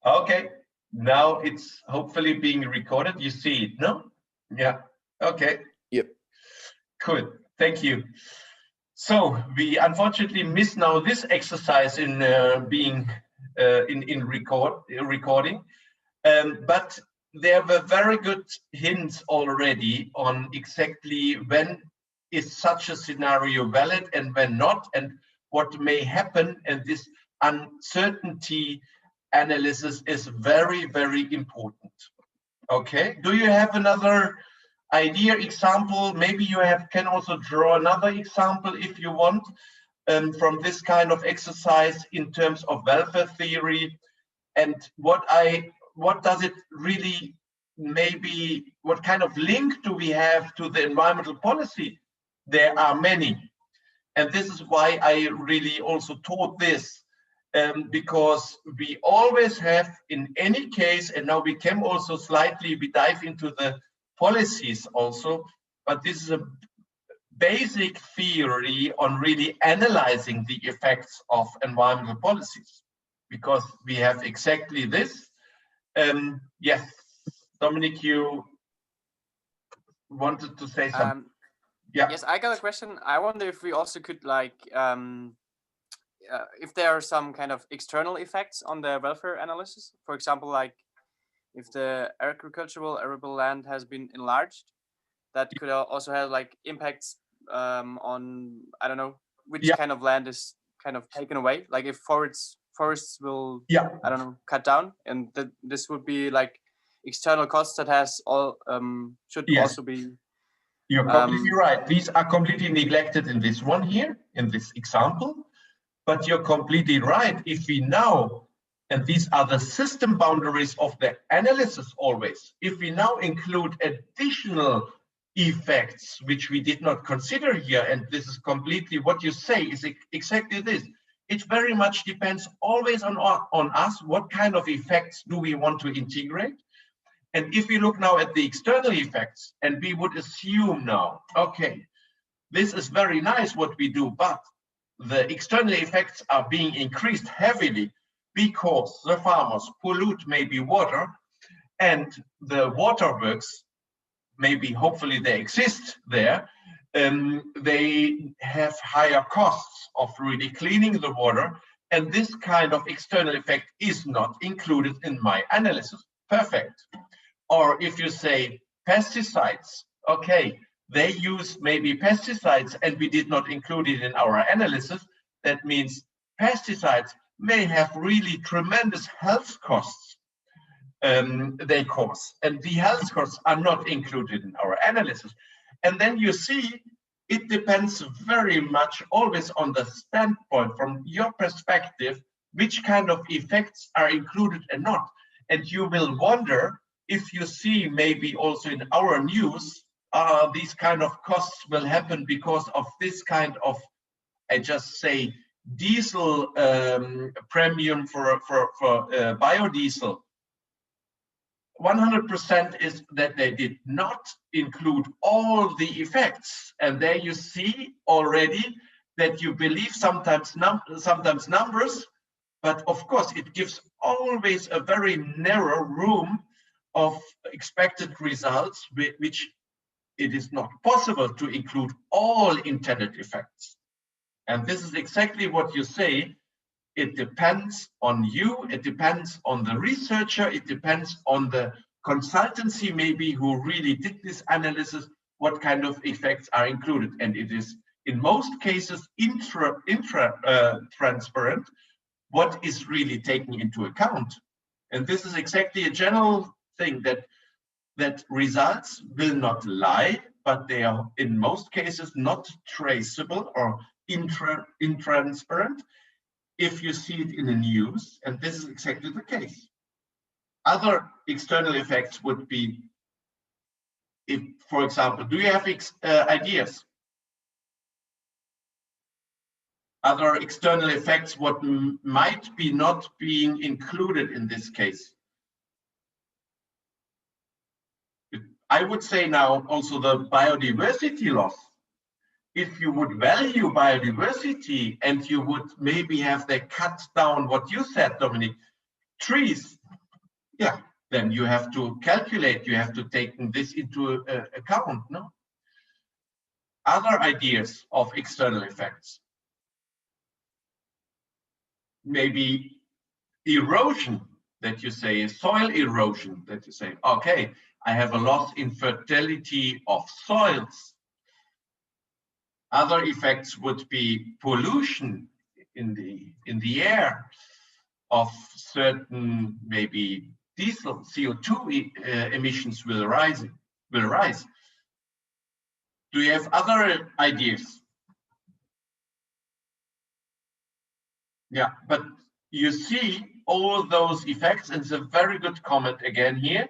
Okay, now it's hopefully being recorded. You see it, no? Yeah, okay. Yep. Cool, thank you. So we unfortunately missed now this exercise in being in recording, but there were very good hints already on exactly when is such a scenario valid and when not, and what may happen. And this uncertainty analysis is very, very important. Okay, do you have another idea, example? Maybe you can also draw another example if you want, from this kind of exercise in terms of welfare theory, and what does it really, maybe what kind of link do we have to the environmental policy? There are many, and this is why I really also taught this, because we always have, in any case, and now we can also slightly, we dive into the policies also, but this is a basic theory on really analyzing the effects of environmental policies, because we have exactly this. Yes, Dominic, you wanted to say something. Yeah. Yes, I got a question. I wonder if we also could, like, if there are some kind of external effects on the welfare analysis. For example, like if the agricultural arable land has been enlarged, that could also have like impacts on, I don't know, which kind of land is kind of taken away. Like if forests will, I don't know, cut down, and this would be like external costs that has all should also be. You're completely right. These are completely neglected in this one here, in this example. But you're completely right. If we now, and these are the system boundaries of the analysis always, if we now include additional effects which we did not consider here, and this is completely what you say is exactly this. It very much depends always on us, what kind of effects do we want to integrate. And if we look now at the external effects, and we would assume now, okay, this is very nice what we do, but the external effects are being increased heavily because the farmers pollute maybe water, and the waterworks, maybe hopefully they exist there, they have higher costs of really cleaning the water, and this kind of external effect is not included in my analysis. Perfect. Or if you say pesticides, okay, they use maybe pesticides and we did not include it in our analysis. That means pesticides may have really tremendous health costs they cause, and the health costs are not included in our analysis. And then you see, it depends very much always on the standpoint from your perspective, which kind of effects are included and not. And you will wonder if you see maybe also in our news, these kind of costs will happen because of this kind of, I just say, diesel premium for biodiesel. 100% is that they did not include all the effects, and there you see already that you believe sometimes numbers, but of course it gives always a very narrow room of expected results, which it is not possible to include all intended effects. And this is exactly what you say. It depends on you, it depends on the researcher, it depends on the consultancy maybe who really did this analysis, what kind of effects are included. And it is in most cases transparent what is really taken into account. And this is exactly a general thing, that results will not lie, but they are in most cases not traceable or intransparent if you see it in the news, and this is exactly the case. Other external effects would be, if, for example, do you have ideas? Other external effects, what might be not being included in this case? I would say now also the biodiversity loss. If you would value biodiversity and you would maybe have the cut down what you said, Dominic, trees, yeah, then you have to calculate, you have to take this into account, no? Other ideas of external effects. Maybe erosion, that you say, soil erosion, that you say, okay, I have a loss in fertility of soils. Other effects would be pollution in the air of certain, maybe diesel, CO2 emissions will rise. Do you have other ideas? Yeah, but you see all those effects, and it's a very good comment again here,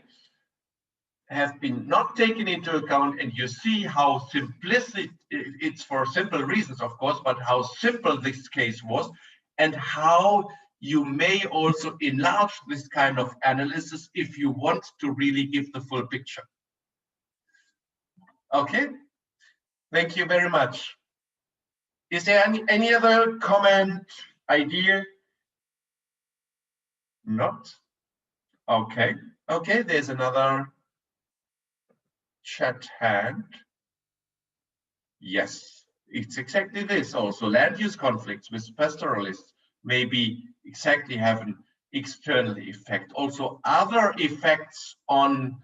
have been not taken into account, and you see how simplistic, it's for simple reasons, of course, but how simple this case was, and how you may also enlarge this kind of analysis if you want to really give the full picture. Okay, thank you very much. Is there any other comment, idea? Not? Okay, okay, there's another chat hand. Yes, it's exactly this also. Land use conflicts with pastoralists maybe exactly have an external effect. Also, other effects on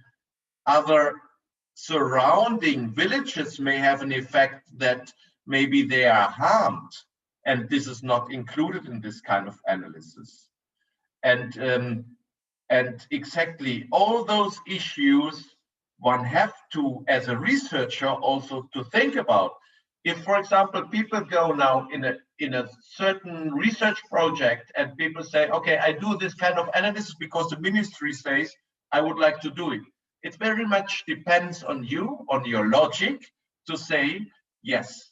other surrounding villages may have an effect that maybe they are harmed, and this is not included in this kind of analysis. And exactly all those issues one have to, as a researcher, also to think about. If, for example, people go now in a certain research project and people say, okay, I do this kind of analysis because the ministry says I would like to do it. It very much depends on you, on your logic, to say, yes,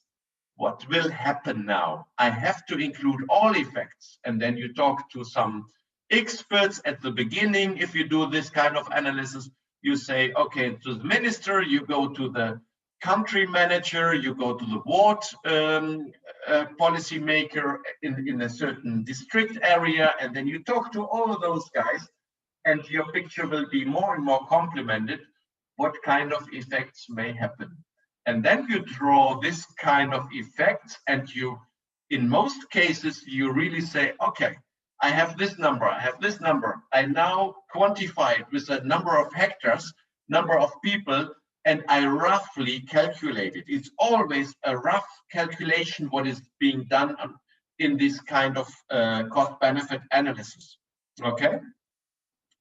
what will happen now? I have to include all effects. And then you talk to some experts at the beginning. If you do this kind of analysis, you say, okay, to the minister, you go to the country manager, you go to the ward policy maker in a certain district area, and then you talk to all of those guys, and your picture will be more and more complemented what kind of effects may happen. And then you draw this kind of effects, and you, in most cases, you really say, okay, I have this number, I have this number. I now quantify it with a number of hectares, number of people, and I roughly calculate it. It's always a rough calculation what is being done in this kind of cost-benefit analysis, okay?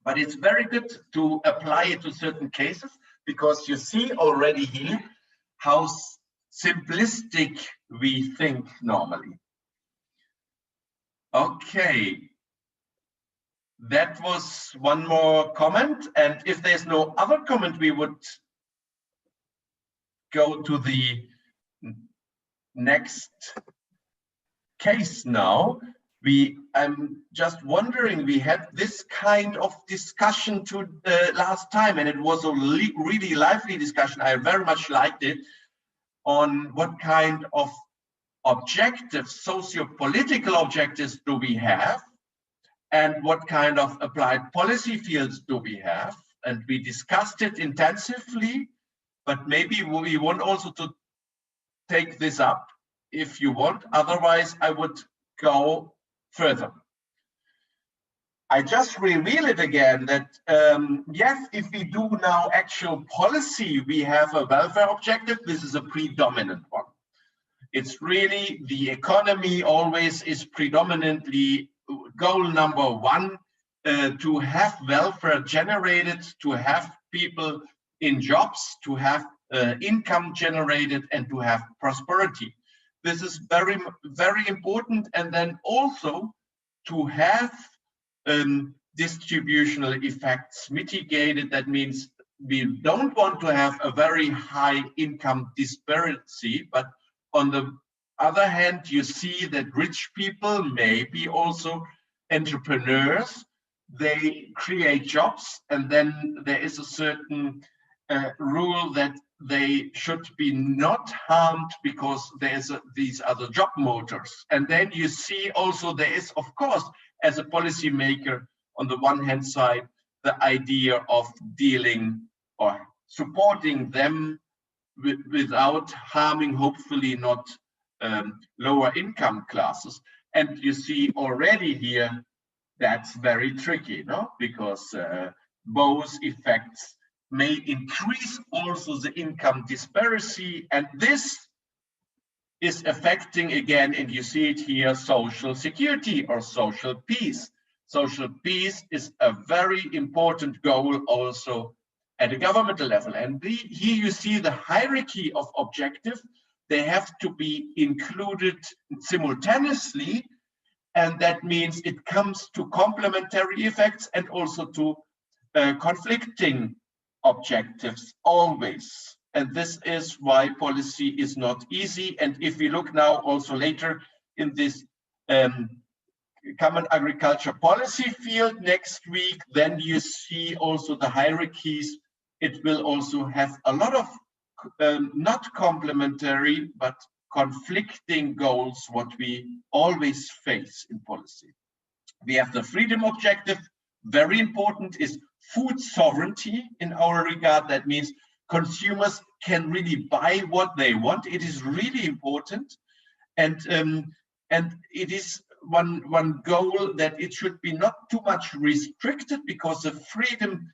But it's very good to apply it to certain cases, because you see already here how simplistic we think normally. Okay, that was one more comment, and if there's no other comment, we would go to the next case now. I'm just wondering, we had this kind of discussion to the last time, and it was a really lively discussion. I very much liked it, on what kind of objectives, socio-political objectives do we have, and what kind of applied policy fields do we have. And we discussed it intensively, but maybe we want also to take this up if you want. Otherwise, I would go further. I just reveal it again that, yes, if we do now actual policy, we have a welfare objective. This is a predominant one. It's really the economy always is predominantly goal number one, to have welfare generated, to have people in jobs, to have income generated, and to have prosperity. This is very, very important. And then also to have distributional effects mitigated. That means we don't want to have a very high income disparity, but on the other hand, you see that rich people may be also entrepreneurs. They create jobs, and then there is a certain rule that they should be not harmed because there's these other job motors. And then you see also there is, of course, as a policymaker, on the one hand side, the idea of dealing or supporting them without harming, hopefully not lower income classes. And you see already here, that's very tricky, no? Because both effects may increase also the income disparity, and this is affecting again, and you see it here, social security or social peace. Social peace is a very important goal also at a governmental level. And here you see the hierarchy of objectives. They have to be included simultaneously, and that means it comes to complementary effects and also to conflicting objectives always. And this is why policy is not easy. And if we look now also later in this common agriculture policy field next week, then you see also the hierarchies. It will also have a lot of not complementary, but conflicting goals, what we always face in policy. We have the freedom objective. Very important is food sovereignty in our regard. That means consumers can really buy what they want. It is really important. And it is one goal that it should be not too much restricted, because the freedom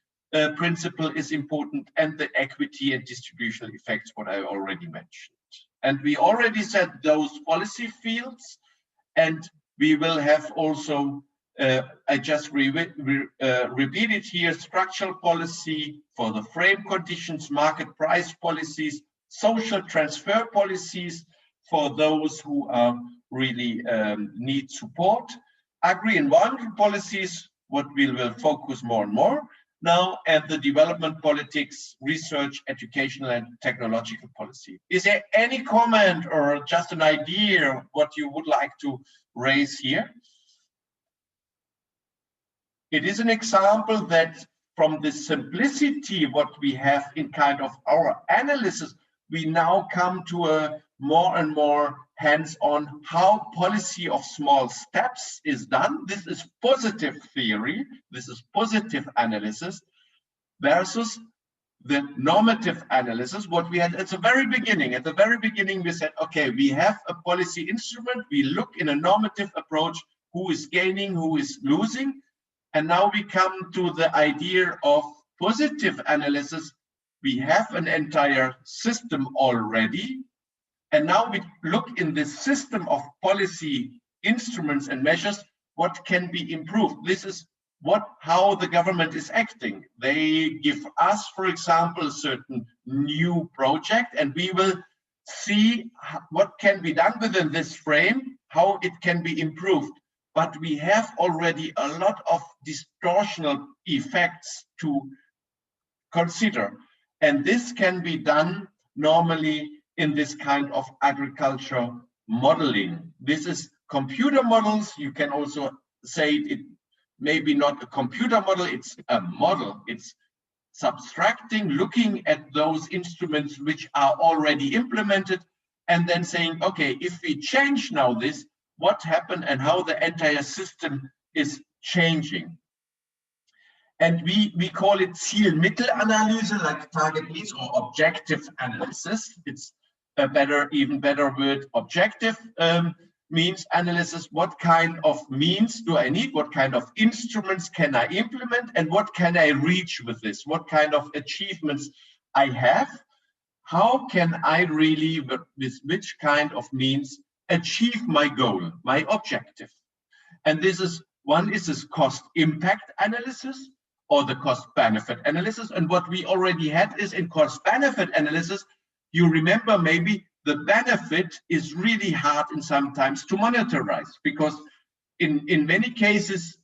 principle is important, and the equity and distributional effects, what I already mentioned. And we already said those policy fields, and we will have also, I just repeated here, structural policy for the frame conditions, market price policies, social transfer policies for those who are really need support, agri-environmental policies, what we will focus more and more now, and the development politics, research, educational and technological policy. Is there any comment or just an idea what you would like to raise here? It is an example that from the simplicity what we have in kind of our analysis, we now come to a more and more hands-on how policy of small steps is done. This is positive theory, this is positive analysis versus the normative analysis, what we had at the very beginning. At the very beginning, we said, okay, we have a policy instrument, we look in a normative approach, who is gaining, who is losing. And now we come to the idea of positive analysis. We have an entire system already. And now we look in this system of policy instruments and measures, what can be improved. This is how the government is acting. They give us, for example, a certain new project, and we will see what can be done within this frame, how it can be improved. But we have already a lot of distortional effects to consider. And this can be done normally in this kind of agriculture modeling. This is computer models. You can also say it maybe not a computer model, it's a model. It's subtracting, looking at those instruments which are already implemented, and then saying, okay, if we change now this, what happened and how the entire system is changing. And we call it Ziel-Mittel-Analyse, like target means, or objective analysis. It's a even better word. Objective means analysis. What kind of means do I need? What kind of instruments can I implement? And what can I reach with this? What kind of achievements I have? How can I really, with which kind of means, achieve my goal, my objective? And this is, one is this cost impact analysis or the cost benefit analysis. And what we already had is in cost benefit analysis, you remember maybe the benefit is really hard in sometimes to monetize, because in many cases,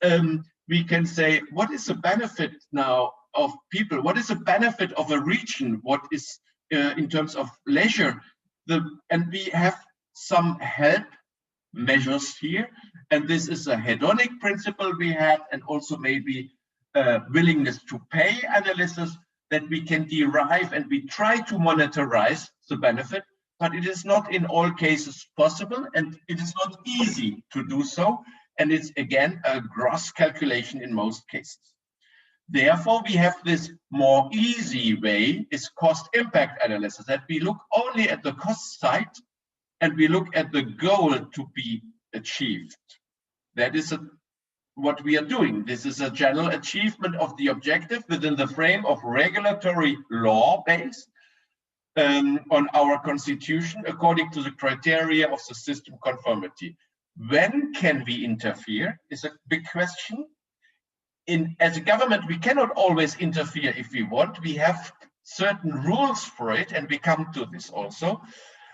we can say, what is the benefit now of people? What is the benefit of a region? What is in terms of leisure? And we have some help measures here. And this is a hedonic principle we had, and also maybe willingness to pay analysis that we can derive, and we try to monetize the benefit, but it is not in all cases possible, and it is not easy to do so. And it's again a gross calculation in most cases. Therefore, we have this more easy way, is cost impact analysis, that we look only at the cost side and we look at the goal to be achieved. That is what we are doing. This is a general achievement of the objective within the frame of regulatory law based on our constitution according to the criteria of the system conformity. When can we interfere is a big question. As a government, we cannot always interfere if we want. We have certain rules for it, and we come to this also.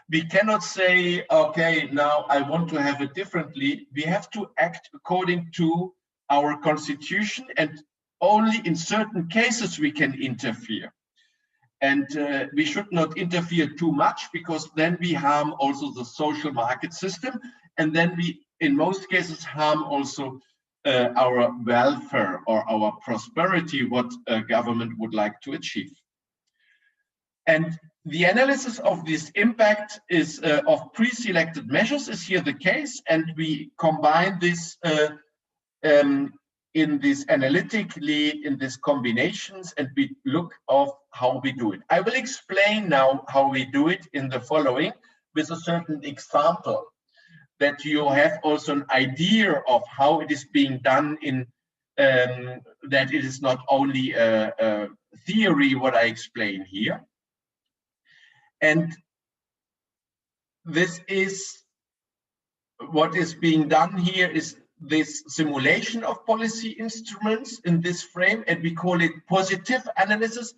We cannot say, okay, now I want to have it differently. We have to act according to our constitution, and only in certain cases we can interfere. And we should not interfere too much, because then we harm also the social market system, and then we, in most cases, harm also our welfare or our prosperity, what a government would like to achieve. And the analysis of this impact is of pre-selected measures is here the case, and we combine this in this analytically, in these combinations, and we look of how we do it. I will explain now how we do it in the following with a certain example, that you have also an idea of how it is being done in that it is not only a theory what I explain here. And this is what is being done here is this simulation of policy instruments in this frame, and we call it positive analysis.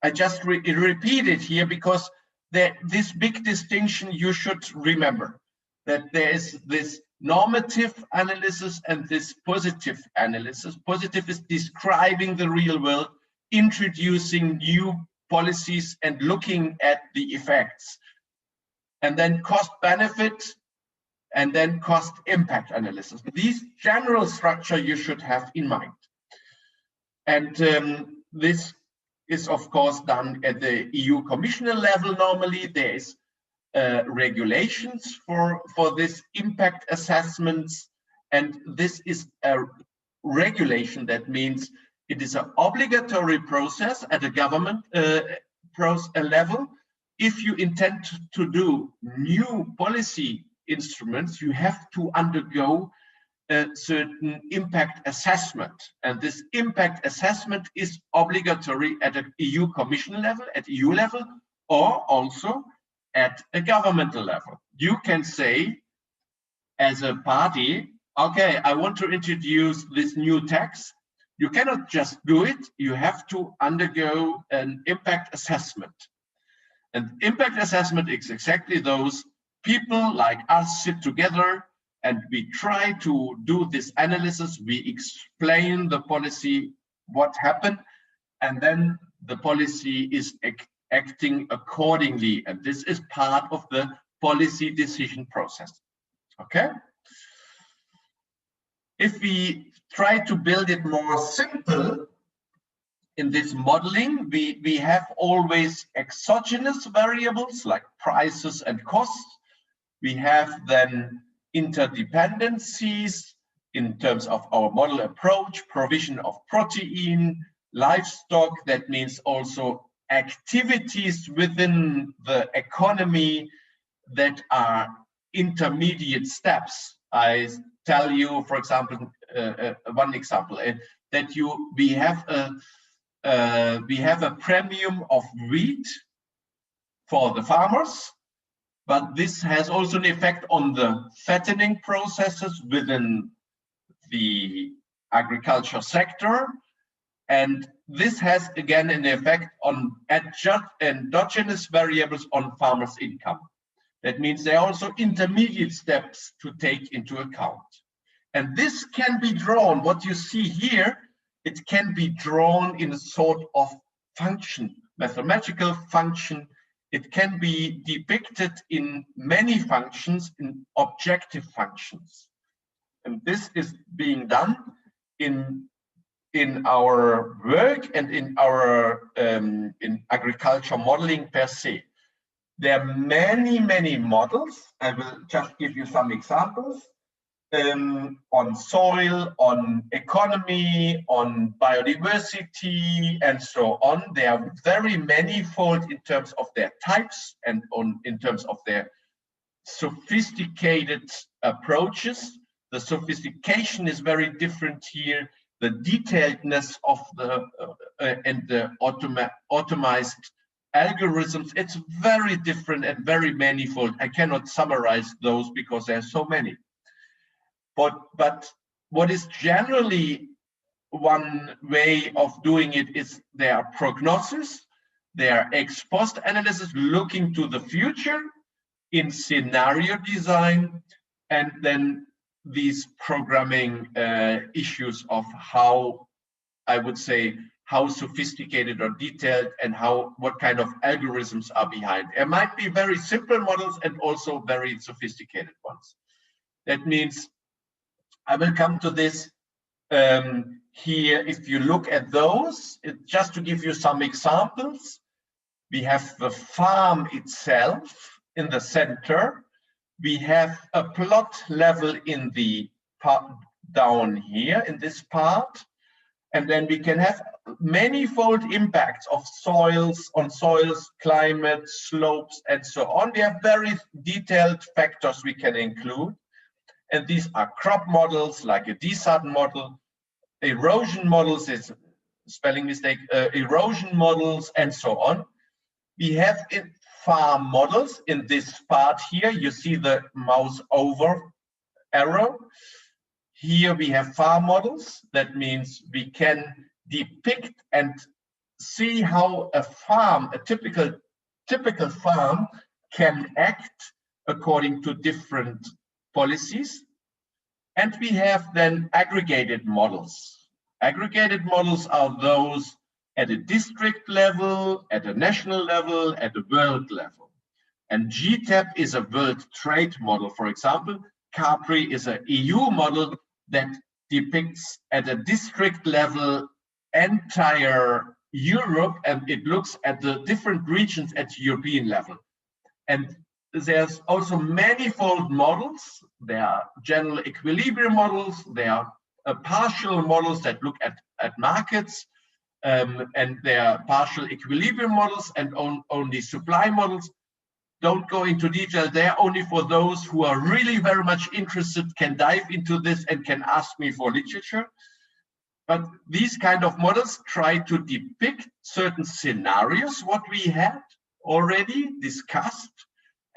I just repeat it here because this big distinction you should remember, that there is this normative analysis and this positive analysis. Positive is describing the real world, introducing new policies and looking at the effects. And then cost benefit, and then cost impact analysis. These general structure you should have in mind. And this is of course done at the EU Commissioner level. Normally there is regulations for this impact assessments, and this is a regulation. That means it is an obligatory process at a government level. If you intend to do new policy instruments, you have to undergo a certain impact assessment, and this impact assessment is obligatory at an EU Commission level, at EU level, or also at a governmental level. You can say as a party, okay, I want to introduce this new tax. You cannot just do it, you have to undergo an impact assessment. And impact assessment is exactly those people like us sit together and we try to do this analysis. We explain the policy, what happened, and then the policy is acting accordingly. And this is part of the policy decision process. Okay? If we try to build it more simple, in this modeling, we have always exogenous variables like prices and costs. We have then interdependencies in terms of our model approach, provision of protein, livestock. That means also activities within the economy that are intermediate steps. I tell you, for example, one example, that we have a premium of wheat for the farmers, but this has also an effect on the fattening processes within the agriculture sector. And this has again an effect on endogenous variables on farmers' income. That means there are also intermediate steps to take into account. And this can be drawn, what you see here, it can be drawn in a sort of function, mathematical function. It can be depicted in many functions, in objective functions. And this is being done in our work and in our in agriculture modeling per se. There are many, many models. I will just give you some examples. on soil, on economy, on biodiversity, and so on. They are very manifold in terms of their types and in terms of their sophisticated approaches. The sophistication is very different here. The detailedness of the and the automized algorithms, it's very different and very manifold. I cannot summarize those because there are so many. But what is generally one way of doing it is their prognosis, their ex post analysis, looking to the future in scenario design, and then these programming issues of how, I would say, how sophisticated or detailed and what kind of algorithms are behind. There might be very simple models and also very sophisticated ones. That means I will come to this here. If you look at those, just to give you some examples, we have the farm itself in the center. We have a plot level in the part down here in this part. And then we can have manifold impacts of soils, climate, slopes, and so on. We have very detailed factors we can include. And these are crop models like a DSAT model, erosion models, is spelling mistake, erosion models, and so on. We have farm models in this part here. You see the mouse over arrow. Here we have farm models. That means we can depict and see how a farm, a typical farm, can act according to different policies. And we have then aggregated models. Aggregated models are those at a district level, at a national level, at a world level. And GTAP is a world trade model, for example. CAPRI is an EU model that depicts at a district level entire Europe, and it looks at the different regions at European level. And there's also manifold models. There are general equilibrium models. There are partial models that look at markets, and there are partial equilibrium models and only supply models. Don't go into detail there, only for those who are really very much interested can dive into this and can ask me for literature. But these kind of models try to depict certain scenarios, what we had already discussed,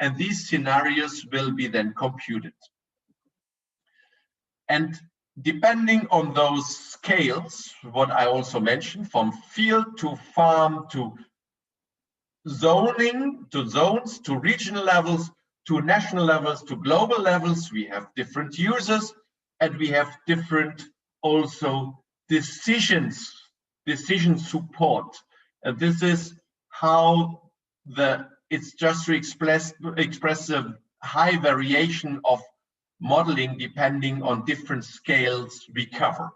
and these scenarios will be then computed. And depending on those scales, what I also mentioned, from field to farm to zoning, to zones, to regional levels, to national levels, to global levels, we have different users, and we have different also decision support. And this is how it's just to express a high variation of modeling depending on different scales we cover.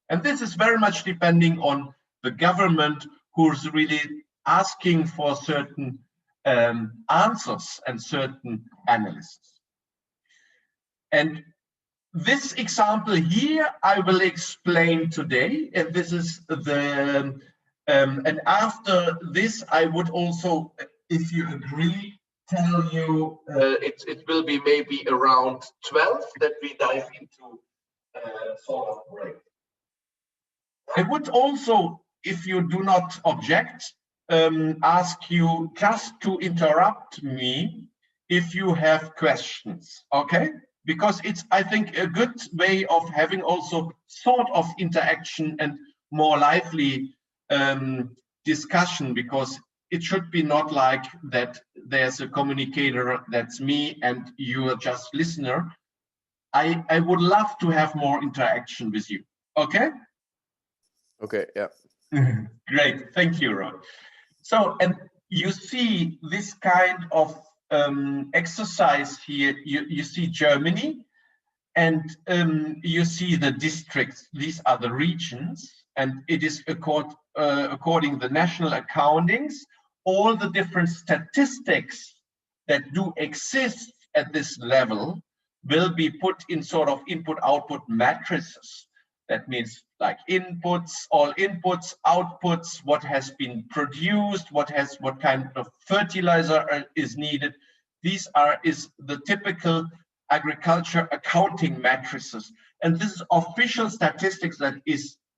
And this is very much depending on the government, who's really asking for certain answers and certain analysis. And this example here, I will explain today. And this is the, and after this, I would also, if you agree, tell you it will be maybe around 12 that we dive into sort of break. I would also, if you do not object, ask you just to interrupt me if you have questions, okay? Because it's, I think, a good way of having also sort of interaction and more lively discussion, because it should be not like that there's a communicator, that's me, and you are just listener. I would love to have more interaction with you, okay? Okay, yeah. Great, thank you, Ron. So, and you see this kind of exercise here, you see Germany, and you see the districts, these are the regions, and it is according the national accountings, all the different statistics that do exist at this level will be put in sort of input-output matrices. That means like inputs, all inputs, outputs, what has been produced, what kind of fertilizer is needed. These is the typical agriculture accounting matrices. And this is official statistics that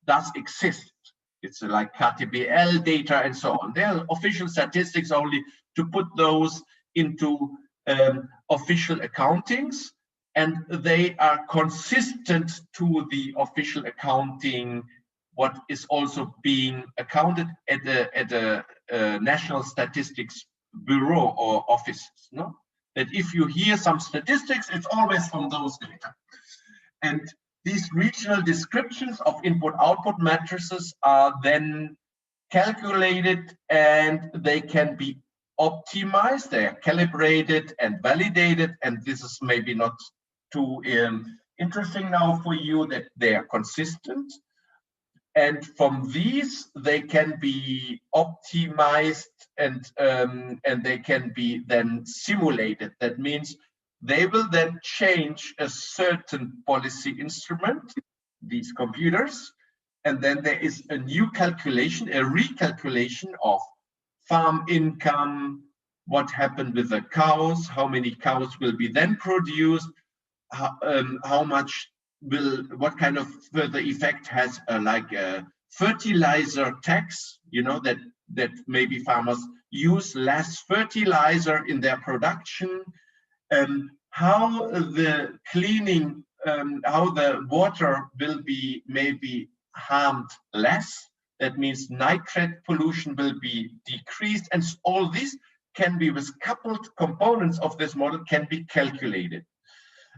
does exist. It's like KTBL data and so on. They are official statistics only to put those into official accountings, and they are consistent to the official accounting, what is also being accounted at the National Statistics Bureau or offices. No? That if you hear some statistics, it's always from those data. And these regional descriptions of input-output matrices are then calculated, and they can be optimized, they are calibrated and validated, and this is maybe not too interesting now for you, that they are consistent. And from these, they can be optimized and they can be then simulated. That means they will then change a certain policy instrument, these computers, and then there is a new calculation, a recalculation of farm income, what happened with the cows, how many cows will be then produced, how much what kind of further effect has like a fertilizer tax, you know, that maybe farmers use less fertilizer in their production, how the cleaning, how the water will be maybe harmed less. That means nitrate pollution will be decreased, and all this can be, with coupled components of this model, can be calculated.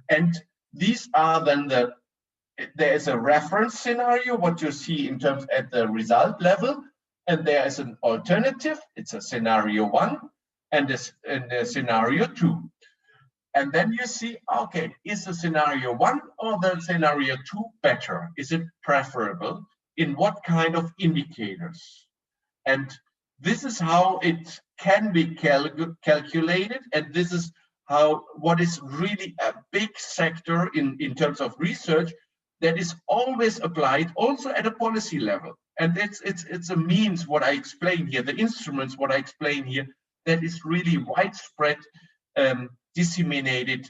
And these are then there is a reference scenario, what you see in terms at the result level, and there is an alternative. It's a scenario 1 and a scenario 2. And then you see, okay, is the scenario 1 or the scenario 2 better? Is it preferable? In what kind of indicators? And this is how it can be calculated, and this is what is really a big sector in terms of research that is always applied also at a policy level. And it's a means, what I explain here, the instruments, what I explain here, that is really widespread, disseminated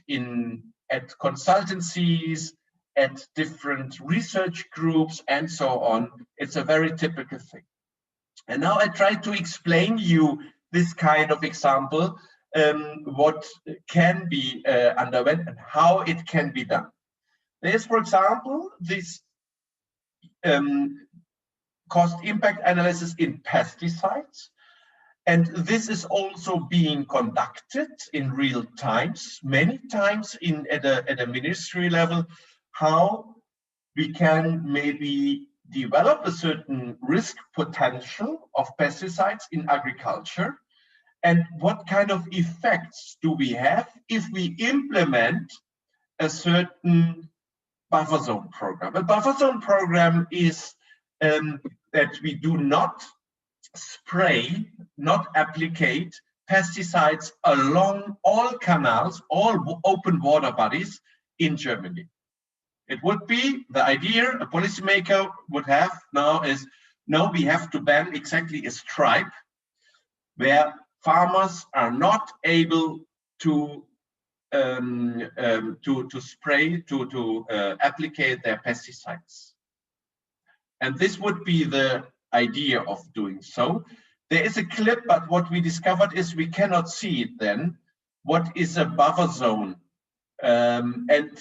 at consultancies, at different research groups, and so on. It's a very typical thing. And now I try to explain you this kind of example, what can be underwent and how it can be done. There's, for example, this cost impact analysis in pesticides. And this is also being conducted in real times, many times at a ministry level, how we can maybe develop a certain risk potential of pesticides in agriculture, and what kind of effects do we have if we implement a certain buffer zone program. A buffer zone program is that we do not spray, not applicate pesticides along all canals, all open water bodies in Germany. It would be the idea a policymaker would have now is, no, we have to ban exactly a stripe where farmers are not able to spray, to applicate their pesticides. And this would be the idea of doing so. There is a clip, but what we discovered is we cannot see it then. What is a buffer zone? And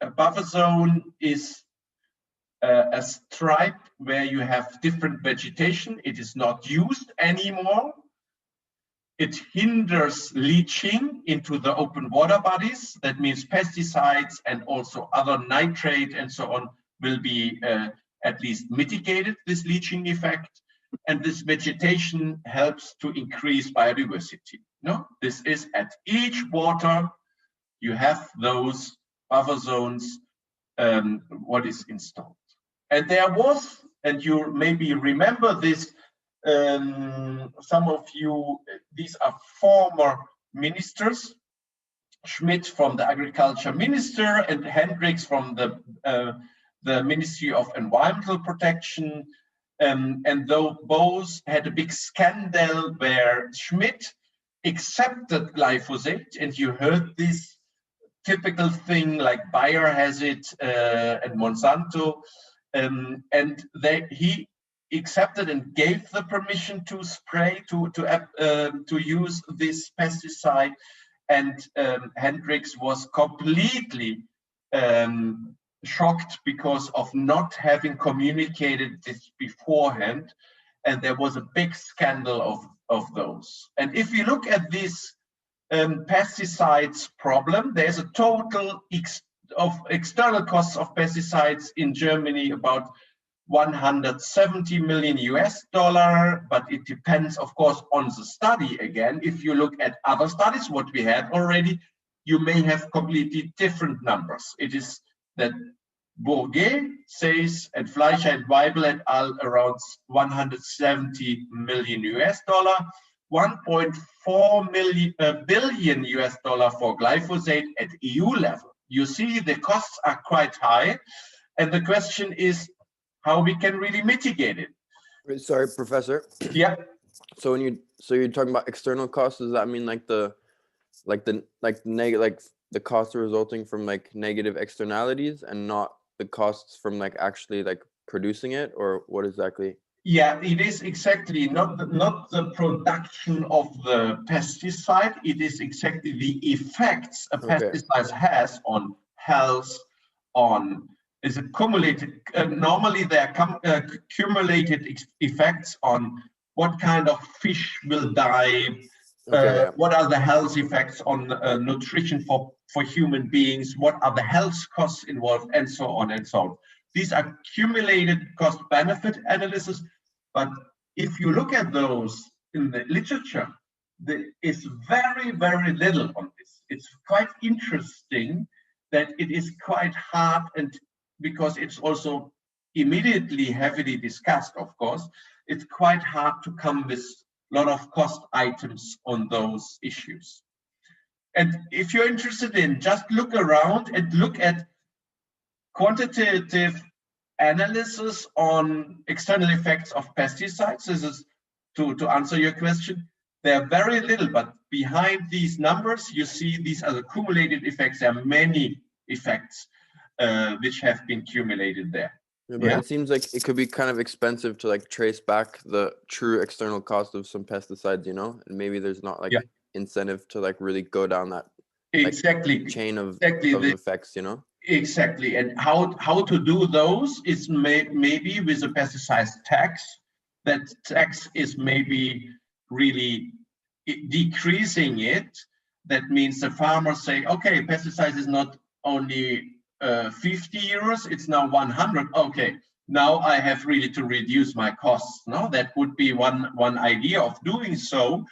a buffer zone is a stripe where you have different vegetation. It is not used anymore. It hinders leaching into the open water bodies. That means pesticides and also other nitrate and so on will be at least mitigated, this leaching effect. And this vegetation helps to increase biodiversity. No, this is at each water, you have those buffer zones, what is installed. And there was, and you maybe remember this, some of you, these are former ministers Schmidt from the Agriculture Minister and Hendricks from the Ministry of Environmental Protection. And though both had a big scandal where Schmidt accepted glyphosate, and you heard this typical thing like Bayer has it and Monsanto, and he accepted and gave the permission to spray to use this pesticide, and Hendricks was completely shocked because of not having communicated this beforehand, and there was a big scandal of those. And if you look at this pesticides problem, there's a total of external costs of pesticides in Germany about 170 million US dollar, but it depends, of course, on the study. Again, if you look at other studies, what we had already, you may have completely different numbers. It is that Bourget says, and Fleischer and Weibel et al. Around 170 million US dollar, 1.4 billion US dollar for glyphosate at EU level. You see, the costs are quite high, and the question is how we can really mitigate it. Sorry, Professor. Yeah. So when you're talking about external costs, does that mean like the costs are resulting from like negative externalities and not the costs from like actually like producing it, or what exactly? Yeah, it is exactly not the production of the pesticide. It is exactly the effects a pesticide has on health, on is accumulated. Normally, there are accumulated effects on what kind of fish will die. What are the health effects on nutrition for human beings? What are the health costs involved, and so on and so on. These are accumulated cost-benefit analysis, but if you look at those in the literature, there is very, very little on this. It's quite interesting that it is quite hard, and because it's also immediately heavily discussed, of course, it's quite hard to come with a lot of cost items on those issues. And if you're interested in, just look around and look at quantitative analysis on external effects of pesticides. This is to answer your question. There are very little, but behind these numbers, you see these are the accumulated effects. There are many effects which have been accumulated there. Yeah, but it seems like it could be kind of expensive to like trace back the true external cost of some pesticides, you know, and maybe there's not like incentive to like really go down that chain of effects, you know. Exactly, and how to do those is maybe with a pesticide tax. That tax is maybe really decreasing it. That means the farmers say, okay, pesticides is not only 50 euros, it's now 100. Okay, now I have really to reduce my costs. No, that would be one idea of doing so.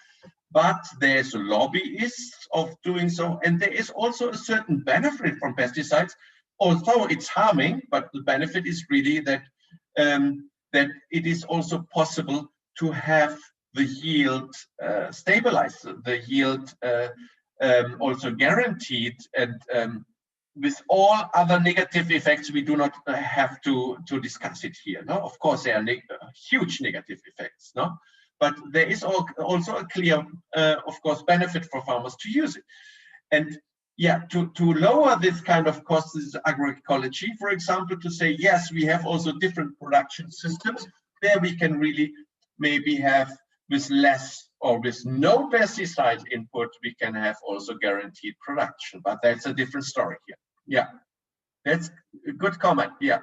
But there's lobbyists of doing so, and there is also a certain benefit from pesticides. Although it's harming, but the benefit is really that that it is also possible to have the yield stabilized, the yield also guaranteed, and with all other negative effects, we do not have to discuss it here. No, of course there are huge negative effects. No. But there is also a clear, of course, benefit for farmers to use it. And yeah, to lower this kind of cost, this is agroecology, for example, to say, yes, we have also different production systems. There we can really maybe have with less or with no pesticide input, we can have also guaranteed production. But that's a different story here. Yeah, that's a good comment. Yeah.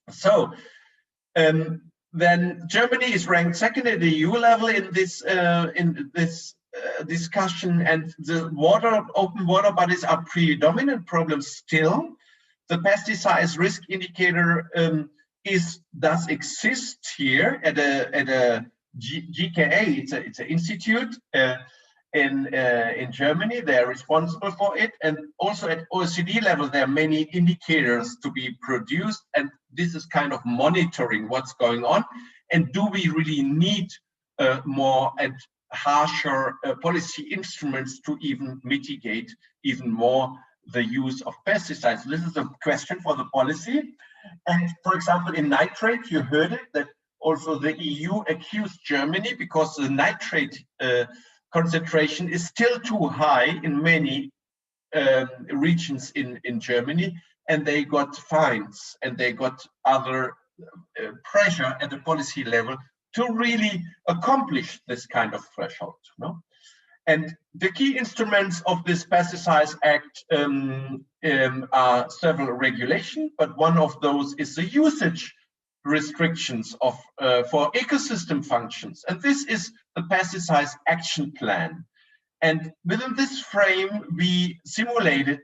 So, then Germany is ranked second at the EU level in this discussion, and the open water bodies are predominant problem still. The pesticides risk indicator does exist here at a GKA. It's an institute in Germany. They're responsible for it, and also at OECD level there are many indicators to be produced, and this is kind of monitoring what's going on, and do we really need more, and harsher policy instruments to even mitigate even more the use of pesticides. This is a question for the policy. And for example, in nitrate, you heard it, that also the EU accused Germany because the nitrate concentration is still too high in many regions in Germany, and they got fines and they got other pressure at the policy level to really accomplish this kind of threshold. No? And the key instruments of this Pesticides Act are several regulations, but one of those is the usage restrictions of for ecosystem functions, and this is the Pesticides Action Plan. And within this frame, we simulated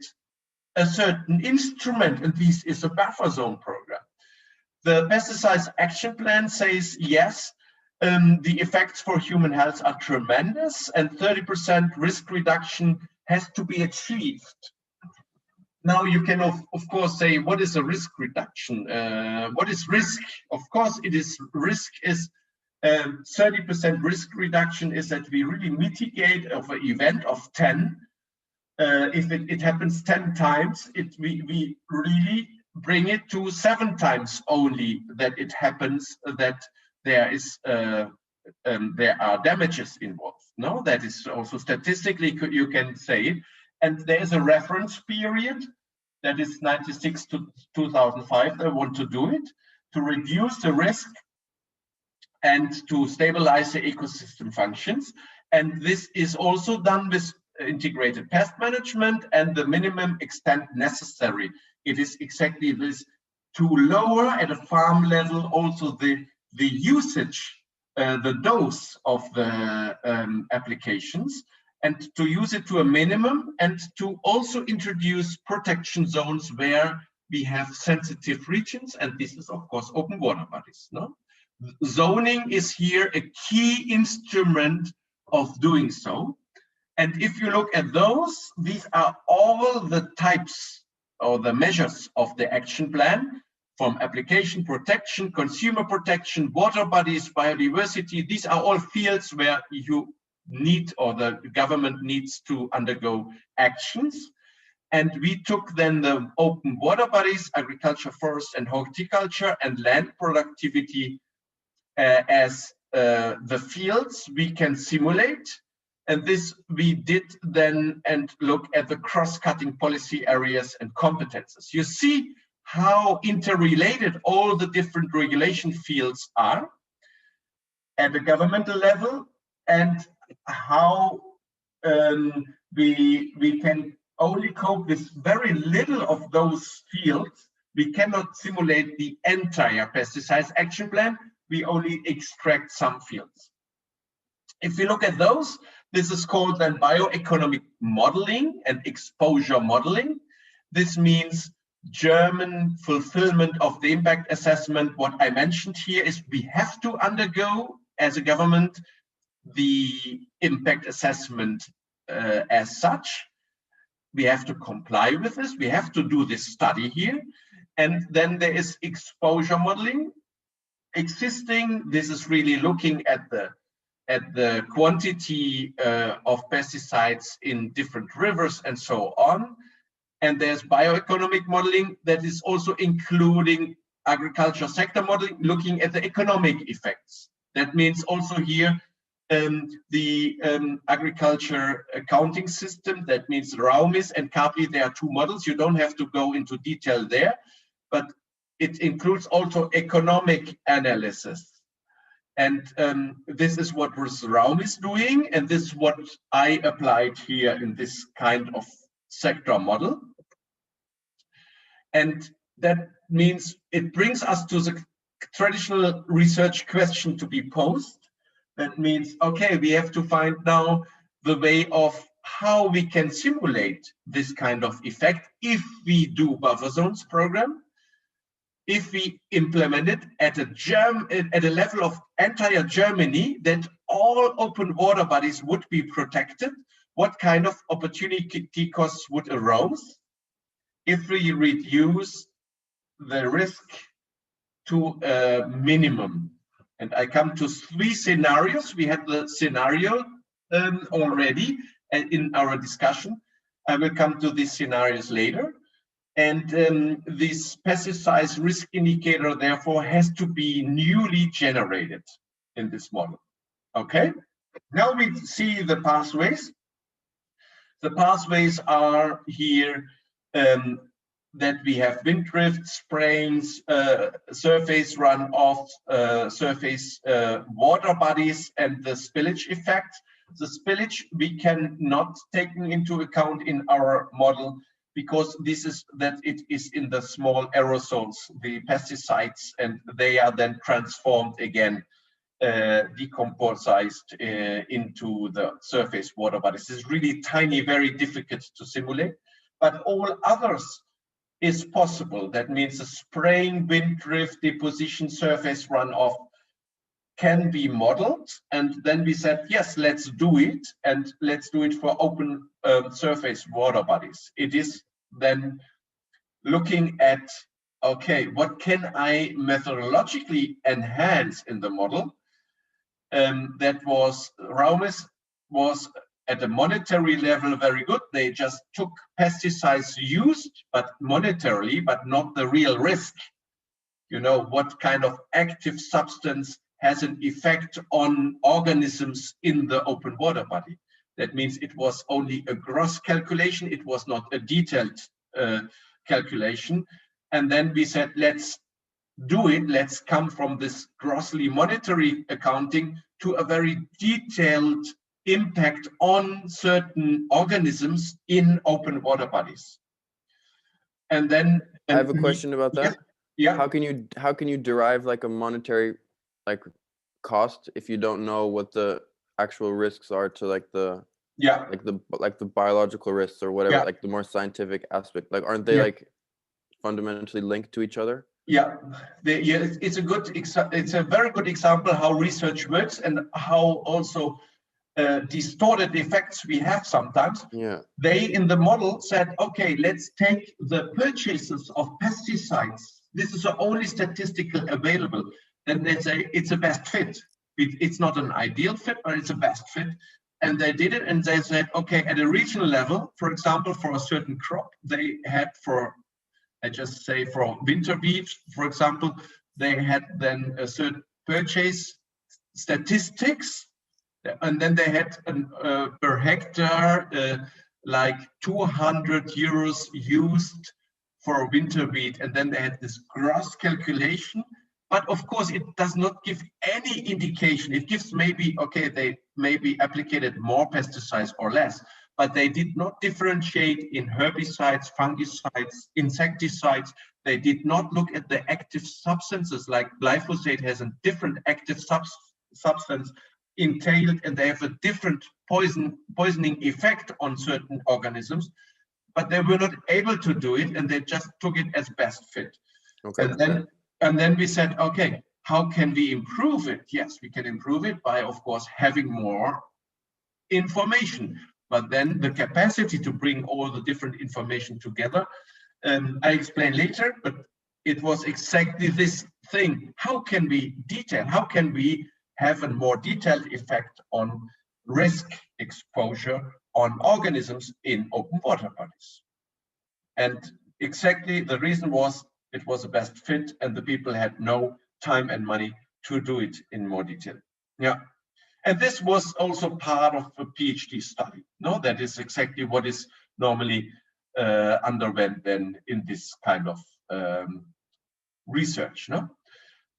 a certain instrument, and this is a buffer zone program. The Pesticides Action Plan says, yes, the effects for human health are tremendous, and 30% risk reduction has to be achieved. Now you can of course say, what is a risk reduction? What is risk? Of course, it is risk is 30% risk reduction is that we really mitigate of an event of 10. If it happens 10 times, we really bring it to 7 times only that it happens that there are damages involved. No, that is also statistically you can say it. And there is a reference period that is 96 to 2005. They want to do it to reduce the risk and to stabilize the ecosystem functions. And this is also done with integrated pest management and the minimum extent necessary. It is exactly this, to lower at a farm level also the usage, the dose of the applications, and to use it to a minimum, and to also introduce protection zones where we have sensitive regions, and this is of course open water bodies. No? Zoning is here a key instrument of doing so. And if you look at those, these are all the types or the measures of the action plan, from application protection, consumer protection, water bodies, biodiversity. These are all fields where you need, or the government needs to undergo actions. And we took then the open water bodies, agriculture, forest and horticulture, and land productivity as the fields we can simulate. And this we did then and look at the cross-cutting policy areas and competences. You see how interrelated all the different regulation fields are at the governmental level, and how we can only cope with very little of those fields. We cannot simulate the entire Pesticides Action Plan. We only extract some fields. If we look at those, this is called then bioeconomic modeling and exposure modeling. This means German fulfillment of the impact assessment. What I mentioned here is we have to undergo as a government the impact assessment as such. We have to comply with this. We have to do this study here. And then there is exposure modeling. Existing, this is really looking at the quantity of pesticides in different rivers and so on. And there's bioeconomic modeling that is also including agriculture sector modeling, looking at the economic effects. That means also here the agriculture accounting system, that means RAUMIS and CAPI, there are 2 models. You don't have to go into detail there, but it includes also economic analysis. And this is what RAUM is doing, and this is what I applied here in this kind of sector model. And that means it brings us to the traditional research question to be posed. That means, okay, we have to find now the way of how we can simulate this kind of effect if we do buffer zones program. If we implement it at a level of entire Germany, that all open water bodies would be protected, what kind of opportunity costs would arise if we reduce the risk to a minimum? And I come to 3 scenarios. We had the scenario already in our discussion. I will come to these scenarios later. And this pesticide risk indicator, therefore, has to be newly generated in this model. Okay, now we see the pathways. The pathways are here that we have wind drift, sprayings, surface runoff, surface water bodies, and the spillage effect. The spillage we cannot take into account in our model because it is in the small aerosols, the pesticides, and they are then transformed again, decomposed into the surface water bodies. This is really tiny, very difficult to simulate, but all others is possible. That means the spraying, wind drift, deposition, surface runoff can be modeled. And then we said, yes, let's do it. And let's do it for open surface water bodies. It is then looking at, okay, what can I methodologically enhance in the model? That was, Raumes was at a monetary level very good. They just took pesticides used, but monetarily, but not the real risk. You know, what kind of active substance has an effect on organisms in the open water body. That means it was only a gross calculation. It was not a detailed calculation. And then we said, let's do it. Let's come from this grossly monetary accounting to a very detailed impact on certain organisms in open water bodies. And then I have a question about that. Yeah. How can you derive like a monetary cost if you don't know what the actual risks are to like the biological risks or whatever, like the more scientific aspect? Like, aren't they like fundamentally linked to each other? Yeah, it's a very good example how research works and how also distorted effects we have sometimes. Yeah. They in the model said, okay, let's take the purchases of pesticides. This is the only statistical available. Then they say it's a best fit. It's not an ideal fit, but it's a best fit. And they did it, and they said, okay, at a regional level, for example, for a certain crop, they had for winter wheat, for example, they had then a certain purchase statistics, and then they had per hectare like 200 euros used for winter wheat, and then they had this gross calculation. But of course, it does not give any indication. It gives maybe, okay, they maybe applicated more pesticides or less, but they did not differentiate in herbicides, fungicides, insecticides. They did not look at the active substances, like glyphosate has a different active substance entailed, and they have a different poisoning effect on certain organisms, but they were not able to do it, and they just took it as best fit. Okay. And then we said, okay, how can we improve it? Yes, we can improve it by, of course, having more information, but then the capacity to bring all the different information together, I explain later, but it was exactly this thing. How can we detail? How can we have a more detailed effect on risk exposure on organisms in open water bodies? And exactly the reason was it was a best fit, and the people had no time and money to do it in more detail. Yeah. And this was also part of a PhD study. No, that is exactly what is normally underwent then in this kind of research. No,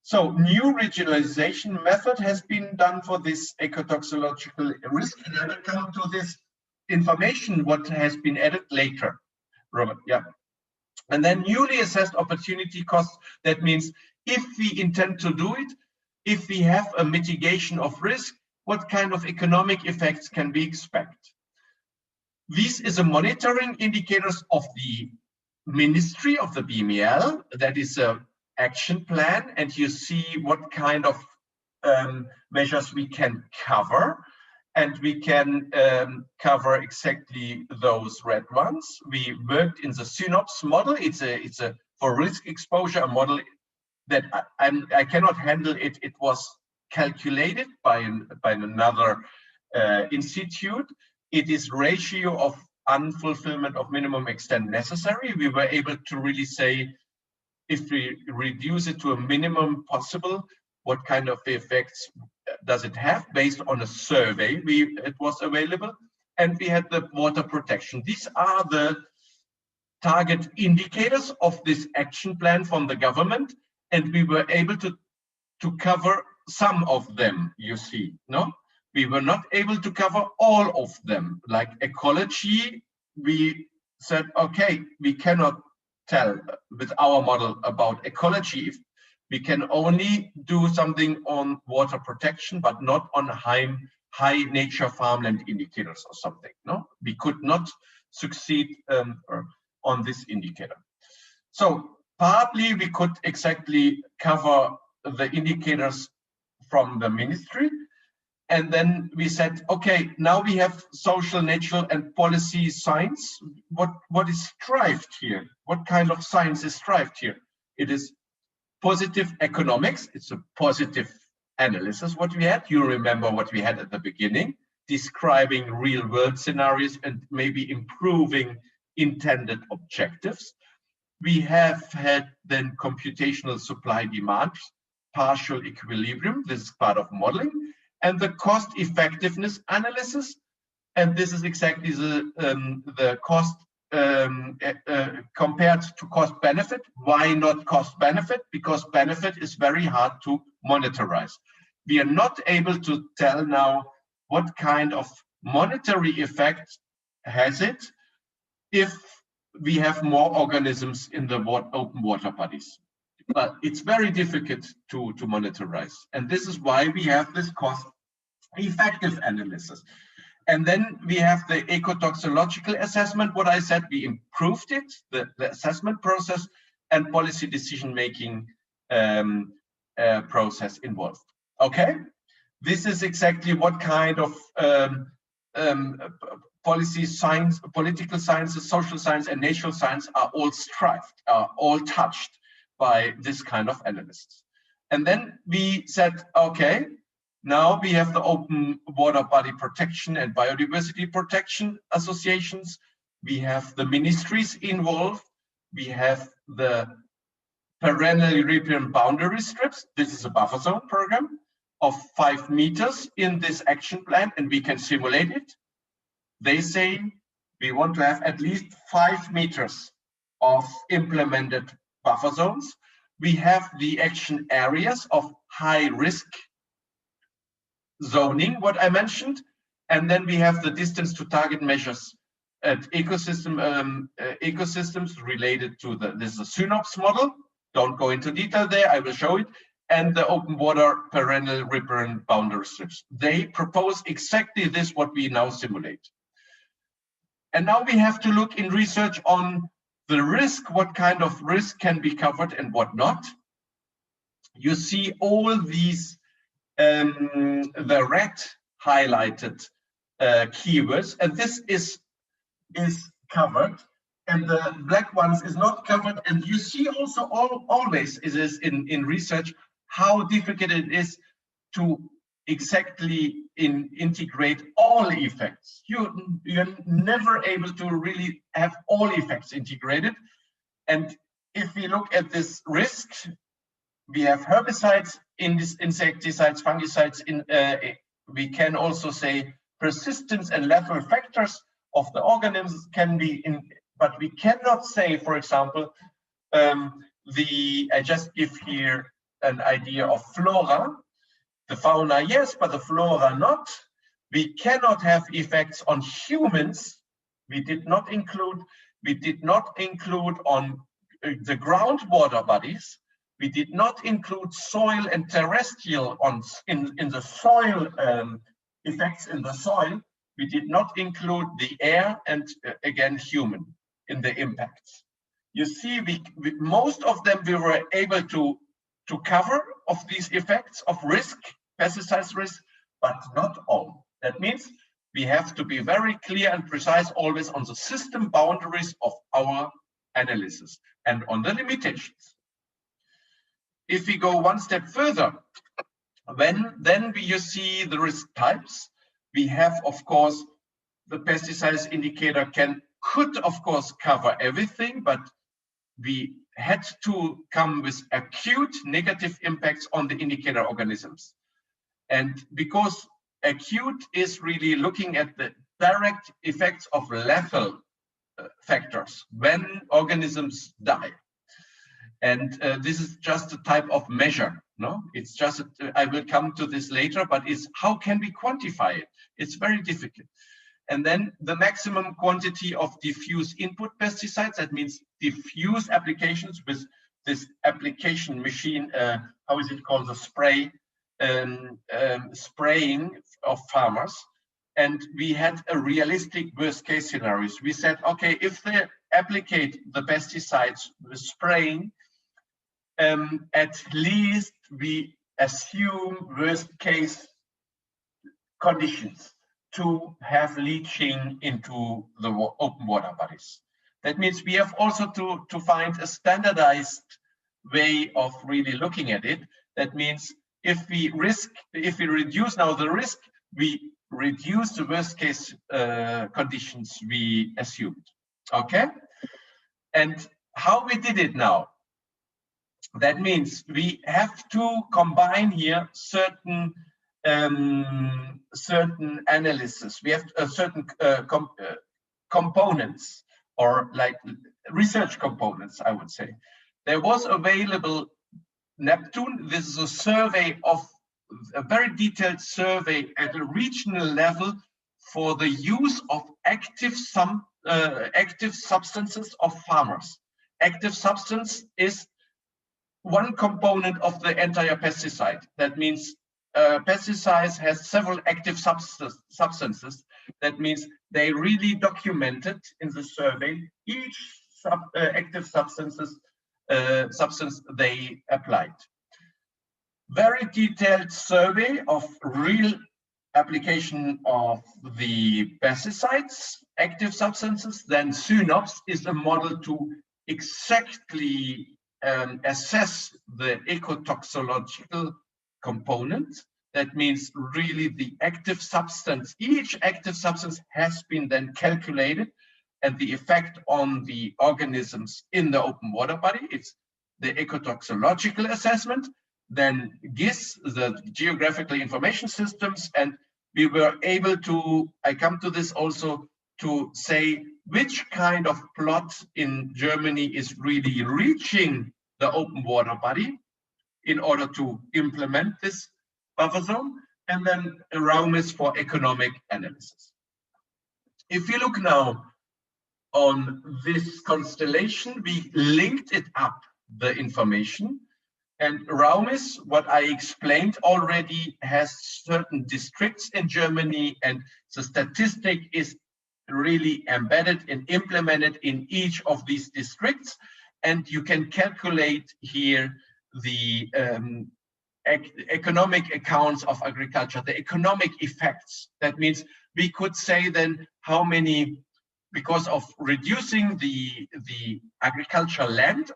so new regionalization method has been done for this ecotoxicological risk, and I will come to this information what has been added later, Robert. Yeah. And then newly assessed opportunity costs. That means if we intend to do it, if we have a mitigation of risk, what kind of economic effects can we expect? This is a monitoring indicators of the ministry of the BML. That is a action plan, and you see what kind of measures we can cover. And we can cover exactly those red ones. We worked in the Synops model. It's a for risk exposure a model that I cannot handle it. It was calculated by another Institute. It is ratio of unfulfillment of minimum extent necessary. We were able to really say, if we reduce it to a minimum possible, what kind of effects does it have based on a survey it was available. And we had the water protection. These are the target indicators of this action plan from the government, and we were able to cover some of them, you see, no? We were not able to cover all of them. Like ecology, we said, okay, we cannot tell with our model about ecology. We can only do something on water protection, but not on high nature farmland indicators or something, no? We could not succeed on this indicator. So partly we could exactly cover the indicators from the ministry. And then we said, okay, now we have social, natural, and policy science. What is strived here? What kind of science is strived here? It is positive economics. It's a positive analysis, what we had. You remember what we had at the beginning, describing real world scenarios and maybe improving intended objectives. We have had then computational supply demand, partial equilibrium. This is part of modeling. And the cost effectiveness analysis, and this is exactly the cost compared to cost benefit. Why not cost benefit? Because benefit is very hard to monetize. We are not able to tell now what kind of monetary effect has it if we have more organisms in the open water bodies. But it's very difficult to monetize. And this is why we have this cost effective analysis. And then we have the ecotoxicological assessment. What I said, we improved it, the assessment process and policy decision-making process involved. Okay, this is exactly what kind of policy science, political sciences, social science, and natural science are all strived, are all touched by this kind of analysis. And then we said, okay, now we have the open water body protection and biodiversity protection associations. We have the ministries involved. We have the perennial riparian boundary strips. This is a buffer zone program of 5 meters in this action plan, and we can simulate it. They say we want to have at least 5 meters of implemented buffer zones. We have the action areas of high risk zoning, what I mentioned, and then we have the distance to target measures at ecosystems related to this is a synops model. Don't go into detail there, I will show it. And the open water perennial riparian boundary strips. They propose exactly this, what we now simulate. And now we have to look in research on the risk, what kind of risk can be covered and what not. You see all these, the red highlighted keywords, and this is covered, and the black ones is not covered. And you see also always it is in research how difficult it is to exactly integrate all effects. You're never able to really have all effects integrated. And if we look at this risk, we have herbicides, insecticides, fungicides. We can also say persistence and lateral factors of the organisms can be in, but we cannot say, for example, I just give here an idea of flora. The fauna, yes, but the flora not. We cannot have effects on humans. We did not include on the groundwater bodies. We did not include soil and terrestrial in the soil effects in the soil. We did not include the air and again human in the impacts. You see, most of them we were able to cover of these effects of risk, pesticides risk, but not all. That means we have to be very clear and precise always on the system boundaries of our analysis and on the limitations. If we go one step further, you see the risk types. we have, of course, the pesticides indicator could, of course, cover everything, but we had to come with acute negative impacts on the indicator organisms. And because acute is really looking at the direct effects of lethal factors when organisms die. And this is just a type of measure, no? It's just, I will come to this later, but it's how can we quantify it? It's very difficult. And then the maximum quantity of diffuse input pesticides, that means diffuse applications with this application machine, how is it called, the spray, spraying of farmers. And we had a realistic worst case scenarios. We said, okay, if they applicate the pesticides with spraying, at least we assume worst case conditions to have leaching into the open water bodies. That means we have also to find a standardized way of really looking at it. That means if we reduce now the risk, we reduce the worst case conditions we assumed. Okay? And how we did it now? That means we have to combine here certain analysis. We have certain components, or like research components, I would say. There was available Neptune. This is a survey of a very detailed survey at a regional level for the use of active substances of farmers. Active substance is one component of the entire pesticide. That means pesticides has several active substances. That means they really documented in the survey each active substance they applied. Very detailed survey of real application of the pesticides, active substances. Then Synops is a model to exactly assess the ecotoxicological component. That means really the active substance, each active substance has been then calculated, and the effect on the organisms in the open water body. It's the ecotoxicological assessment. Then GIS, the geographical information systems, and we were able to, I come to this also, to say which kind of plot in Germany is really reaching the open water body in order to implement this buffer zone, and then Raumis for economic analysis. If you look now on this constellation, we linked it up, the information, and Raumis, what I explained already, has certain districts in Germany, and the statistic is really embedded and implemented in each of these districts. And you can calculate here the economic accounts of agriculture, the economic effects. That means we could say then how many, because of reducing the agricultural land,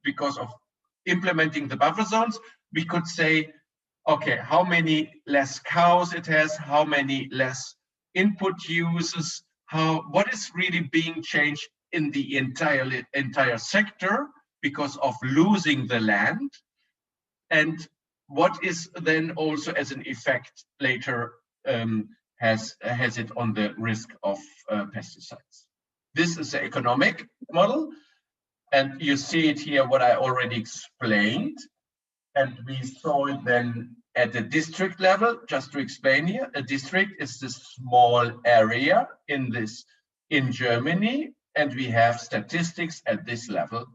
because of implementing the buffer zones, we could say, okay, how many less cows it has, how many less input uses, what is really being changed in the entire sector because of losing the land, and what is then also as an effect later has it on the risk of pesticides. This is the economic model, and you see it here what I already explained, and we saw it then at the district level. Just to explain here, a district is this small area in Germany, and we have statistics at this level,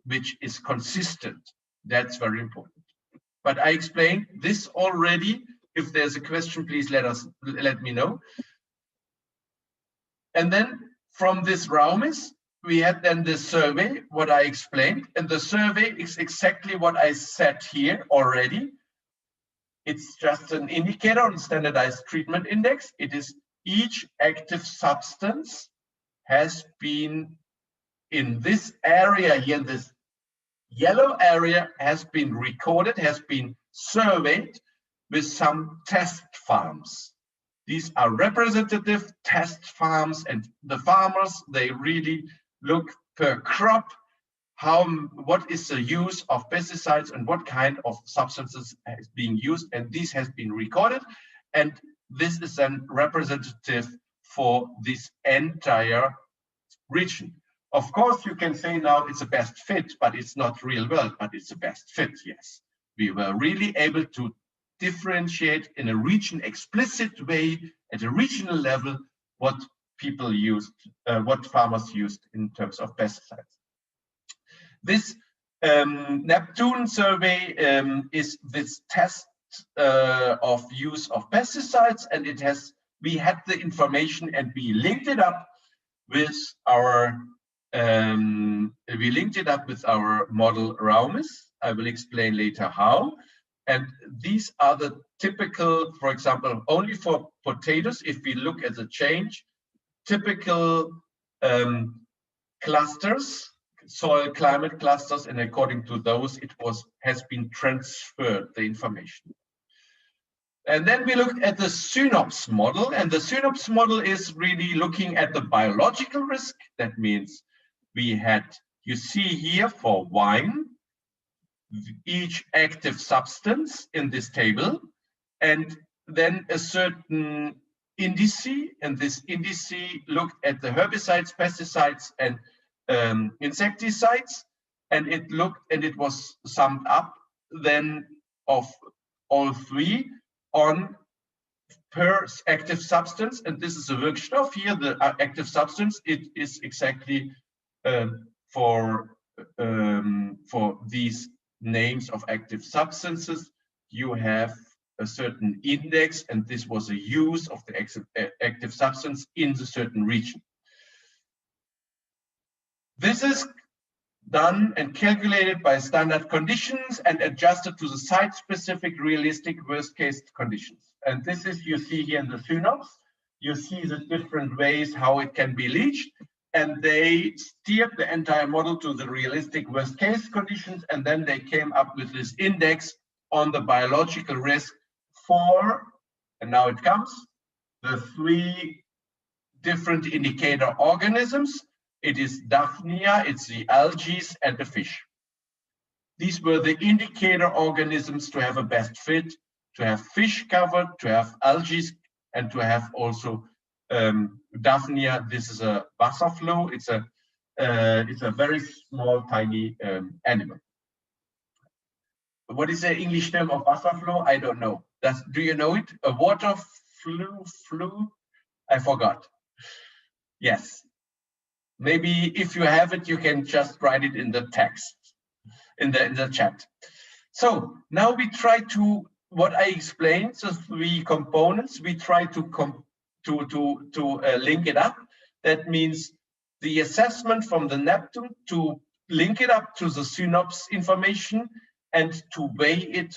which is consistent. That's very important. But I explained this already. If there's a question, please let me know. And then from this Raumis, we had then the survey, what I explained, and the survey is exactly what I said here already. It's just an indicator on standardized treatment index. It is each active substance has been in this area here, this yellow area has been recorded, has been surveyed with some test farms. These are representative test farms, and the farmers, they really look per crop, what is the use of pesticides and what kind of substances is being used, and this has been recorded, and this is then representative for this entire region. Of course, you can say now it's a best fit, but it's not real world, but it's a best fit, yes. We were really able to differentiate in a region explicit way at a regional level what people used, what farmers used in terms of pesticides. This Neptune survey is this test of use of pesticides, and we had the information and we linked it up with our model Raumes. I will explain later how. And these are the typical, for example, only for potatoes, if we look at the change, typical clusters, soil climate clusters, and according to those, has been transferred, the information. And then we looked at the Synops model, and the Synops model is really looking at the biological risk. That means you see here for wine, each active substance in this table, and then a certain indice, and this indice looked at the herbicides, pesticides, and insecticides, and it was summed up then of all three on per active substance, and this is a Wirkstoff here, the active substance. It is exactly for these names of active substances, you have a certain index, and this was a use of the active substance in the certain region. This is done and calculated by standard conditions and adjusted to the site-specific realistic worst-case conditions. And this is, you see here in the Synops, you see the different ways how it can be leached, and they steered the entire model to the realistic worst-case conditions, and then they came up with this index on the biological risk for, and now it comes, the three different indicator organisms. It is Daphnia, it's the algae, and the fish. These were the indicator organisms to have a best fit, to have fish covered, to have algae, and to have also Daphnia. This is a Wasserfloh. It's a very small, tiny animal. What is the English term of Wasserfloh? I don't know. Do you know it? A water flu? I forgot. Yes. Maybe if you have it, you can just write it in the text, in the chat. So now we try to, what I explained, the three components, we try to link it up. That means the assessment from the Neptune to link it up to the Synops information and to weigh it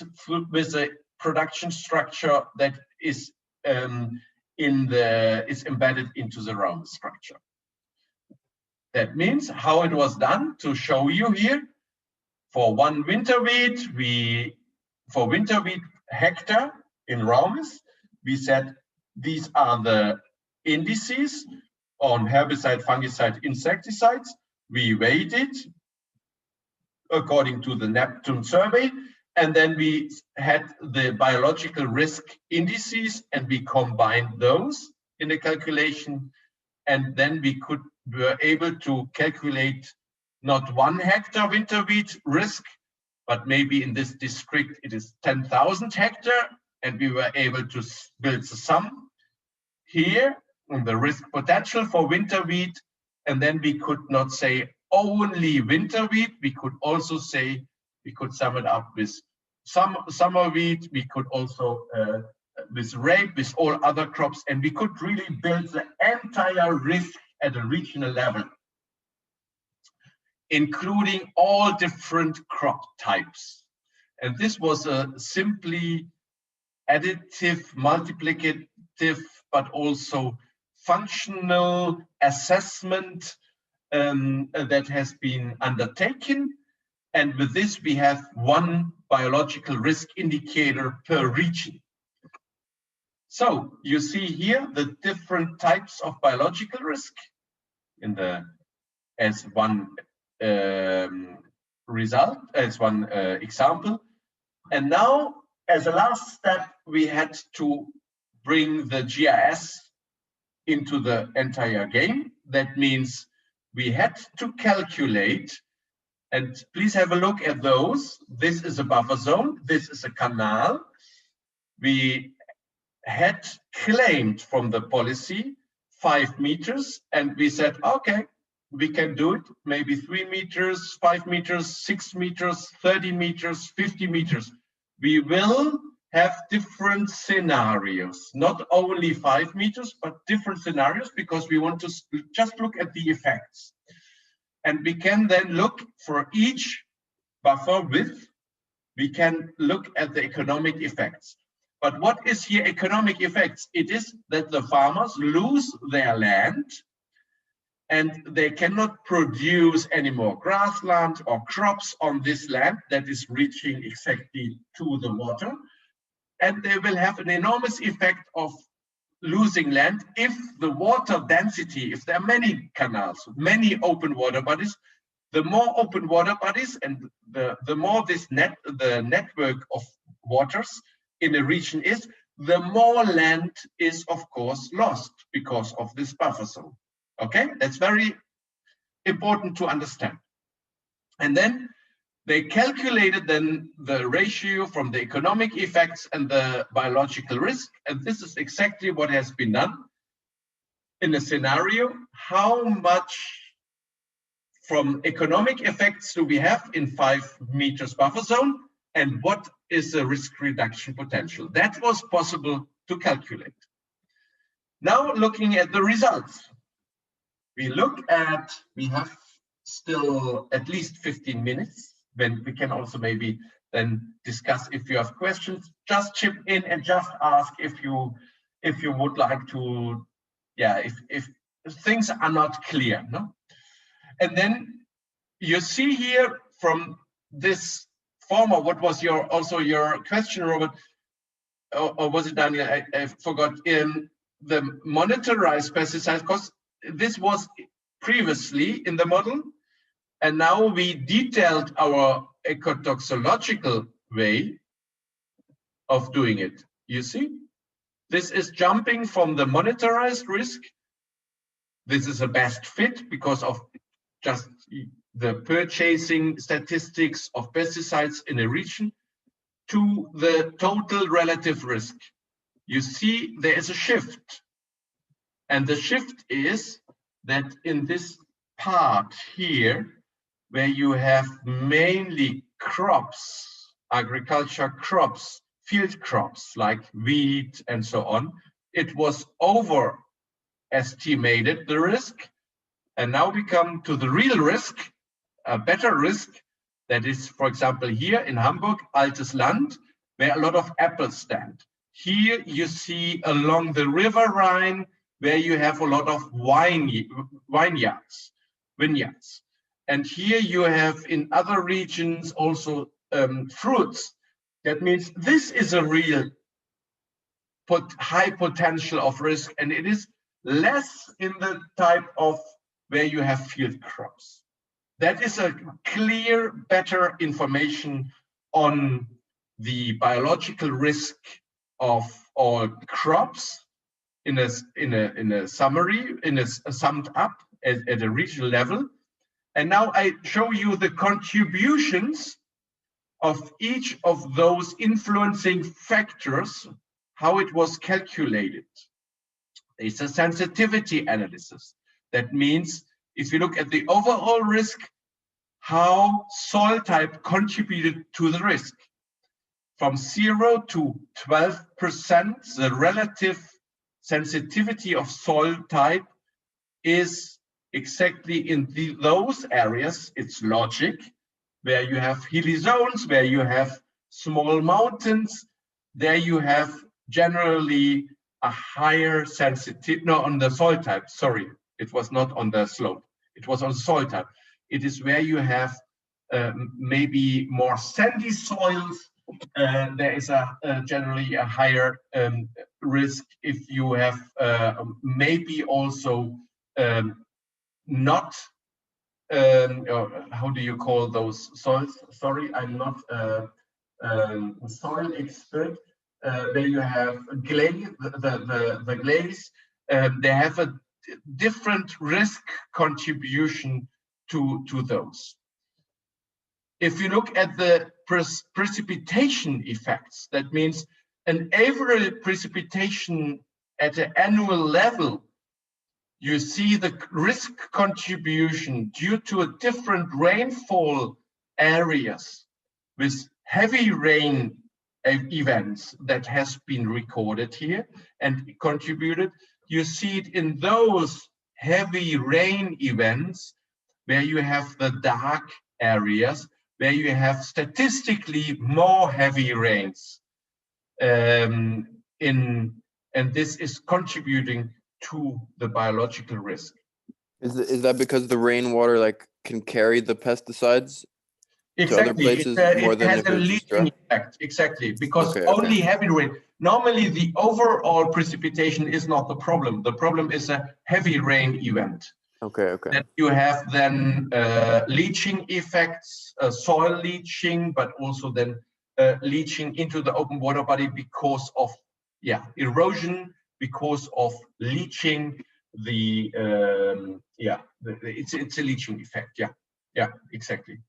with a production structure that is embedded into the Raumes structure. That means how it was done to show you here. For one winter wheat, for winter wheat hectare in Raumes, we said these are the indices on herbicide, fungicide, insecticides. We weighed it according to the Neptune survey, and then we had the biological risk indices, and we combined those in the calculation, and then we were able to calculate not 1 hectare winter wheat risk, but maybe in this district it is 10,000 hectare, and we were able to build the sum here on the risk potential for winter wheat, and then we could not say only winter wheat, we could also say, we could sum it up with summer wheat, we could also with rape, with all other crops, and we could really build the entire risk at a regional level, including all different crop types. And this was a simply additive, multiplicative, but also functional assessment that has been undertaken. And with this, we have one biological risk indicator per region. So you see here the different types of biological risk in the as one result, as one example. And now, as a last step, we had to bring the GIS into the entire game. That means we had to calculate, and please have a look at those. This is a buffer zone, this is a canal. We had claimed from the policy 5 meters, and we said, okay, we can do it, maybe 3 meters, 5 meters, 6 meters, 30 meters, 50 meters. We will have different scenarios, not only 5 meters, but different scenarios, because we want to just look at the effects. And we can then look for each buffer width, we can look at the economic effects. But what is here economic effects? It is that the farmers lose their land and they cannot produce any more grassland or crops on this land that is reaching exactly to the water. And they will have an enormous effect of losing land if the water density, if there are many canals, many open water bodies, the more open water bodies and the more this the network of waters in a region is, the more land is of course lost because of this buffer zone. Okay, that's very important to understand. And then they calculated then the ratio from the economic effects and the biological risk, and this is exactly what has been done in a scenario. How much from economic effects do we have in 5 meters buffer zone, and what is the risk reduction potential? That was possible to calculate. Now looking at the results, we have still at least 15 minutes, when we can also maybe then discuss. If you have questions, just chip in and just ask if you would like to, yeah, if things are not clear, no? And then you see here from this former, what was also your question, Robert, or was it Daniel? I forgot. In the monetarized pesticide cost, this was previously in the model, and now we detailed our ecotoxicological way of doing it. You see, this is jumping from the monetarized risk. This is a best fit because of just the purchasing statistics of pesticides in a region to the total relative risk. You see, there is a shift. And the shift is that in this part here, where you have mainly crops, agriculture crops, field crops like wheat and so on, it was overestimated, the risk. And now we come to the real risk, a better risk, that is, for example, here in Hamburg, Altes Land, where a lot of apples stand. Here you see along the River Rhine, where you have a lot of vineyards. And here you have in other regions also fruits. That means this is a real high potential of risk, and it is less in the type of where you have field crops. That is a clear, better information on the biological risk of all crops in a summary, in a summed up at a regional level. And now I show you the contributions of each of those influencing factors, how it was calculated. It's a sensitivity analysis. That means if you look at the overall risk, how soil type contributed to the risk. From 0 to 12%, the relative sensitivity of soil type is exactly in those areas. It's logic, where you have hilly zones, where you have small mountains, there you have generally a higher sensitivity, no, on the soil type, sorry, it was not on the slope, it was on soil type. It is where you have maybe more sandy soils, there is generally a higher risk if you have maybe also not how do you call those soils? Sorry, I'm not a soil expert. There you have glaze, the glaze. They have a different risk contribution to those. If you look at the precipitation effects, that means an average precipitation at an annual level, you see the risk contribution due to a different rainfall areas with heavy rain events that has been recorded here and contributed. You see it in those heavy rain events where you have the dark areas, where you have statistically more heavy rains and this is contributing to the biological risk. Is that because the rainwater like can carry the pesticides exactly. to other places more than if it's just dry? Effect. Exactly, because only heavy rain. Normally, the overall precipitation is not the problem. The problem is a heavy rain event. Okay. That you have then leaching effects, soil leaching, but also then leaching into the open water body because of erosion, because of leaching. It's a leaching effect. Yeah, exactly.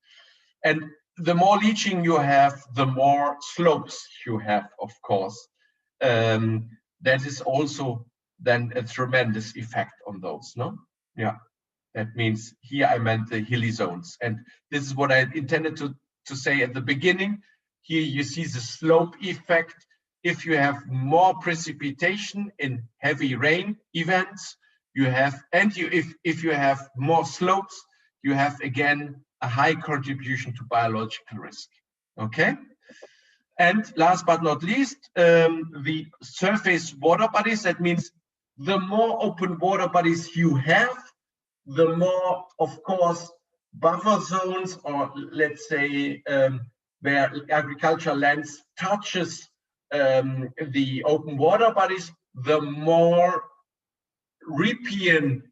And the more leaching you have, the more slopes you have, of course. That is also then a tremendous effect on those, no? Yeah. That means here I meant the hilly zones. And this is what I intended to say at the beginning. Here you see the slope effect. If you have more precipitation in heavy rain events, you have, and if you have more slopes, you have again a high contribution to biological risk. Okay? And last but not least, the surface water bodies. That means the more open water bodies you have, the more, of course, buffer zones, or let's say where agricultural lands touches the open water bodies, the more riparian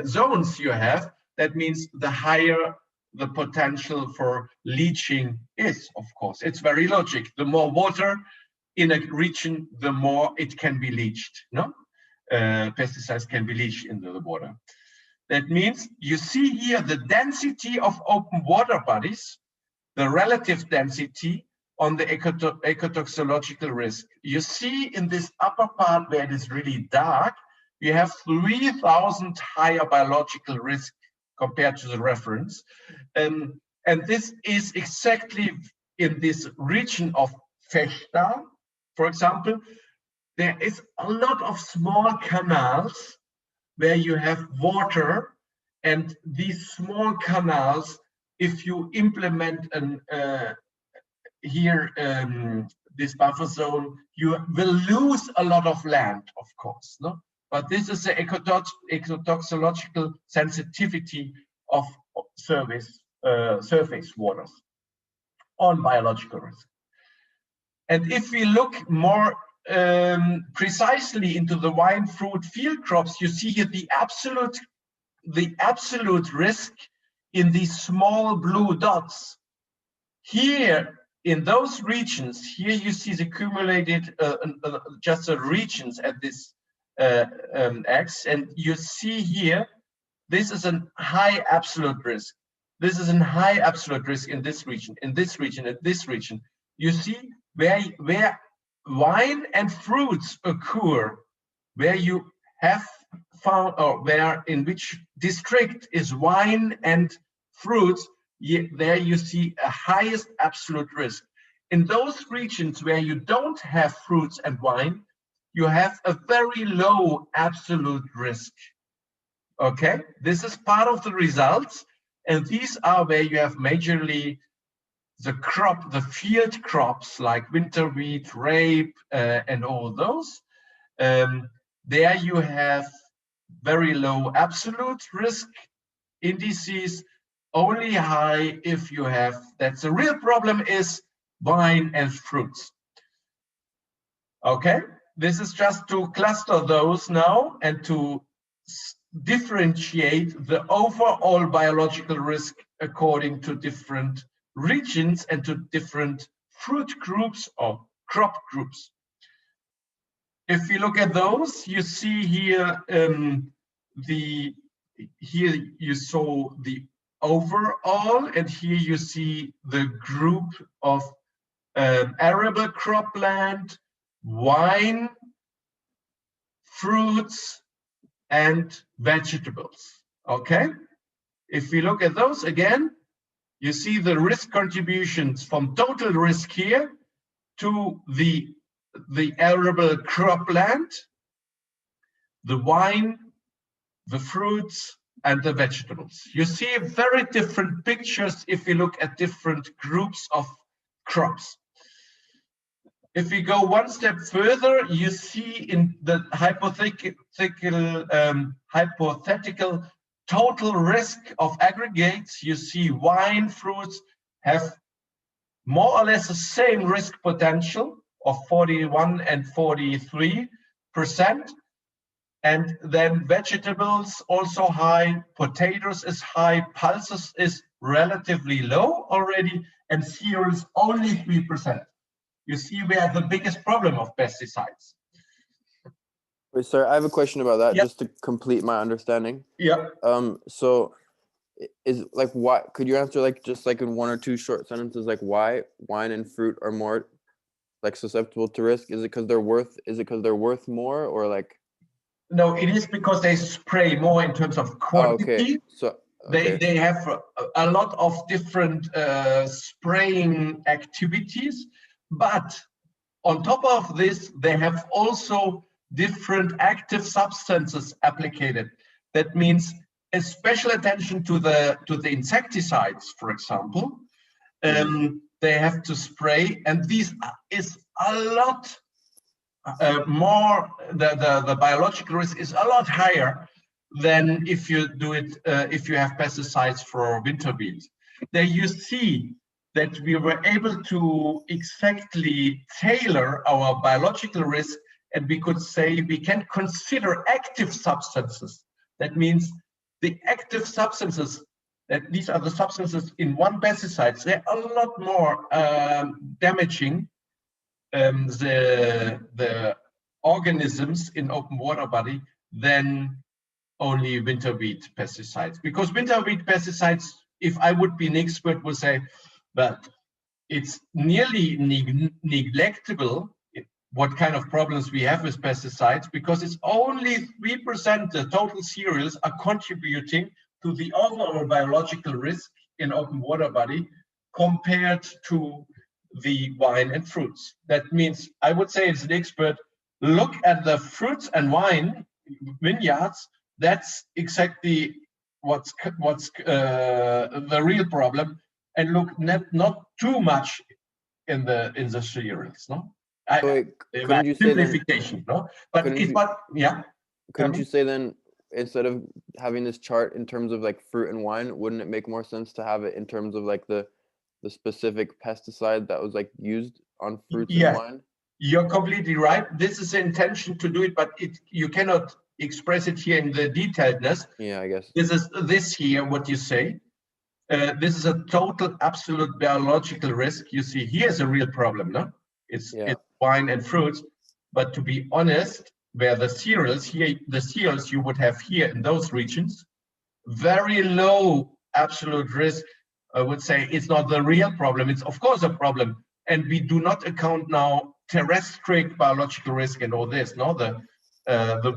zones you have. That means the higher the potential for leaching is, of course. It's very logic. The more water in a region, the more it can be leached, no? Pesticides can be leached into the water. That means you see here the density of open water bodies, the relative density on the ecotoxicological risk. You see in this upper part where it is really dark, you have 3,000 higher biological risk compared to the reference. And this is exactly in this region of Fechter, for example. There is a lot of small canals where you have water, and these small canals, if you implement this buffer zone, you will lose a lot of land, of course, no? But this is the ecotoxicological sensitivity of surface waters on biological risk. And if we look more precisely into the wine, fruit, field crops, you see here the absolute risk in these small blue dots. Here in those regions, here you see the accumulated just the regions at this X, and you see here this is a high absolute risk. This is a high absolute risk in this region, in this region, in this region. You see where wine and fruits occur, where you have found, or where in which district is wine and fruits, there you see a highest absolute risk. In those regions where you don't have fruits and wine, you have a very low absolute risk. Okay, this is part of the results, and these are where you have majorly the field crops like winter wheat, rape, and all those. There you have very low absolute risk indices, only high if you have, that's the real problem is wine, and fruits. Okay, this is just to cluster those now and to differentiate the overall biological risk according to different regions and to different fruit groups or crop groups. If you look at those, you see here here you saw the overall, and here you see the group of arable cropland, wine, fruits, and vegetables. Okay, if we look at those again, you see the risk contributions from total risk here to the arable cropland, the wine, the fruits, and the vegetables. You see very different pictures if you look at different groups of crops. If we go one step further, you see in the hypothetical total risk of aggregates, you see wine, fruits have more or less the same risk potential of 41 and 43%. And then vegetables also high, potatoes is high, pulses is relatively low already, and cereals only 3%. You see, we have the biggest problem of pesticides. Wait, sir, I have a question about that, yep. Just to complete my understanding. Yeah. So is like, why, could you answer like just like in one or two short sentences, like why wine and fruit are more like susceptible to risk? Is it because they're worth more, or like? No, it is because they spray more in terms of quantity. Oh, okay. So okay. They have a lot of different spraying activities, but on top of this, they have also different active substances applied. That means a special attention to the insecticides, for example. They have to spray, and this is a lot more. The biological risk is a lot higher than if you do it if you have pesticides for winter wheat. There you see that we were able to exactly tailor our biological risk, and we could say we can consider active substances. That means the active substances, that these are the substances in one pesticide, they're a lot more damaging the organisms in open water body than only winter wheat pesticides. Because winter wheat pesticides, if I would be an expert, would say, but it's nearly neglectable what kind of problems we have with pesticides, because it's only 3% the total cereals are contributing to the overall biological risk in open water body compared to the wine and fruits. That means I would say as an expert, look at the fruits and wine vineyards. That's exactly what's the real problem, and look not too much in the cereals, no. Couldn't you simplification, say then, no? But it's what, yeah. Couldn't you say then, instead of having this chart in terms of like fruit and wine, wouldn't it make more sense to have it in terms of like the specific pesticide that was like used on fruits and wine? You're completely right. This is the intention to do it, but you cannot express it here in the detailedness. Yeah, I guess. This is this here, what you say. This is a total absolute biological risk. You see, here's a real problem, no? It's wine and fruits, but to be honest, where the cereals here, the cereals you would have here in those regions, very low absolute risk. I would say it's not the real problem. It's of course a problem, and we do not account now terrestrial biological risk and all this. No, the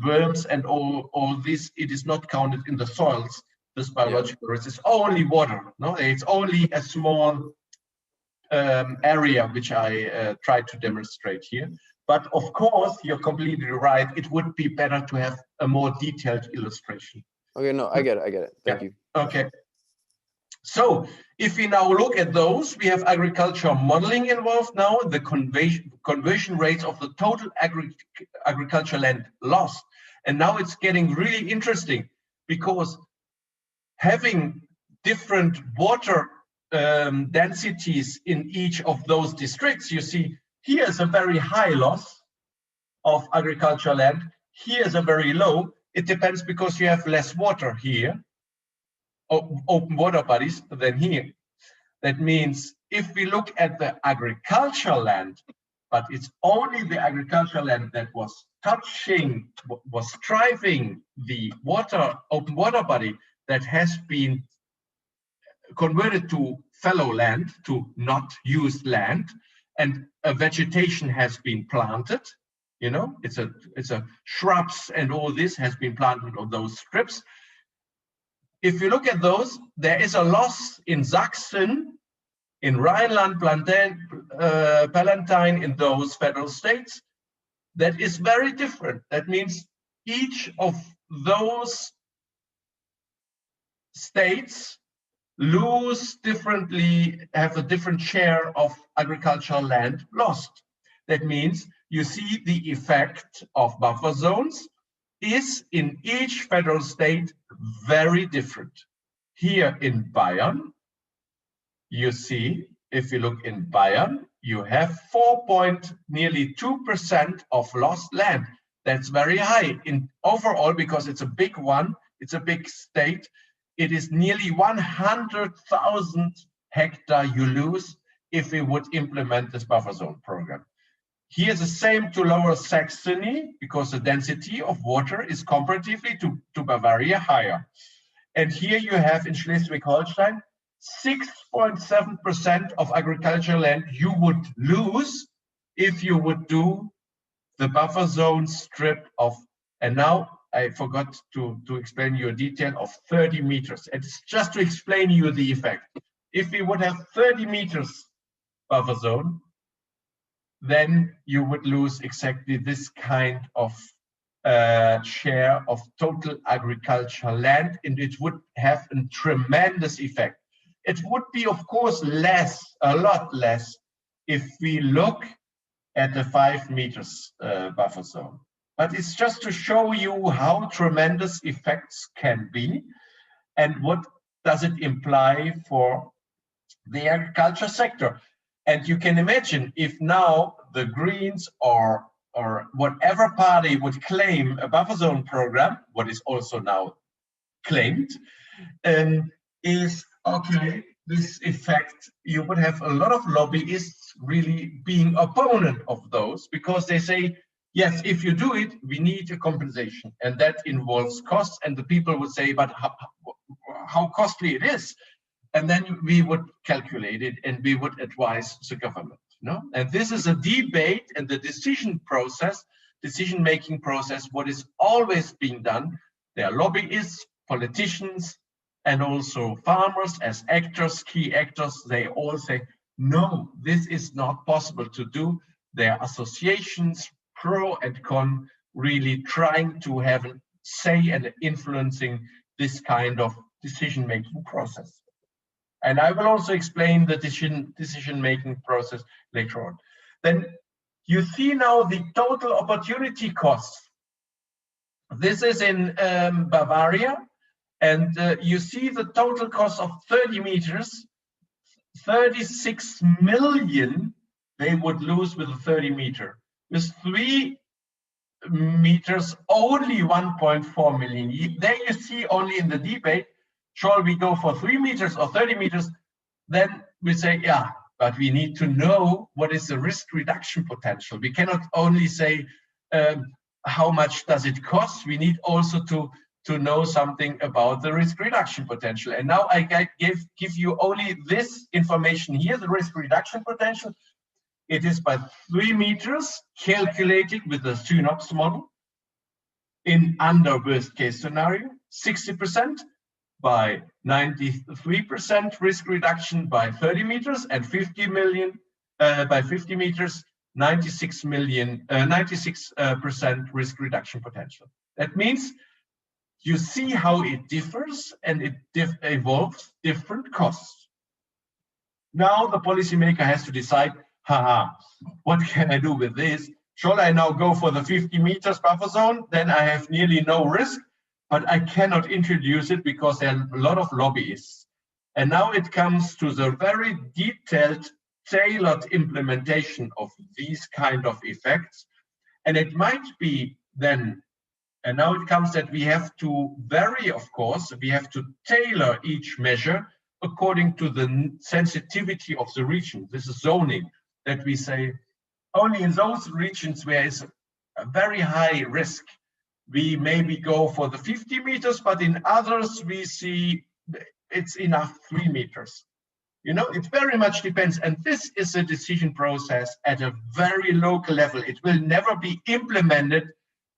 worms and all this. It is not counted in the soils. This biological risk is only water. No, it's only a small area which I try to demonstrate here. But of course, you're completely right. It would be better to have a more detailed illustration. Okay, no, I get it. Thank you. Okay. So if we now look at those, we have agriculture modeling involved now, the conversion rates of the total agriculture land lost. And now it's getting really interesting, because having different water densities in each of those districts, you see here's a very high loss of agricultural land. Here's a very low. It depends because you have less water here, open water bodies, than here. That means if we look at the agricultural land, but it's only the agricultural land that was touching, was driving the water, open water body that has been converted to fallow land, to not used land, and a vegetation has been planted. You know, it's a shrubs and all this has been planted on those strips. If you look at those, there is a loss in Sachsen, in Rhineland, Palatine, in those federal states, that is very different. That means each of those states lose differently, have a different share of agricultural land lost. That means you see the effect of buffer zones is in each federal state very different. Here in Bayern, you see, if you look in Bayern, you have nearly 2% of lost land. That's very high in overall, because it's a big one, it's a big state. It is nearly 100,000 hectares you lose if we would implement this buffer zone program. Here is the same to Lower Saxony, because the density of water is comparatively to Bavaria higher. And here you have in Schleswig-Holstein, 6.7% of agricultural land you would lose if you would do the buffer zone strip of, and now I forgot to explain you a detail of 30 meters. It's just to explain you the effect. If we would have 30 meters buffer zone, then you would lose exactly this kind of share of total agricultural land, and it would have a tremendous effect. It would be, of course, less, a lot less, if we look at the 5 meters buffer zone. But it's just to show you how tremendous effects can be and what does it imply for the agriculture sector. And you can imagine if now the Greens or whatever party would claim a buffer zone program, what is also now claimed, is okay, this effect, you would have a lot of lobbyists really being opponent of those, because they say, yes, if you do it, we need a compensation, and that involves costs, and the people would say, but how costly it is. And then we would calculate it and we would advise the government. No? And this is a debate, and the decision-making process, what is always being done. There are lobbyists, politicians, and also farmers as actors, key actors. They all say, no, this is not possible to do. There are associations, pro and con, really trying to have a say and influencing this kind of decision-making process. And I will also explain the decision-making process later on. Then you see now the total opportunity costs. This is in Bavaria, and you see the total cost of 30 meters, 36 million they would lose with a 30 meter. With 3 meters, only 1.4 million. There you see only in the debate, shall we go for 3 meters or 30 meters? Then we say, yeah, but we need to know what is the risk reduction potential. We cannot only say how much does it cost. We need also to know something about the risk reduction potential. And now I give you only this information here, the risk reduction potential. It is by 3 meters calculated with the Synops model in under worst case scenario, 60%. By 93% risk reduction by 30 meters, and 50 million by 50 meters, 96% risk reduction potential. That means you see how it differs, and it involves different costs. Now the policymaker has to decide, what can I do with this? Shall I now go for the 50 meters buffer zone? Then I have nearly no risk. But I cannot introduce it because there are a lot of lobbyists. And now it comes to the very detailed, tailored implementation of these kind of effects. And it might be then, and now it comes that we have to vary, of course, we have to tailor each measure according to the sensitivity of the region. This is zoning, that we say only in those regions where it's a very high risk, we maybe go for the 50 meters, but in others we see it's enough 3 meters. You know, it very much depends. And this is a decision process at a very local level. It will never be implemented.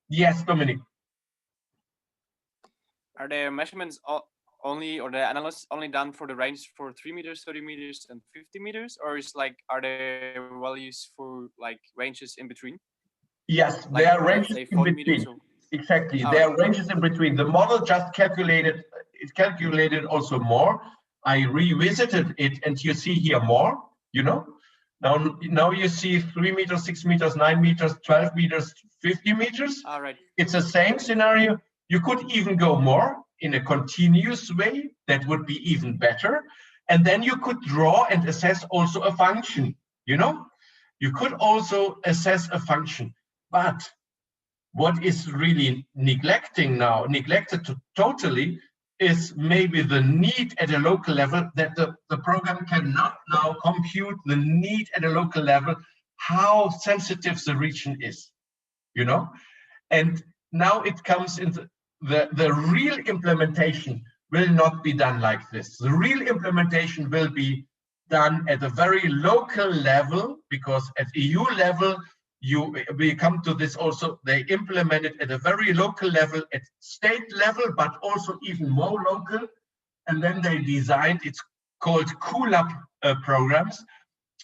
Yes, Dominic. Are there measurements only, or the analysis only done for the range for 3 meters, 30 meters, and 50 meters? Or is like, are there values for like ranges in between? Yes, like, there are ranges in between. Exactly, there are ranges in between. The model just calculated, it calculated also more. I revisited it and you see here more, you know. Now you see 3 meters, 6 meters, 9 meters, 12 meters, 50 meters. All right. It's the same scenario. You could even go more in a continuous way. That would be even better. And then you could draw and assess also a function, you know. You could also assess a function. But what is really neglected totally, is maybe the need at a local level, that the program cannot now compute the need at a local level, how sensitive the region is, you know. And now it comes into the real implementation will not be done like this. The real implementation will be done at a very local level, because at EU level, we come to this also, they implement it at a very local level, at state level, but also even more local. And then they designed, it's called cool-up programs.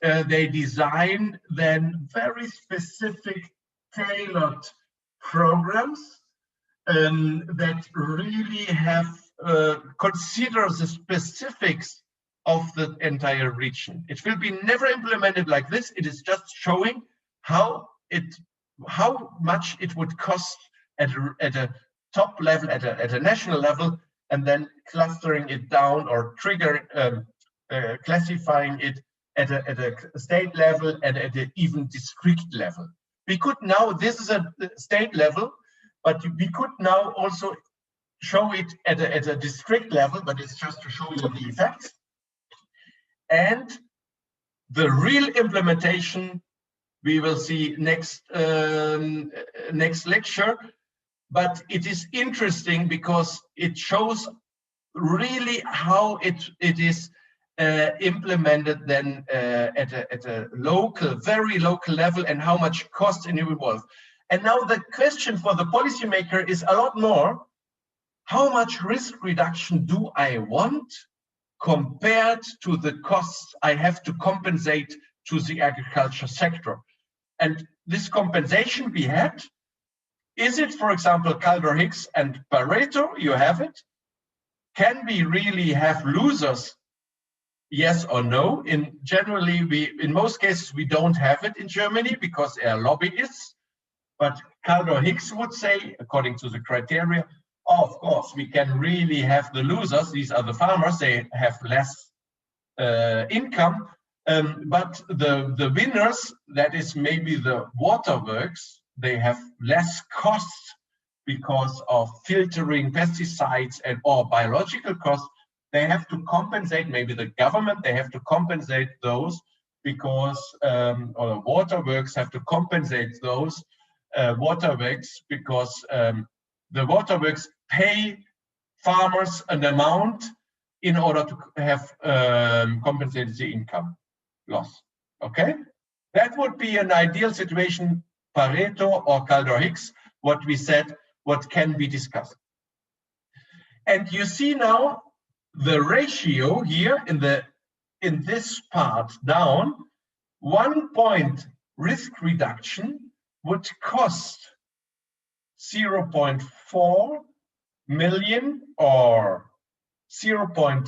They design then very specific, tailored programs that really have consider the specifics of the entire region. It will be never implemented like this. It is just showing how much it would cost at a top level, at a national level, and then clustering it down or classifying it at a state level and at an even district level. We could now, this is a state level, but we could now also show it at a district level, but it's just to show you the effects. And the real implementation we will see next lecture, but it is interesting because it shows really how it is implemented then at a local, very local level, and how much cost it involves. And now the question for the policymaker is a lot more: how much risk reduction do I want compared to the costs I have to compensate to the agriculture sector? And this compensation we had, is it, for example, Kaldor-Hicks and Pareto? You have it. Can we really have losers? Yes or no? In most cases, we don't have it in Germany because they are lobbyists. But Kaldor-Hicks would say, according to the criteria, oh, of course, we can really have the losers. These are the farmers. They have less income. But the winners, that is maybe the waterworks, they have less costs because of filtering pesticides or biological costs. They have to compensate, maybe the government, they have to compensate those because, or the waterworks have to compensate those waterworks because the waterworks pay farmers an amount in order to have compensated the income loss. Okay, that would be an ideal situation, Pareto or Kaldor-Hicks, what we said, what can be discussed. And you see now the ratio here in this part down, 1 point risk reduction would cost 0.4 million or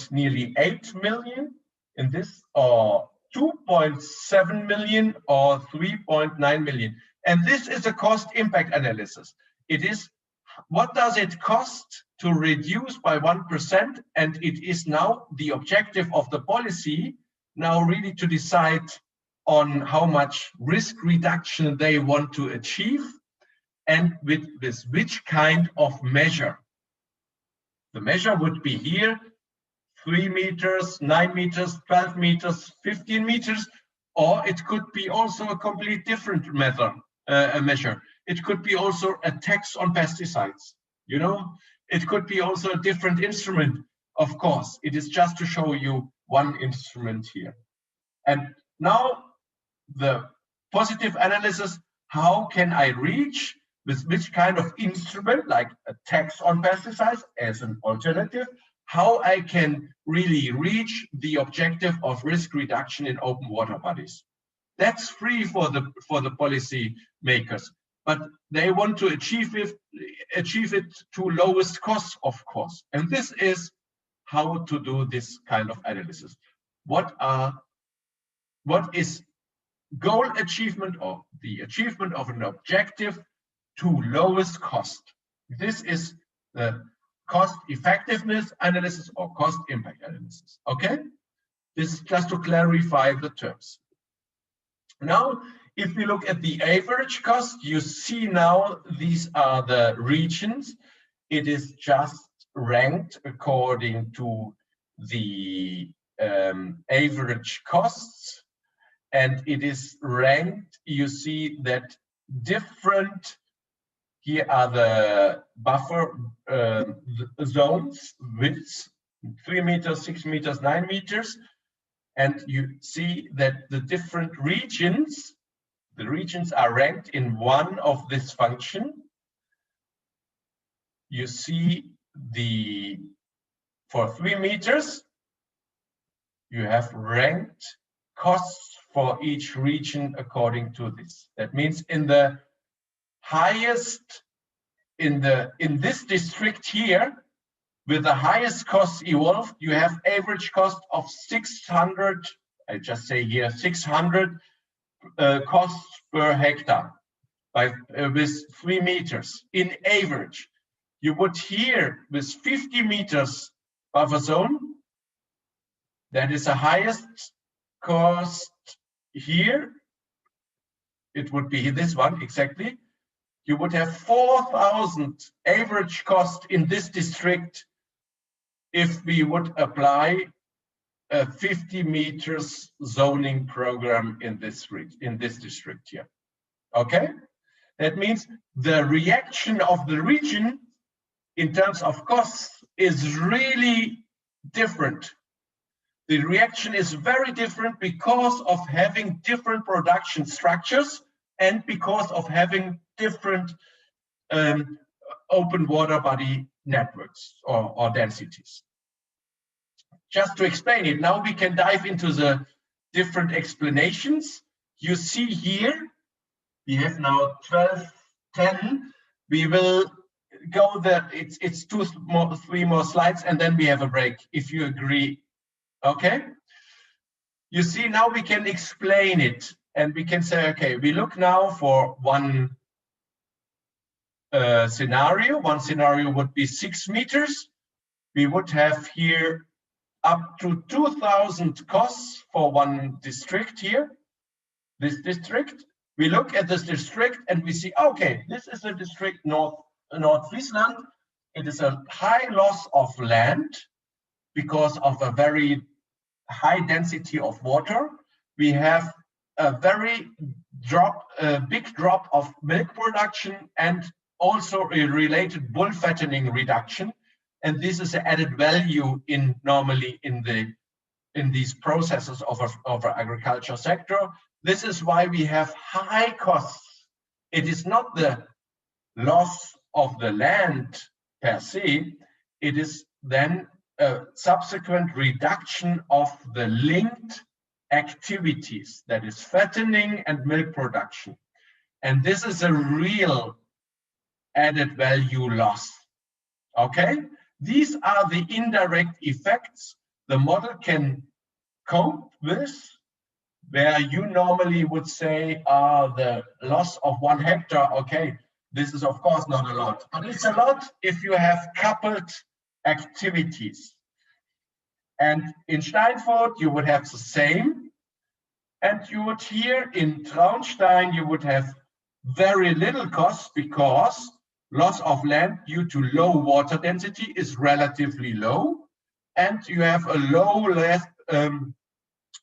nearly 8 million in this, or 2.7 million or 3.9 million. And this is a cost impact analysis. It is what does it cost to reduce by 1%? And it is now the objective of the policy now really to decide on how much risk reduction they want to achieve and with which kind of measure. The measure would be here 3 meters, 9 meters, 12 meters, 15 meters, or it could be also a complete different method, measure. It could be also a tax on pesticides, you know? It could be also a different instrument, of course. It is just to show you one instrument here. And now the positive analysis, how can I reach with which kind of instrument, like a tax on pesticides as an alternative, how I can really reach the objective of risk reduction in open water bodies. That's free for the policy makers, but they want to achieve it to lowest cost, of course. And this is how to do this kind of analysis. What is goal achievement or the achievement of an objective to lowest cost? This is the cost effectiveness analysis or cost impact analysis. Okay, this is just to clarify the terms. Now, if we look at the average cost, you see now these are the regions. It is just ranked according to the average costs, and it is ranked. You see that different. Here are the buffer zones, widths, 3 meters, 6 meters, 9 meters. And you see that the different regions, the regions are ranked in one of this function. You see for 3 meters, you have ranked costs for each region according to this. That means in the highest, in this district here, with the highest costs evolved, you have average cost of 600, I just say here, 600 costs per hectare with 3 meters in average. You would here with 50 meters buffer zone, that is the highest cost here. It would be this one exactly. You would have 4,000 average cost in this district if we would apply a 50 meters zoning program in this district here. Okay, that means the reaction of the region in terms of costs is really different. The reaction is very different because of having different production structures and because of having different open water body networks or densities. Just to explain it, now we can dive into the different explanations. You see here, we have now 12, 10. We will go there, it's 3 more slides, and then we have a break, if you agree. Okay? You see, now we can explain it, and we can say, okay, we look now for one scenario. One scenario would be 6 meters. We would have here up to 2,000 costs for one district here. This district, we look at this district and we see, okay, this is a district North Friesland. It is a high loss of land because of a very high density of water. We have a very big drop of milk production and also a related bull fattening reduction. And this is an added value normally in these processes of our agriculture sector. This is why we have high costs. It is not the loss of the land per se, it is then a subsequent reduction of the linked activities, that is fattening and milk production. And this is a real added value loss. Okay? These are the indirect effects the model can cope with, where you normally would say the loss of 1 hectare, okay, This is of course not a lot, but it's a lot if you have coupled activities. And in Steinfurt, you would have the same. And you would here in Traunstein, you would have very little cost because loss of land due to low water density is relatively low. And you have a low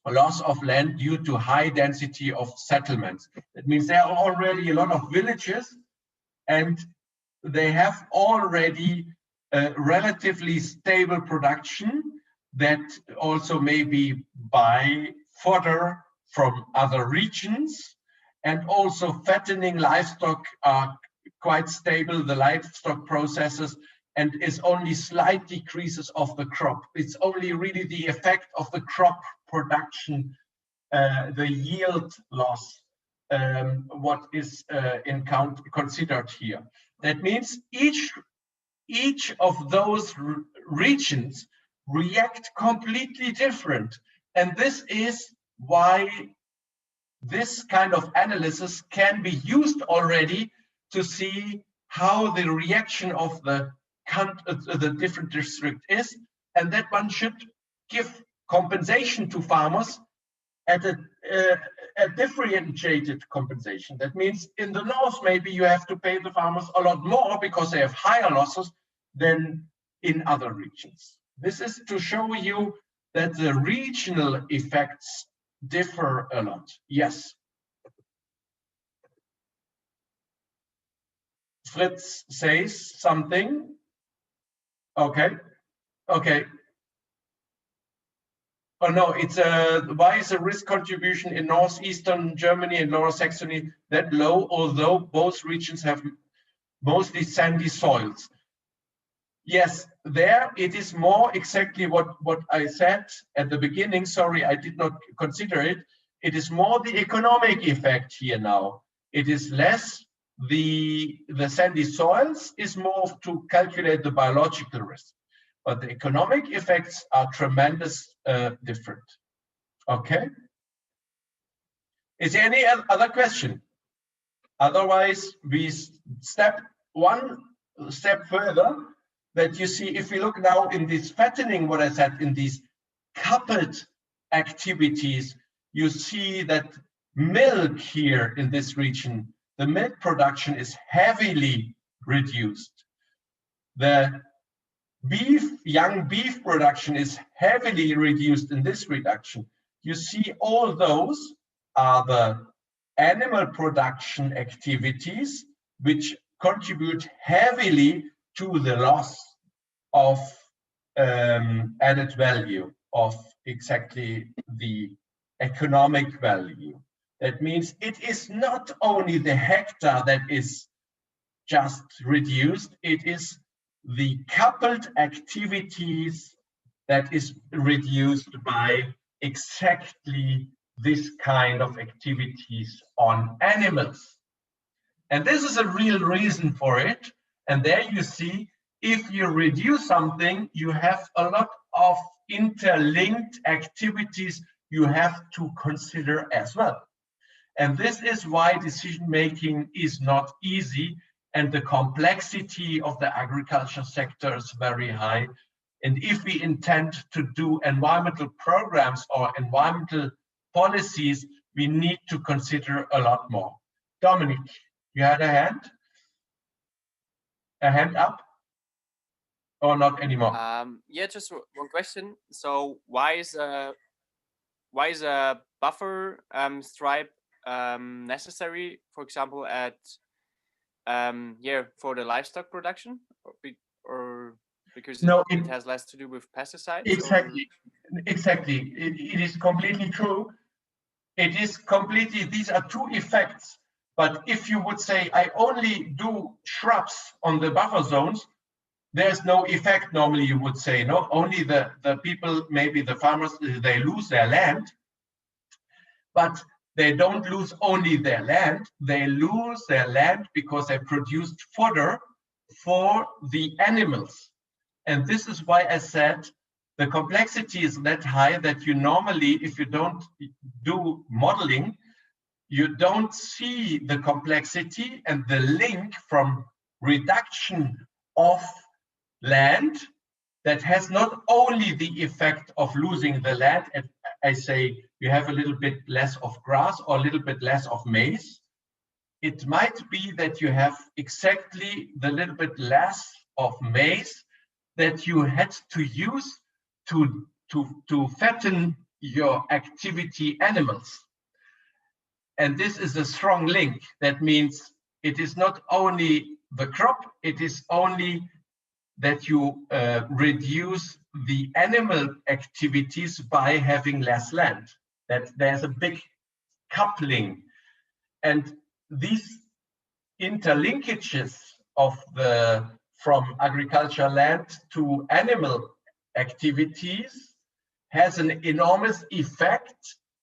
loss of land due to high density of settlements. That means there are already a lot of villages and they have already a relatively stable production that also maybe buy fodder from other regions, and also fattening livestock are quite stable, the livestock processes, and is only slight decreases of the crop. It's only really the effect of the crop production, the yield loss, what is considered here. That means each of those regions react completely different. And this is why this kind of analysis can be used already to see how the reaction of the different district is, and that one should give compensation to farmers at a differentiated compensation. That means in the north, maybe you have to pay the farmers a lot more because they have higher losses than in other regions. This is to show you that the regional effects differ a lot. Yes. Fritz says something. Okay. Okay. Oh no, it's why is the risk contribution in northeastern Germany and Lower Saxony that low, although both regions have mostly sandy soils? Yes, there it is more exactly what I said at the beginning. Sorry, I did not consider it. It is more the economic effect here now. It is less the sandy soils, is more to calculate the biological risk. But the economic effects are tremendous different. Okay. Is there any other question? Otherwise, we step one step further. That you see, if we look now in this fattening, what I said, in these coupled activities, you see that milk here in this region, the milk production is heavily reduced. The young beef production is heavily reduced in this reduction. You see, all those are the animal production activities which contribute heavily to the loss of added value, of exactly the economic value. That means it is not only the hectare that is just reduced, it is the coupled activities that is reduced by exactly this kind of activities on animals. And this is a real reason for it. And there you see, if you reduce something, you have a lot of interlinked activities you have to consider as well. And this is why decision-making is not easy, and the complexity of the agriculture sector is very high. And if we intend to do environmental programs or environmental policies, we need to consider a lot more. Dominic, you had a hand? A hand up? Or not anymore? Yeah, just one question. So why is a buffer stripe necessary, for example, at for the livestock production, or because it has less to do with pesticides? Exactly, exactly. It is completely true. It is completely, these are two effects. But if you would say, I only do shrubs on the buffer zones, there's no effect normally, you would say. No, only the people, maybe the farmers, they lose their land. But they don't lose only their land, they lose their land because they produced fodder for the animals. And this is why I said the complexity is that high that you normally, if you don't do modeling, you don't see the complexity and the link from reduction of land that has not only the effect of losing the land, and I say you have a little bit less of grass or a little bit less of maize. It might be that you have exactly the little bit less of maize that you had to use to fatten your activity animals. And this is a strong link. That means it is not only the crop, it is only that you reduce the animal activities by having less land. That there's a big coupling. And these interlinkages of from agricultural land to animal activities has an enormous effect,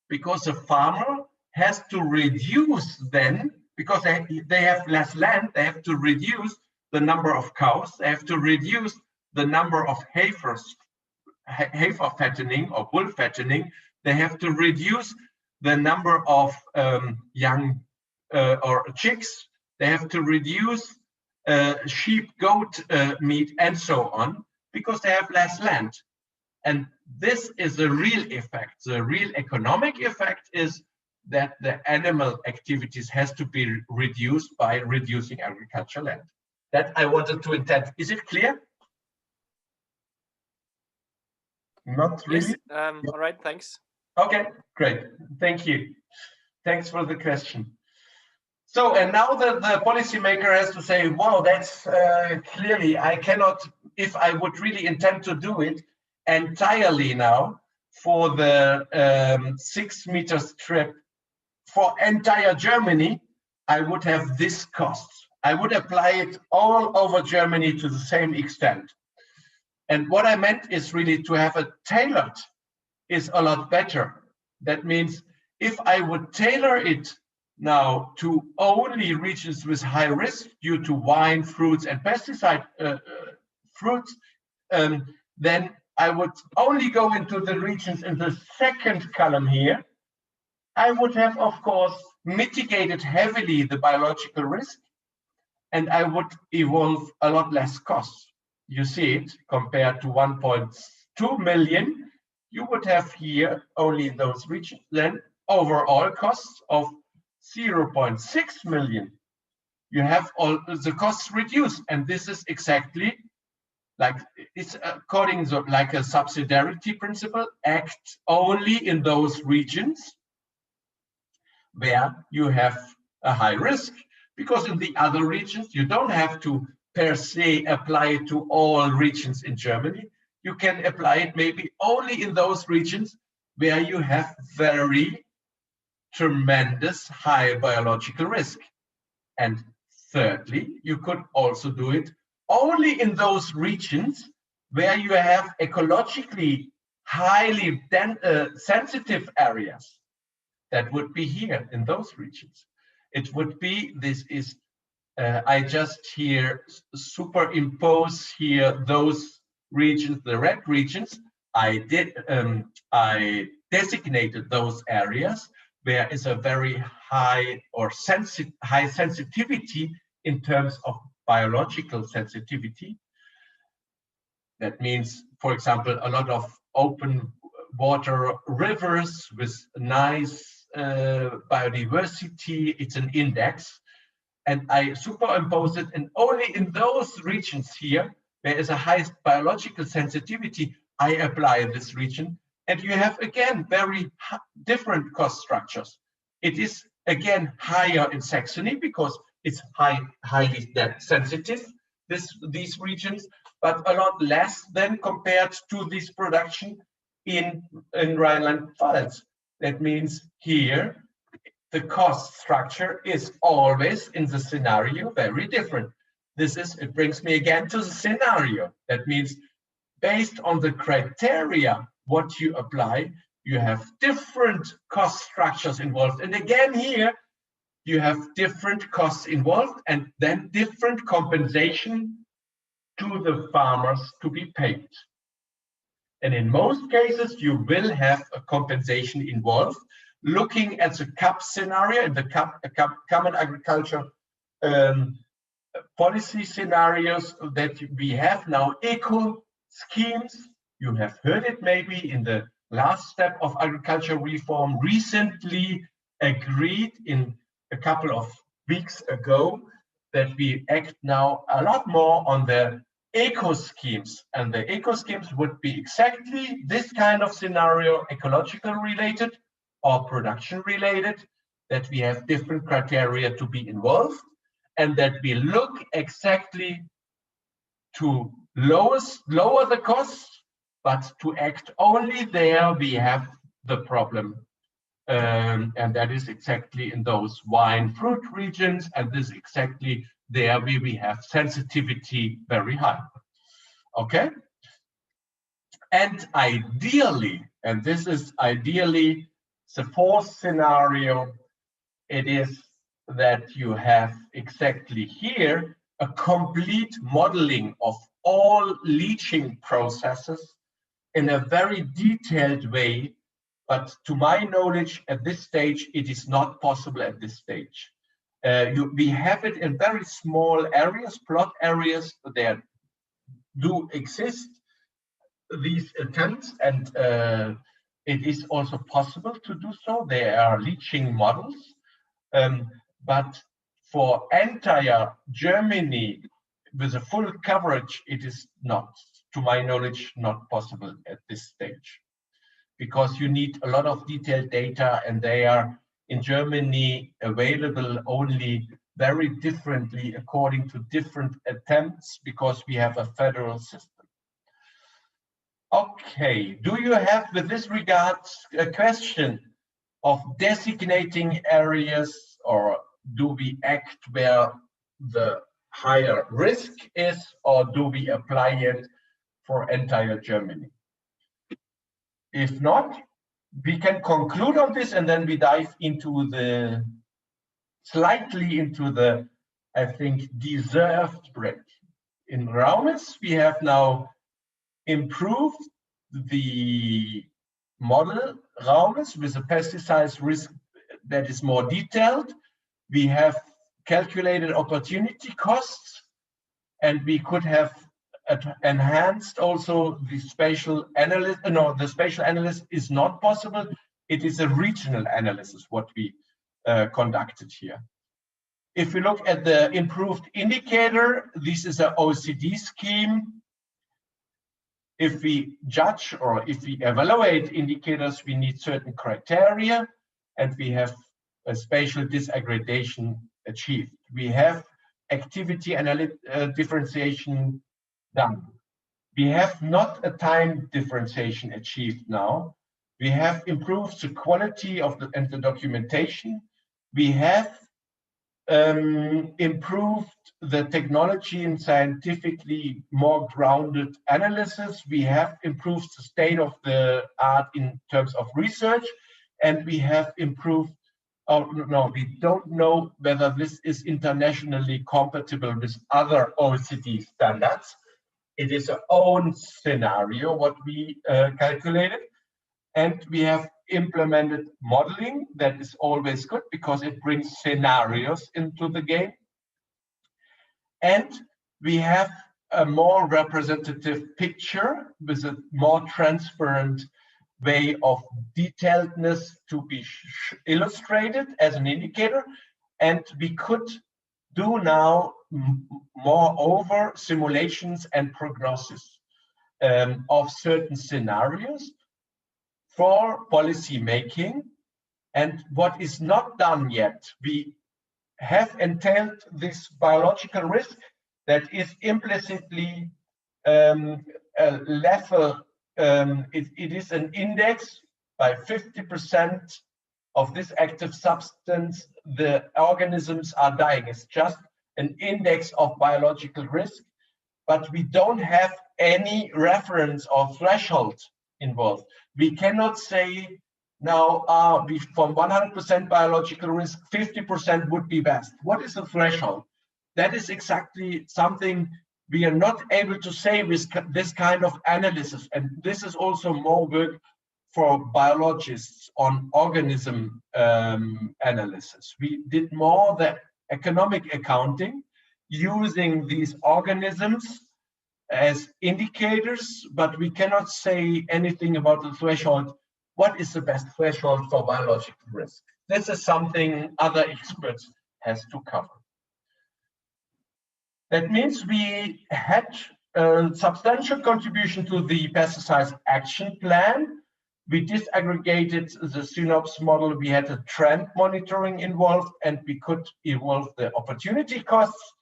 because the farmer has to reduce then, because they have less land, they have to reduce the number of cows, they have to reduce the number of heifer fattening or bull fattening, they have to reduce the number of young or chicks, they have to reduce sheep, goat meat, and so on, because they have less land. And this is the real effect. The real economic effect is that the animal activities has to be reduced by reducing agricultural land. That I wanted to intend. Is it clear? Not really? Yes, all right, thanks. Okay, great. Thank you. Thanks for the question. So, and now the policymaker has to say, wow, that's clearly, I cannot, if I would really intend to do it entirely now for the 6 meter strip for entire Germany, I would have this cost. I would apply it all over Germany to the same extent. And what I meant is really to have a tailored is a lot better. That means if I would tailor it now to only regions with high risk due to wine, fruits, and pesticide fruits, then I would only go into the regions in the second column here. I would have, of course, mitigated heavily the biological risk, and I would evolve a lot less costs. You see it compared to 1.2 million, you would have here only in those regions, then overall costs of 0.6 million. You have all the costs reduced, and this is exactly like it's according to like a subsidiarity principle, act only in those regions where you have a high risk, because in the other regions you don't have to per se apply it to all regions in Germany. You can apply it maybe only in those regions where you have very tremendous high biological risk. And thirdly, you could also do it only in those regions where you have ecologically highly sensitive areas. That would be here in those regions. It would be, this is, I just here superimpose here those regions, the red regions. I designated those areas where is a very high or high sensitivity in terms of biological sensitivity. That means, for example, a lot of open water rivers with nice biodiversity. It's an index. And I superimpose it, and only in those regions here, there is a high biological sensitivity, I apply this region. And you have, again, very different cost structures. It is, again, higher in Saxony because it's highly sensitive, these regions, but a lot less than compared to this production in Rhineland-Pfalz. That means here, the cost structure is always in the scenario very different. It brings me again to the scenario. That means based on the criteria, what you apply, you have different cost structures involved. And again here, you have different costs involved and then different compensation to the farmers to be paid. And in most cases, you will have a compensation involved looking at the CAP scenario, in the Common Agriculture policy scenarios, that we have now eco schemes. You have heard it maybe in the last step of agriculture reform, recently agreed in a couple of weeks ago, that we act now a lot more on the eco schemes. And the eco schemes would be exactly this kind of scenario, ecological related or production related, that we have different criteria to be involved, and that we look exactly to lower the costs, but to act only there we have the problem. And that is exactly in those wine fruit regions, and this is exactly there where we have sensitivity very high. Okay? And ideally, and this is ideally the fourth scenario, it is that you have exactly here a complete modeling of all leaching processes in a very detailed way. But to my knowledge, at this stage, it is not possible at this stage. We have it in very small areas, plot areas. There do exist these attempts, and it is also possible to do so. There are leaching models, but for entire Germany with a full coverage, it is not, to my knowledge, not possible at this stage, because you need a lot of detailed data, and they are in Germany available only very differently according to different attempts, because we have a federal system. Okay, do you have with this regards a question of designating areas, or do we act where the higher risk is, or do we apply it for entire Germany? If not, we can conclude on this, and then we dive into slightly into the, I think, deserved break. In Raumes, we have now improved the model Raumes with a pesticide risk that is more detailed. We have calculated opportunity costs, and we could have enhanced also the spatial analysis. No, the spatial analysis is not possible. It is a regional analysis what we conducted here. If we look at the improved indicator, this is an OCD scheme. If we judge or if we evaluate indicators, we need certain criteria, and we have a spatial disaggregation achieved. We have activity differentiation done. We have not a time differentiation achieved now. We have improved the quality of the documentation. We have improved the technology and scientifically more grounded analysis. We have improved the state of the art in terms of research, and we have improved, no, we don't know whether this is internationally compatible with other OECD standards. It is our own scenario, what we calculated. And we have implemented modeling. That is always good because it brings scenarios into the game. And we have a more representative picture with a more transparent way of detailedness to be illustrated as an indicator. And we could do now moreover simulations and prognosis of certain scenarios for policy making. And what is not done yet, we have entailed this biological risk that is implicitly a level. It is an index by 50% of this active substance, the organisms are dying. It's just an index of biological risk, but we don't have any reference or threshold involved. We cannot say now from 100% biological risk, 50% would be best. What is the threshold? That is exactly something we are not able to say with this kind of analysis. And this is also more work for biologists on organism analysis. We did more the economic accounting using these organisms as indicators, but we cannot say anything about the threshold. What is the best threshold for biological risk? This is something other experts has to cover. That means we had a substantial contribution to the pesticides action plan. We disaggregated the synops model. We had a trend monitoring involved, and we could evolve the opportunity costs.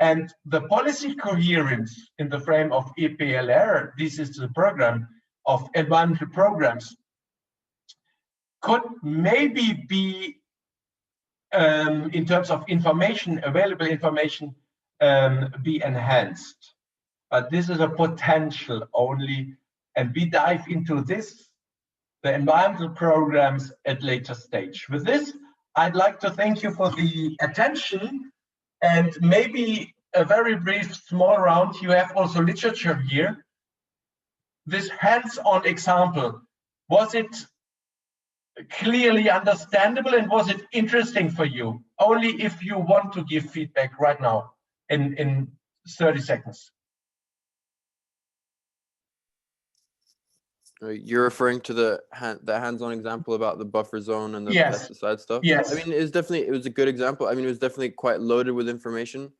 And the policy coherence in the frame of EPLR, this is the program of environmental programs, could maybe be, in terms of information, available information, be enhanced. But this is a potential only, and we dive into this, the environmental programs, at later stage. With this, I'd like to thank you for the attention, and maybe a very brief small round. You have also literature here. This hands-on example, was it clearly understandable and was it interesting for you? Only if you want to give feedback right now in 30 seconds. You're referring to the hands-on example about the buffer zone and the Yes. pesticide stuff? Yes. I mean, it was a good example. I mean, it was definitely quite loaded with information.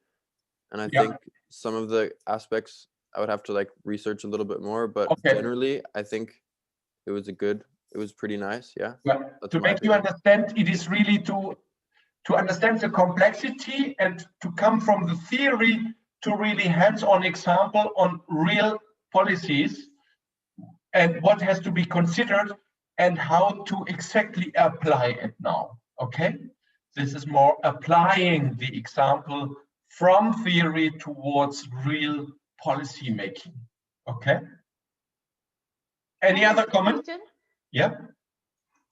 And I think some of the aspects I would have to like research a little bit more, but generally I think it was pretty nice. Yeah. To make you understand, it is really to understand the complexity and to come from the theory to really hands-on example on real policies and what has to be considered and how to exactly apply it now. Okay, this is more applying the example from theory towards real policy making. Okay, any other comment? Yeah.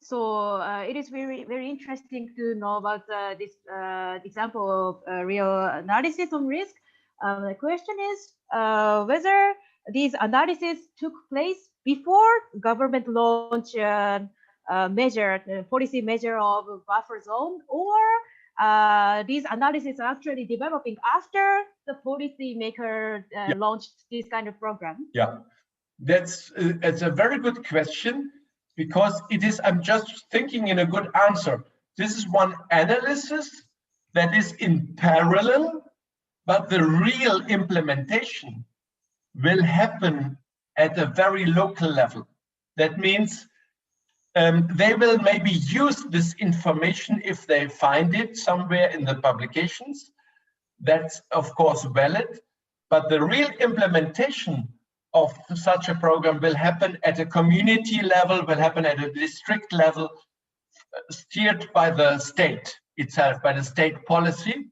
So it is very, very interesting to know about this example of real analysis on risk. The question is whether these analyses took place before government launch policy measure of buffer zone, or these analyses are actually developing after the policy maker launched this kind of program. Yeah, it's a very good question, because it is, I'm just thinking in a good answer. This is one analysis that is in parallel, but the real implementation will happen at a very local level. That means they will maybe use this information if they find it somewhere in the publications. That's of course valid, but the real implementation of such a program will happen at a community level, will happen at a district level, steered by the state itself, by the state policy.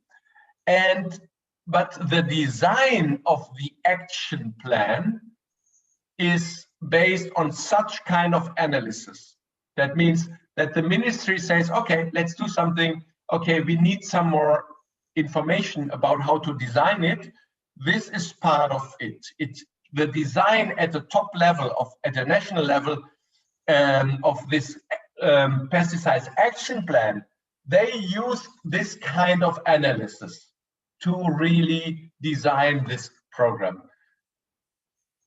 But the design of the action plan is based on such kind of analysis. That means that the ministry says, okay, let's do something. Okay, we need some more information about how to design it. This is part of it. It's the design at the top level at the national level of this pesticides action plan. They use this kind of analysis to really design this program.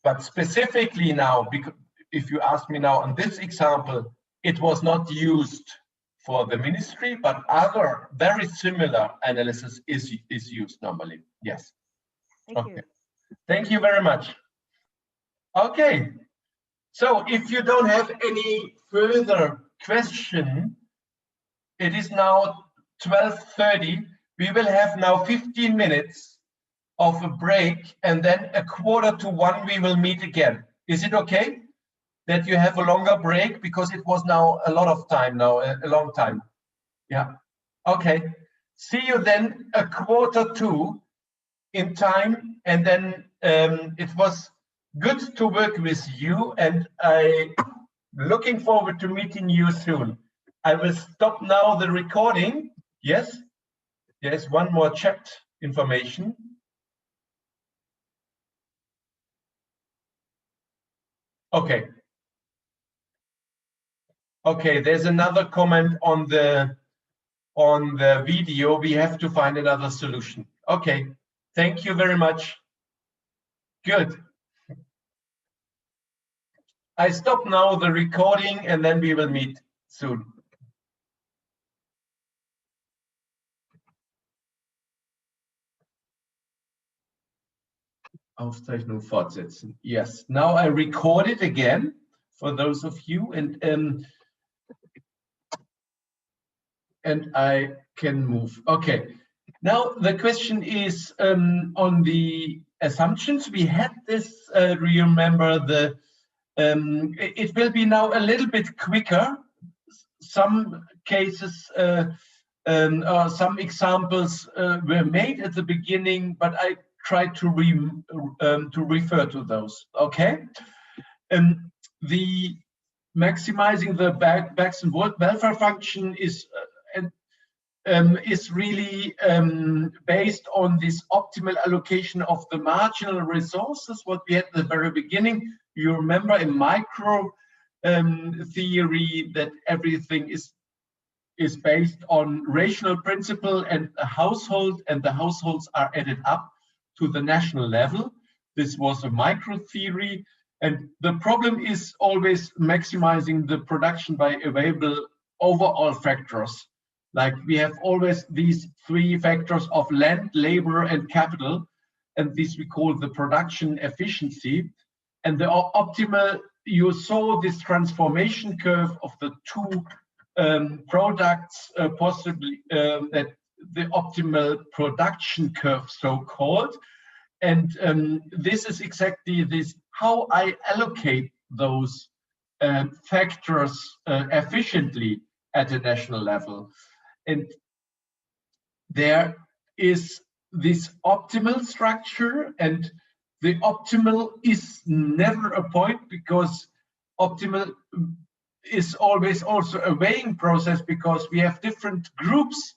But specifically now, because if you ask me now on this example, it was not used for the ministry, but other very similar analysis is used normally. Yes. Thank you. Thank you very much. Okay, so if you don't have any further question, it is now 12:30. We will have now 15 minutes of a break, and then 1:45 we will meet again. Is it okay that you have a longer break, because it was now a lot of time now, a long time? Yeah. Okay. See you then 1:45 in time, and then it was good to work with you, and I'm looking forward to meeting you soon. I will stop now the recording. Yes, there's one more chat information. Okay. Okay, there's another comment on the video. We have to find another solution. Okay, thank you very much. Good. I stop now the recording and then we will meet soon. Aufzeichnung fortsetzen. Yes, now I record it again for those of you, and I can move. Okay, now the question is on the assumptions. We had this, remember the, it will be now a little bit quicker. Some cases, some examples were made at the beginning, but I try to refer to those. Okay, the maximizing the bags and welfare function is really based on this optimal allocation of the marginal resources. What we had at the very beginning, you remember in micro theory that everything is based on rational principle and a household, and the households are added up to the national level. This was a micro theory, and the problem is always maximizing the production by available overall factors. Like we have always these three factors of land, labor, and capital, and this we call the production efficiency. And the optimal, you saw this transformation curve of the two products, possibly that the optimal production curve, so-called. And this is exactly this, how I allocate those factors efficiently at a national level. And there is this optimal structure, and the optimal is never a point, because optimal is always also a weighing process, because we have different groups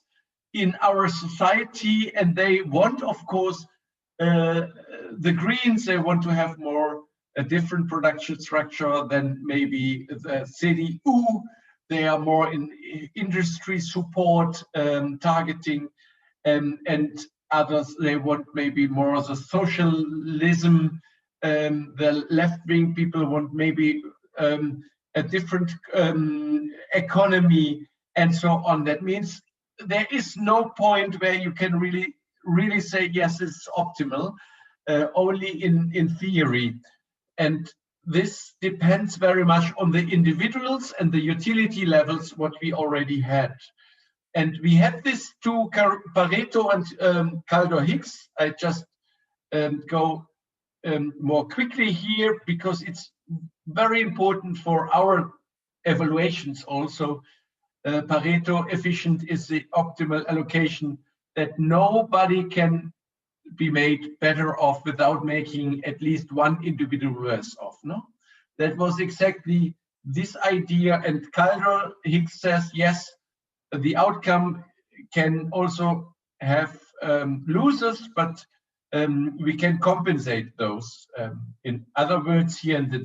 in our society, and they want, of course, the Greens, they want to have more a different production structure than maybe the CDU. They are more in industry support targeting, and others, they want maybe more of the socialism. The left-wing people want maybe a different economy, and so on. That means there is no point where you can really say, yes, it's optimal, only in theory. And this depends very much on the individuals and the utility levels, what we already had. And we had this two, Pareto and Kaldor-Hicks. I just go more quickly here, because it's very important for our evaluations also. Pareto efficient is the optimal allocation, that nobody can be made better off without making at least one individual worse off. No, that was exactly this idea. And Kaldor-Hicks says, yes, the outcome can also have losers, but we can compensate those. In other words, here in the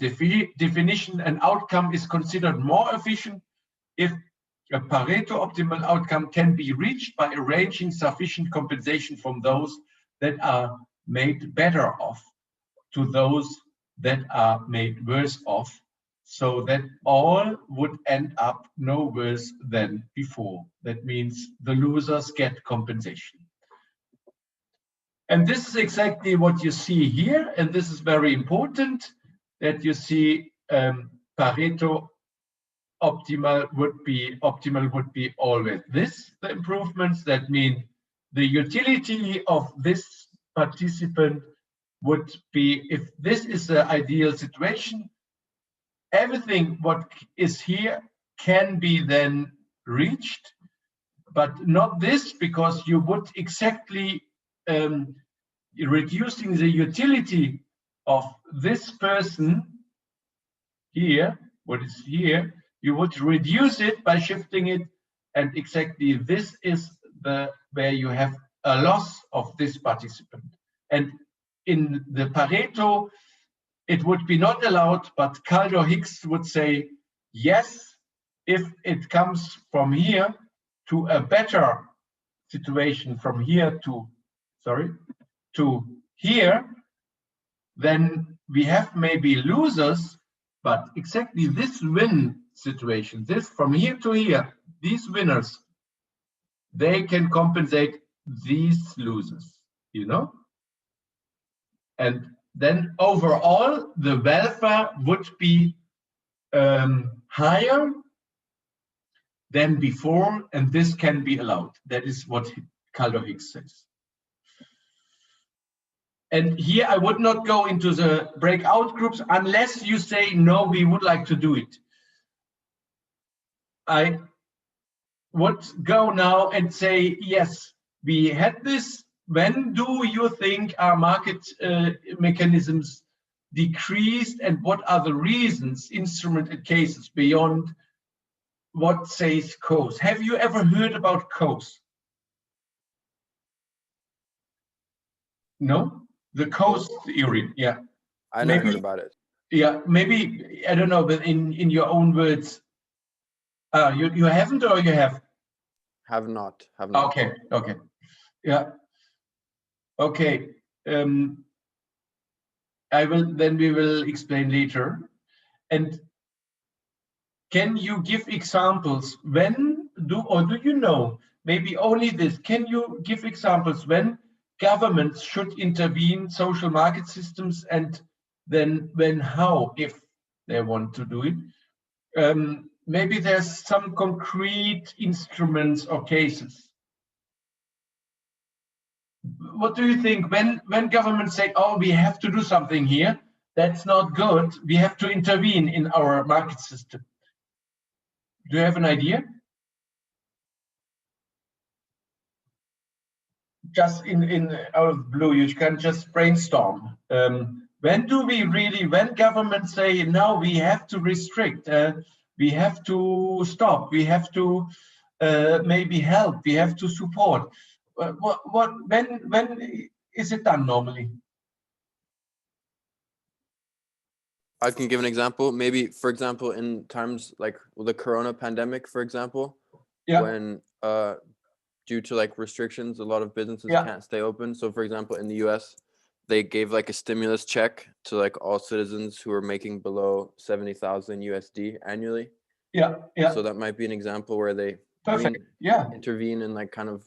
definition, an outcome is considered more efficient if a Pareto optimal outcome can be reached by arranging sufficient compensation from those that are made better off to those that are made worse off, so that all would end up no worse than before. That means the losers get compensation. And this is exactly what you see here, and this is very important, that you see Pareto optimal would be always this, the improvements. That mean the utility of this participant would be, if this is the ideal situation, everything what is here can be then reached, but not this, because you would exactly reducing the utility of this person here, what is here, you would reduce it by shifting it, and exactly this is where you have a loss of this participant. And in the Pareto, it would be not allowed, but Kaldor-Hicks would say, yes, if it comes from here to a better situation from here to, to here, then we have maybe losers, but exactly this win situation, this from here to here, these winners, they can compensate these losers, you know? And then overall, the welfare would be higher than before, and this can be allowed. That is what Kaldor-Hicks says. And here I would not go into the breakout groups unless you say, no, we would like to do it. I would go now and say, yes, we had this. When do you think our market mechanisms decreased, and what are the reasons, instrument and cases beyond what says Coase? Have you ever heard about Coase? No? The Coase theory, yeah. I never heard about it. Yeah, maybe, I don't know, but in your own words, you haven't, or you have? Have not. Okay, okay. Yeah. Okay. We will explain later. And can you give examples when do you know, maybe only this, can you give examples when governments should intervene social market systems, and then when, how, if they want to do it? Maybe there's some concrete instruments or cases. What do you think when governments say, oh, we have to do something here, that's not good, we have to intervene in our market system? Do you have an idea? Just in out of the blue, you can just brainstorm. When do we really, when governments say, no, we have to restrict, we have to stop, we have to maybe help, we have to support, when is it done normally? I can give an example. Maybe, for example, in times like the Corona pandemic, for example, when due to like restrictions, a lot of businesses can't stay open. So, for example, in the US, they gave like a stimulus check to like all citizens who are making below 70,000 USD annually. Yeah. So that might be an example where they intervene and like kind of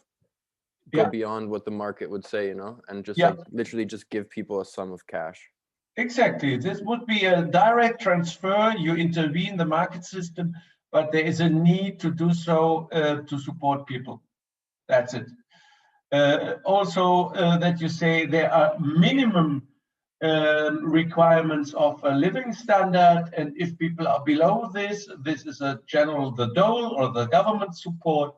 go beyond what the market would say, you know, and just like literally just give people a sum of cash. Exactly. This would be a direct transfer. You intervene the market system, but there is a need to do so to support people. That's it. Also, that you say there are minimum requirements of a living standard, and if people are below this, this is a general, the dole or the government support,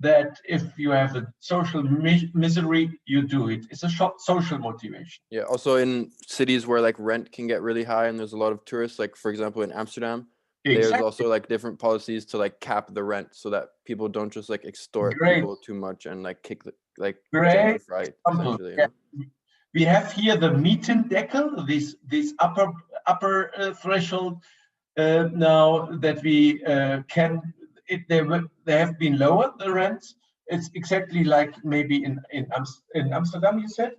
that if you have a social misery, you do it. It's a social motivation. Yeah, also in cities where like rent can get really high and there's a lot of tourists, like for example in Amsterdam, there's also like different policies to like cap the rent so that people don't just like extort people too much and like kick the gentrify essentially. You know? We have here the Mietendeckel, this upper threshold. Now that we can. They have been lowered, the rents. It's exactly like maybe in Amsterdam, you said?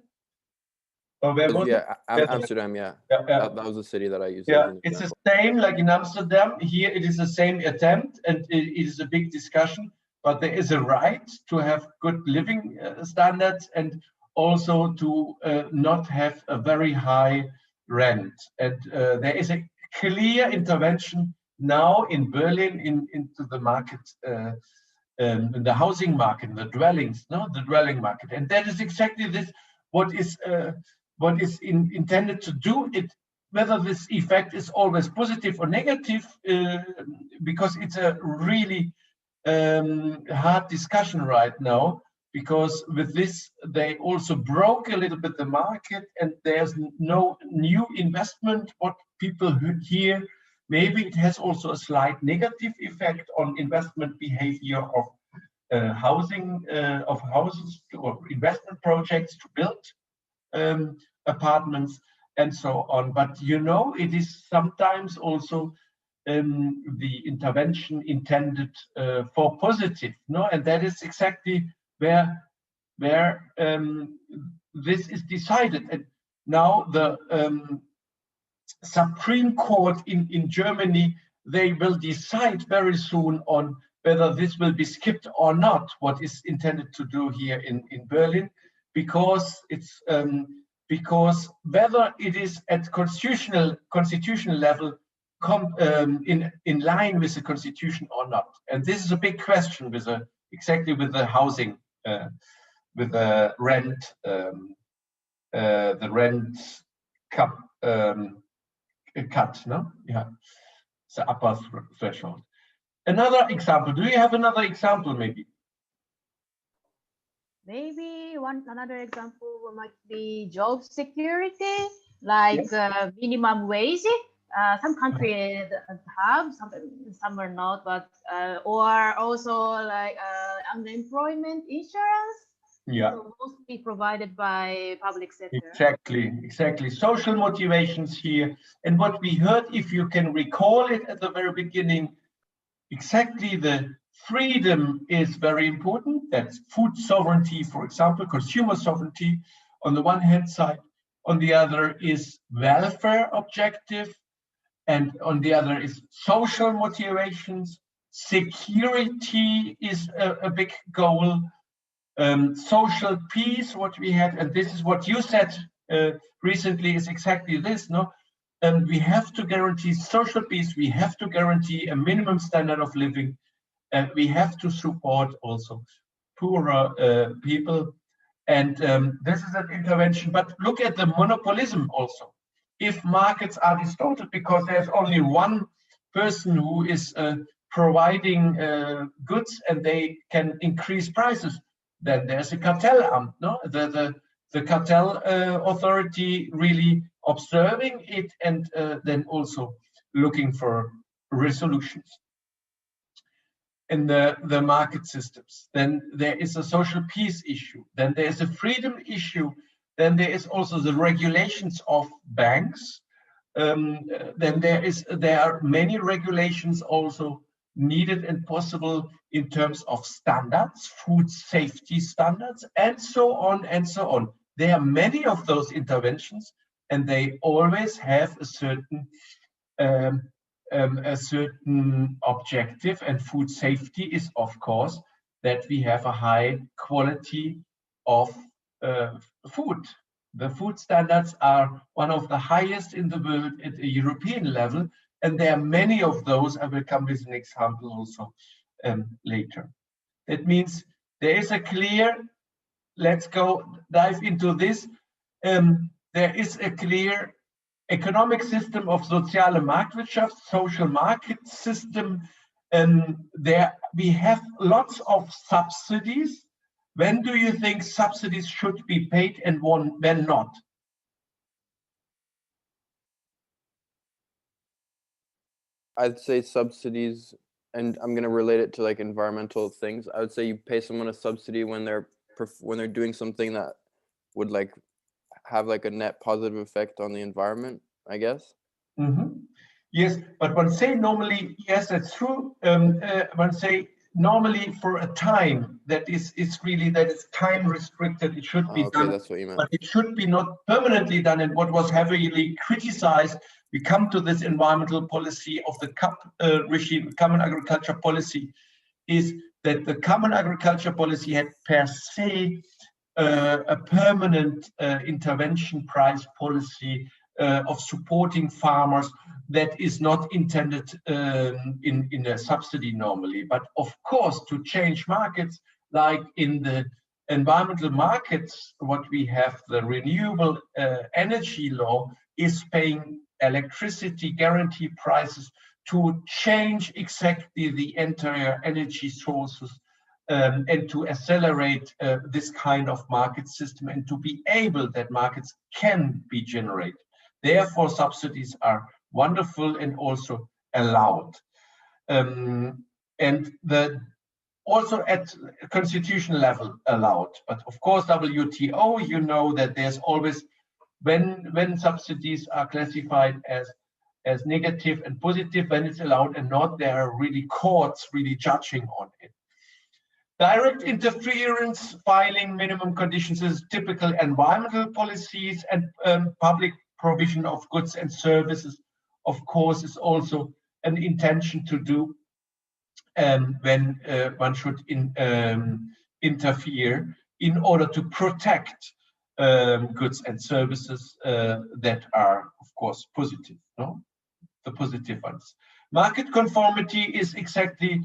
Or where was it? Amsterdam, That was the city that I used. Yeah, it's the same like in Amsterdam. Here it is the same attempt, and it is a big discussion, but there is a right to have good living standards and also to not have a very high rent. And there is a clear intervention now in Berlin into the market, in the housing market, the dwellings, the dwelling market, and that is exactly this. What is intended to do it. Whether this effect is always positive or negative, because it's a really hard discussion right now. Because with this, they also broke a little bit the market, and there's no new investment. What people hear. Maybe it has also a slight negative effect on investment behavior of housing, of houses or investment projects to build apartments and so on. But you know, it is sometimes also the intervention intended for positive, no? And that is exactly where this is decided. And now the Supreme Court in Germany, they will decide very soon on whether this will be skipped or not, what is intended to do here in Berlin, because it's because whether it is at constitutional level in line with the constitution or not. And this is a big question with exactly with the housing, with the rent cut, no? Yeah, the upper threshold. Another example. Do you have another example, maybe? Maybe another example might be job security, like yes. Minimum wage. Some countries have, some are not, but or also like unemployment insurance. Yeah, so mostly provided by public sector. Exactly. Social motivations here, and what we heard, if you can recall it at the very beginning, exactly the freedom is very important. That's food sovereignty, for example, consumer sovereignty on the one hand side. On the other is welfare objective, and on the other is social motivations. Security is a big goal. Social peace, what we had, and this is what you said recently, is exactly this, no? We have to guarantee social peace, we have to guarantee a minimum standard of living, and we have to support also poorer people. And this is an intervention, but look at the monopolism also. If markets are distorted because there's only one person who is providing goods and they can increase prices, then there's a cartel, no? The cartel authority really observing it and then also looking for resolutions in the market systems. Then there is a social peace issue. Then there is a freedom issue. Then there is also the regulations of banks. Then there are many regulations also needed and possible in terms of standards, food safety standards, and so on and so on. There are many of those interventions, and they always have a certain objective. And food safety is, of course, that we have a high quality of food. The food standards are one of the highest in the world at a European level, and there are many of those. I will come with an example also later. That means there is a clear, let's go dive into this. There is a clear economic system of soziale Marktwirtschaft, social market system. There we have lots of subsidies. When do you think subsidies should be paid and when not? I'd say subsidies, and I'm going to relate it to like environmental things. I would say you pay someone a subsidy when they're doing something that would like have like a net positive effect on the environment, I guess. Mm-hmm. Yes, but one say normally, yes, that's true. One say normally for a time that is really that is time restricted. It should be done, that's what you meant. But it should be not permanently done. And what was heavily criticized, we come to this environmental policy of the CAP regime, Common Agriculture Policy, is that the Common Agriculture Policy had per se a permanent intervention price policy of supporting farmers that is not intended in a subsidy normally. But of course, to change markets, like in the environmental markets, what we have, the renewable energy law is paying electricity guarantee prices to change exactly the entire energy sources and to accelerate this kind of market system and to be able that markets can be generated. Therefore, subsidies are wonderful and also allowed. And also at constitutional level allowed. But of course, WTO, you know that there's always, when subsidies are classified as as negative and positive when it's allowed and not. There are really courts really judging on it. Direct interference, filing minimum conditions is typical environmental policies, and public provision of goods and services, of course, is also an intention to do when one should interfere in order to protect goods and services that are, of course, positive, no? The positive ones. Market conformity is exactly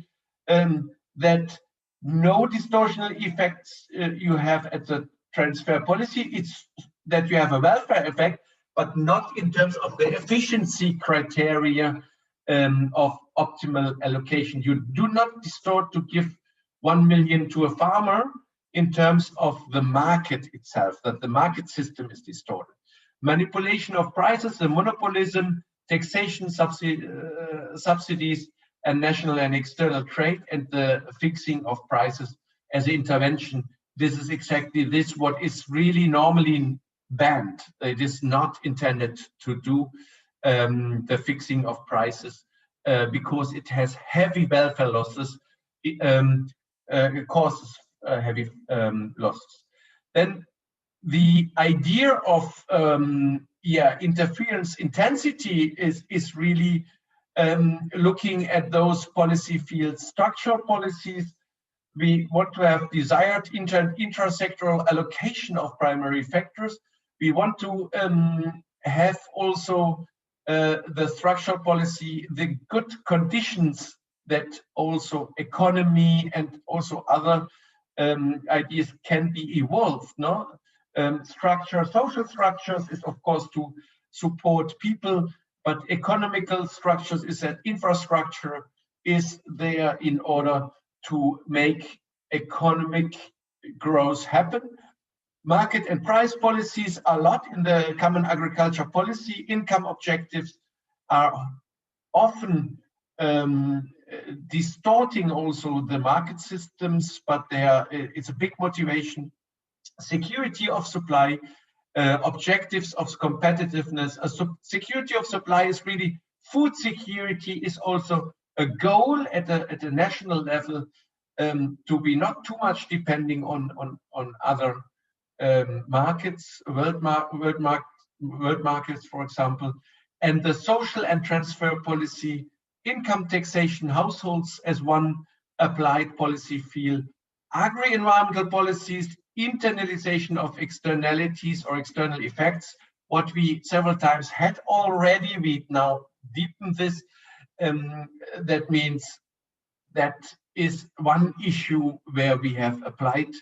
that no distortional effects you have at the transfer policy. It's that you have a welfare effect, but not in terms of the efficiency criteria of optimal allocation. You do not distort to give 1 million to a farmer in terms of the market itself, that the market system is distorted. Manipulation of prices, the monopolism, taxation, subsidies, and national and external trade, and the fixing of prices as an intervention. This is exactly this what is really normally banned. It is not intended to do the fixing of prices because it has heavy welfare losses. It causes heavy losses. Then the idea of interference intensity is really looking at those policy fields. Structural policies, we want to have desired intrasectoral allocation of primary factors. We want to have also the structural policy, the good conditions that also economy and also other ideas can be evolved. No, social structures is of course to support people, but economical structures is that infrastructure is there in order to make economic growth happen. Market and price policies are a lot in the common agriculture policy. Income objectives are often distorting also the market systems, but it's a big motivation. Security of supply, objectives of competitiveness. Security of supply is really food security is also a goal at a national level, to be not too much depending on other markets, world markets, for example. And the social and transfer policy, income taxation, households as one applied policy field, agri-environmental policies, internalization of externalities or external effects, what we several times had already, we now deepen this. That means that is one issue where we have applied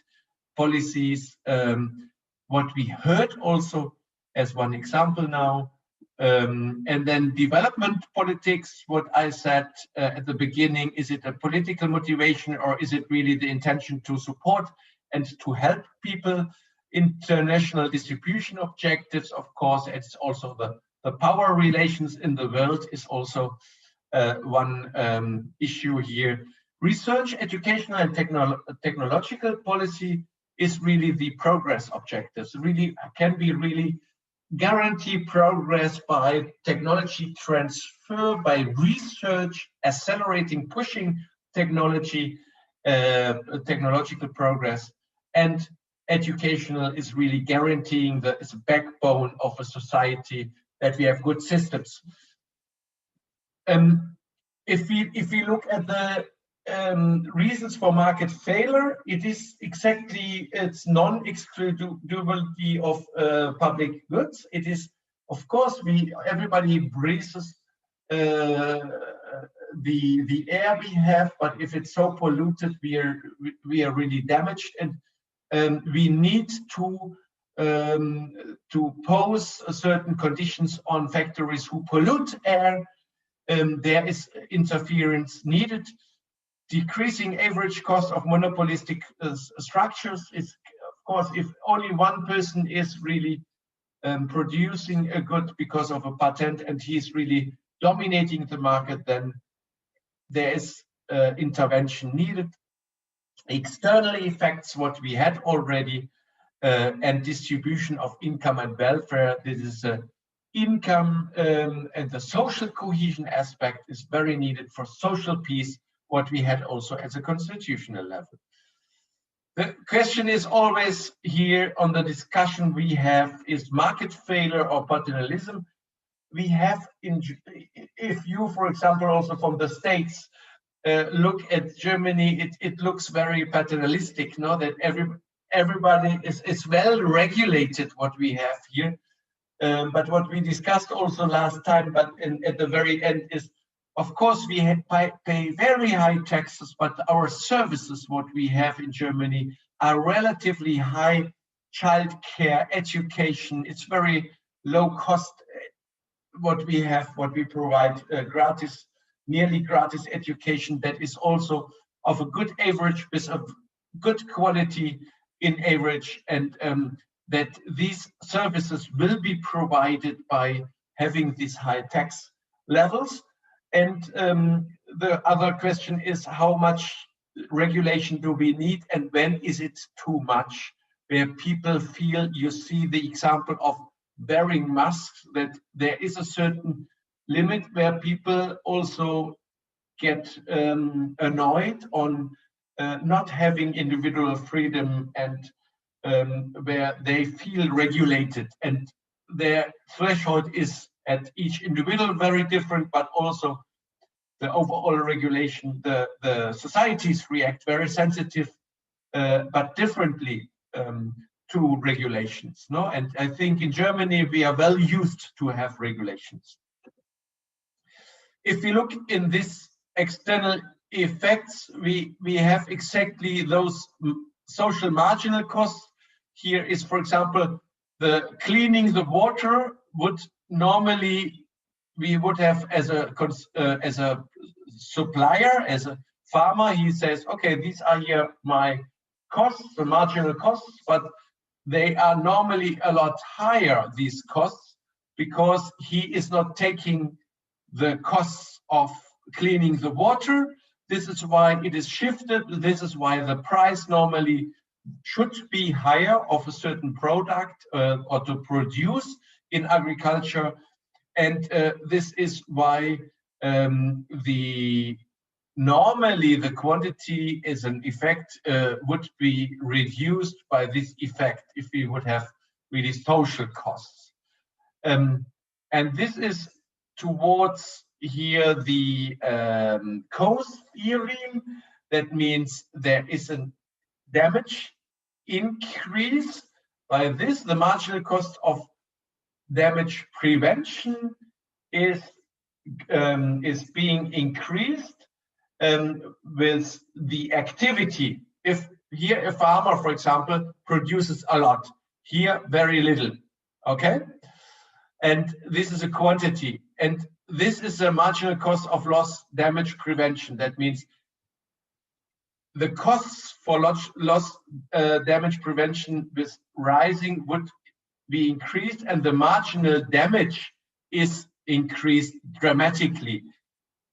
policies. What we heard also as one example now, and then development politics, what I said at the beginning, is it a political motivation or is it really the intention to support and to help people? International distribution objectives, of course, it's also the power relations in the world is also one issue here. Research, educational and technological policy is really the progress objectives. Really can be really guarantee progress by technology transfer, by research, accelerating, pushing technology, technological progress, and educational is really guaranteeing the backbone of a society that we have good systems. If we look at the reasons for market failure, it is exactly its non-excludability of public goods. It is, of course, everybody breathes the air we have, but if it's so polluted, we are really damaged, and we need to pose certain conditions on factories who pollute air. There is interference needed. Decreasing average cost of monopolistic structures is, of course, if only one person is really producing a good because of a patent and he's really dominating the market, then there is intervention needed. External effects, what we had already, and distribution of income and welfare. This is income and the social cohesion aspect is very needed for social peace, what we had also as a constitutional level. The question is always here on the discussion we have, is market failure or paternalism? We have, if you, for example, also from the States, look at Germany, it looks very paternalistic, no? That everybody is well regulated, what we have here. But what we discussed also last time, but at the very end is, of course, we pay very high taxes, but our services, what we have in Germany, are relatively high. Childcare, education, it's very low cost. What we have, what we provide, gratis, nearly gratis education that is also of a good average, with a good quality in average, and that these services will be provided by having these high tax levels. And the other question is, how much regulation do we need, and when is it too much? Where people feel, you see the example of wearing masks, that there is a certain limit where people also get annoyed on not having individual freedom, and where they feel regulated, and their threshold is at each individual very different, but also the overall regulation, the societies react very sensitive, but differently to regulations, no? And I think in Germany we are well used to have regulations. If we look in this external effects, we have exactly those social marginal costs. Here is, for example, the cleaning the water would normally, we would have as a supplier, as a farmer, he says, okay, these are here my costs, the marginal costs, but they are normally a lot higher, these costs, because he is not taking the costs of cleaning the water. This is why it is shifted. This is why the price normally should be higher of a certain product or to produce in agriculture. And this is why normally the quantity is an effect would be reduced by this effect if we would have really social costs. And this is towards here the cost theory. That means there is a damage increase. By this, the marginal cost of damage prevention is being increased with the activity. If here a farmer, for example, produces a lot, here very little, okay? And this is a quantity. And this is a marginal cost of loss damage prevention. That means the costs for loss damage prevention with rising would be increased, and the marginal damage is increased dramatically.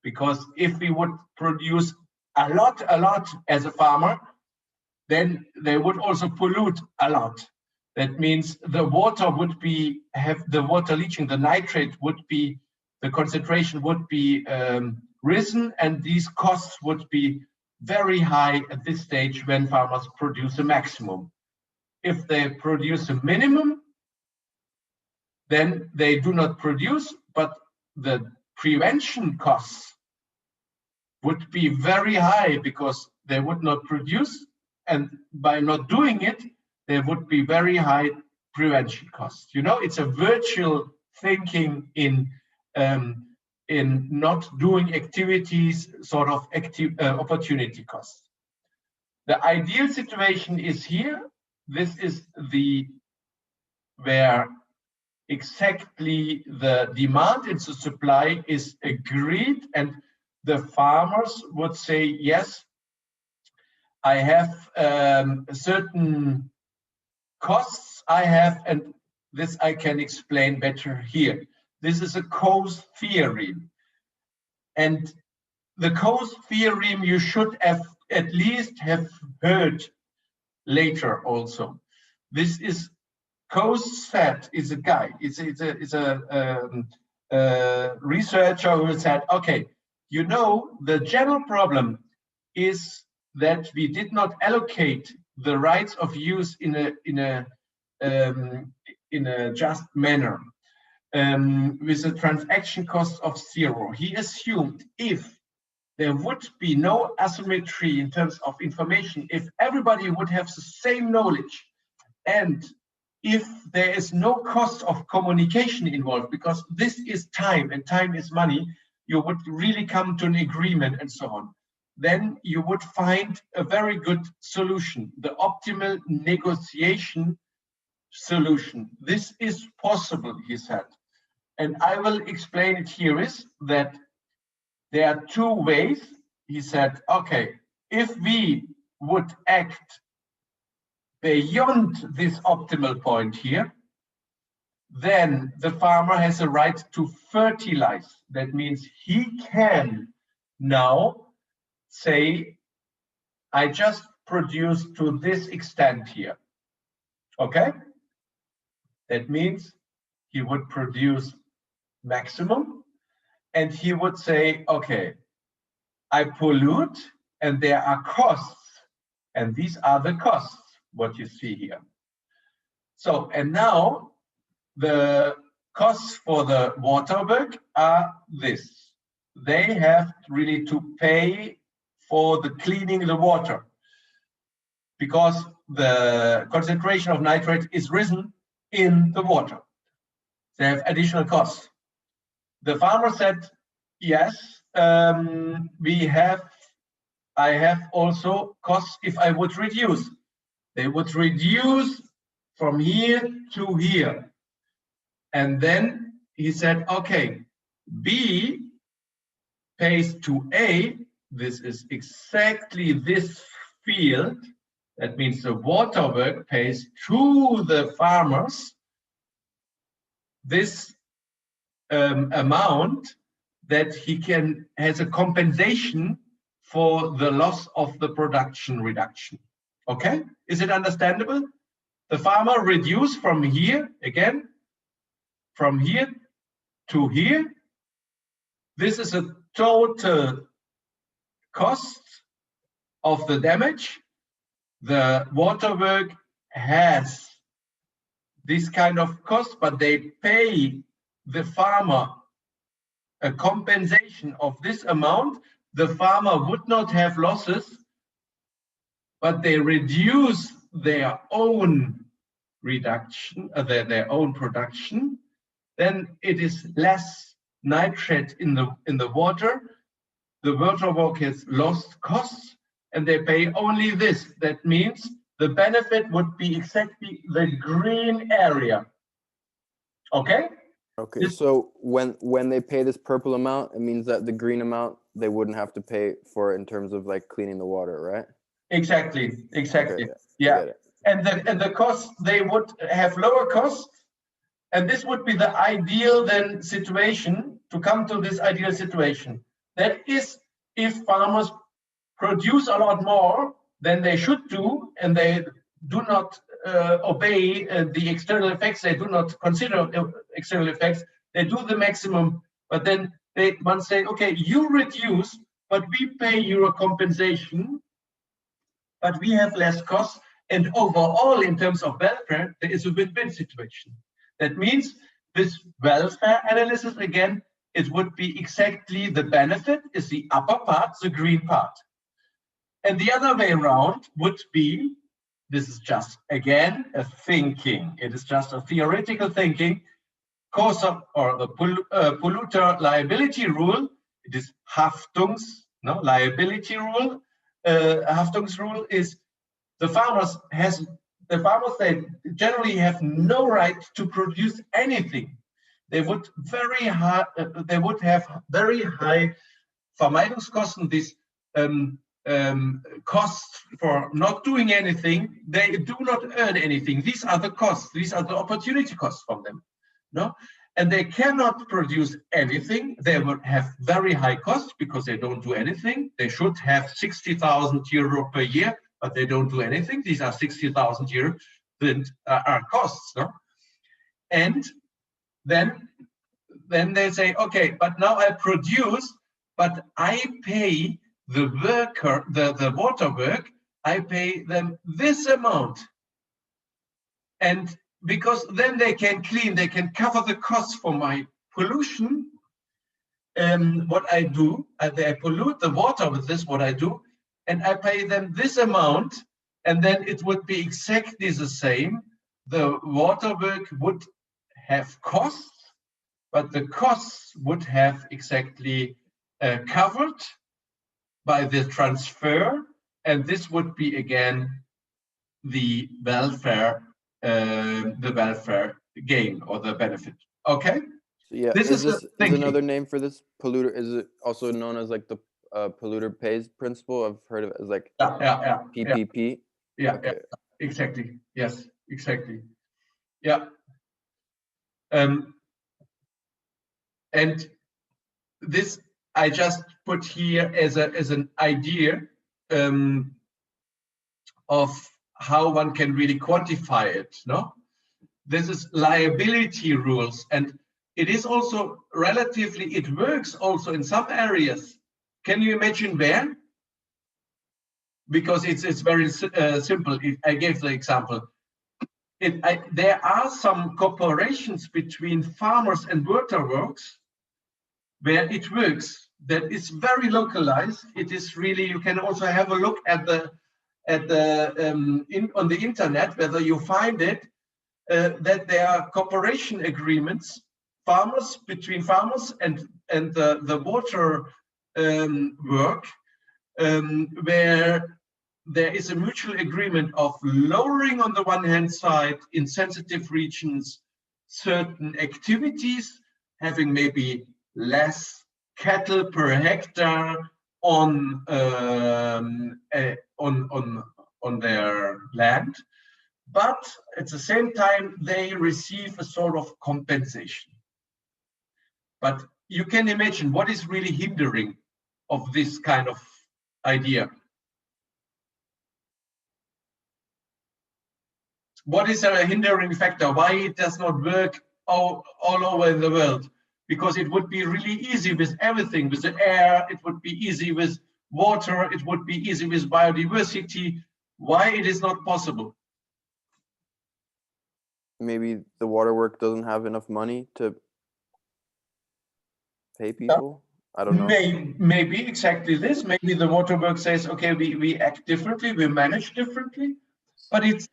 Because if we would produce a lot as a farmer, then they would also pollute a lot. That means the water would be, the water leaching, the nitrate would be, the concentration would be risen, and these costs would be very high at this stage when farmers produce a maximum. If they produce a minimum, then they do not produce, but the prevention costs would be very high because they would not produce, and by not doing it, there would be very high prevention costs. You know, it's a virtual thinking in not doing activities, sort of opportunity costs. The ideal situation is here. This is where exactly the demand and the supply is agreed, and the farmers would say, yes, I have certain costs I have, and this I can explain better here. This is a cost theorem. And the cost theorem you should have at least have heard later also. This is said, is a guy, it's a researcher who said, okay, you know, the general problem is that we did not allocate the rights of use in a just manner, with a transaction cost of 0. He assumed if there would be no asymmetry in terms of information, if everybody would have the same knowledge, and if there is no cost of communication involved, because this is time and time is money, you would really come to an agreement and so on. Then you would find a very good solution, the optimal negotiation solution. This is possible, he said. And I will explain it here is that there are two ways. He said, okay, if we would act beyond this optimal point here, then the farmer has a right to fertilize. That means he can now say, I just produce to this extent here. Okay? That means he would produce maximum, and he would say, okay, I pollute and there are costs, and these are the costs, what you see here. So, and now the costs for the water work are this. They have really to pay for the cleaning the water because the concentration of nitrate is risen in the water. They have additional costs. The farmer said, yes, I have also costs if I would reduce. They would reduce from here to here. And then he said, okay, B pays to A. This is exactly this field. That means the water work pays to the farmers this amount that he has a compensation for the loss of the production reduction. Okay, is it understandable? The farmer reduced from here, again, from here to here. This is a total cost of the damage. The water work has this kind of cost, but they pay the farmer a compensation of this amount. The farmer would not have losses, but they reduce their own reduction, their own production. Then it is less nitrate in the water. The water work has lost costs, and they pay only this. That means the benefit would be exactly the green area. Okay? Okay, so when they pay this purple amount, it means that the green amount they wouldn't have to pay for in terms of like cleaning the water, right? Exactly. Okay, yeah. And the costs, they would have lower costs, and this would be the ideal then situation to come to this ideal situation. That is, if farmers produce a lot more than they should do, and they do not obey the external effects, they do not consider external effects, they do the maximum, but then they once say, okay, you reduce, but we pay you a compensation, but we have less costs, and overall in terms of welfare, there is a win-win situation. That means this welfare analysis, again, it would be exactly the benefit is the upper part, the green part. And the other way around would be, this is just, again, a thinking. It is just a theoretical thinking. Or the polluter liability rule, it is liability rule. Haftungsrule is the farmers they generally have no right to produce anything. They would have very high Vermeidungskosten, this costs for not doing anything. They do not earn anything. These are the costs. These are the opportunity costs from them. No, and they cannot produce anything. They would have very high costs because they don't do anything. They should have 60,000 euro per year, but they don't do anything. These are 60,000 euro. are costs, no? And then they say, okay, but now I produce, but I pay the worker, the water work, I pay them this amount. And because then they can clean, they can cover the costs for my pollution. What I do, I pollute the water with this, what I do, and I pay them this amount, and then it would be exactly the same. The water work would have costs, but the costs would have exactly covered by the transfer, and this would be again the welfare gain or the benefit. Okay. So yeah, is another name for this polluter? Is it also known as like the polluter pays principle? I've heard of it as like PPP. Yeah, okay. Exactly. Yes, exactly. Yeah. And this I just put here as an idea of how one can really quantify it. No, this is liability rules, and it is also relatively, it works also in some areas. Can you imagine where? Because it's very simple. I gave the example. There are some cooperations between farmers and waterworks where it works. That is very localized. It is really, you can also have a look at on the internet, whether you find it, that there are cooperation agreements, between farmers and the water work, where there is a mutual agreement of lowering on the one hand side in sensitive regions certain activities, having maybe less cattle per hectare on their land, but at the same time they receive a sort of compensation. But you can imagine what is really hindering of this kind of idea. What is a hindering factor? Why it does not work all over the world? Because it would be really easy with everything, with the air, it would be easy with water, it would be easy with biodiversity. Why it is not possible? Maybe the water work doesn't have enough money to pay people? I don't know. Maybe exactly this. Maybe the water work says, okay, we act differently, we manage differently, but it's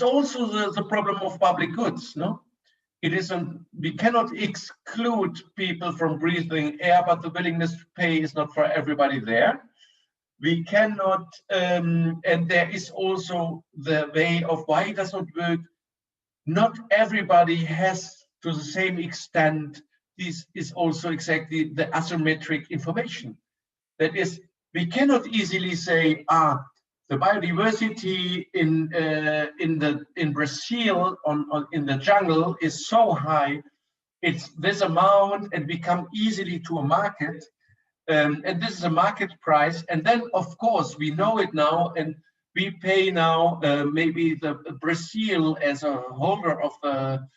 also the problem of public goods, no? It isn't, we cannot exclude people from breathing air, but the willingness to pay is not for everybody there. We cannot, and there is also the way of why it does not work. Not everybody has, to the same extent, this is also exactly the asymmetric information. That is, we cannot easily say, the biodiversity in Brazil in the jungle is so high, it's this amount, and we come easily to a market, and this is a market price. And then, of course, we know it now, and we pay now maybe the Brazil as a holder of the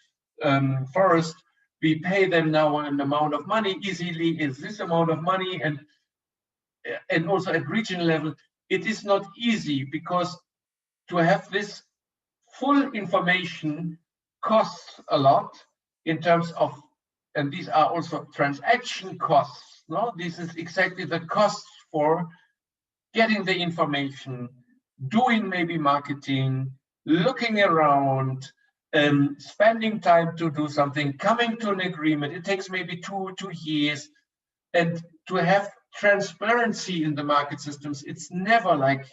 forest. We pay them now an amount of money. Easily is this amount of money, and also at regional level. It is not easy, because to have this full information costs a lot in terms of, and these are also transaction costs. No, this is exactly the cost for getting the information, doing maybe marketing, looking around, spending time to do something, coming to an agreement. It takes maybe two years, and to have transparency in the market systems, it's never like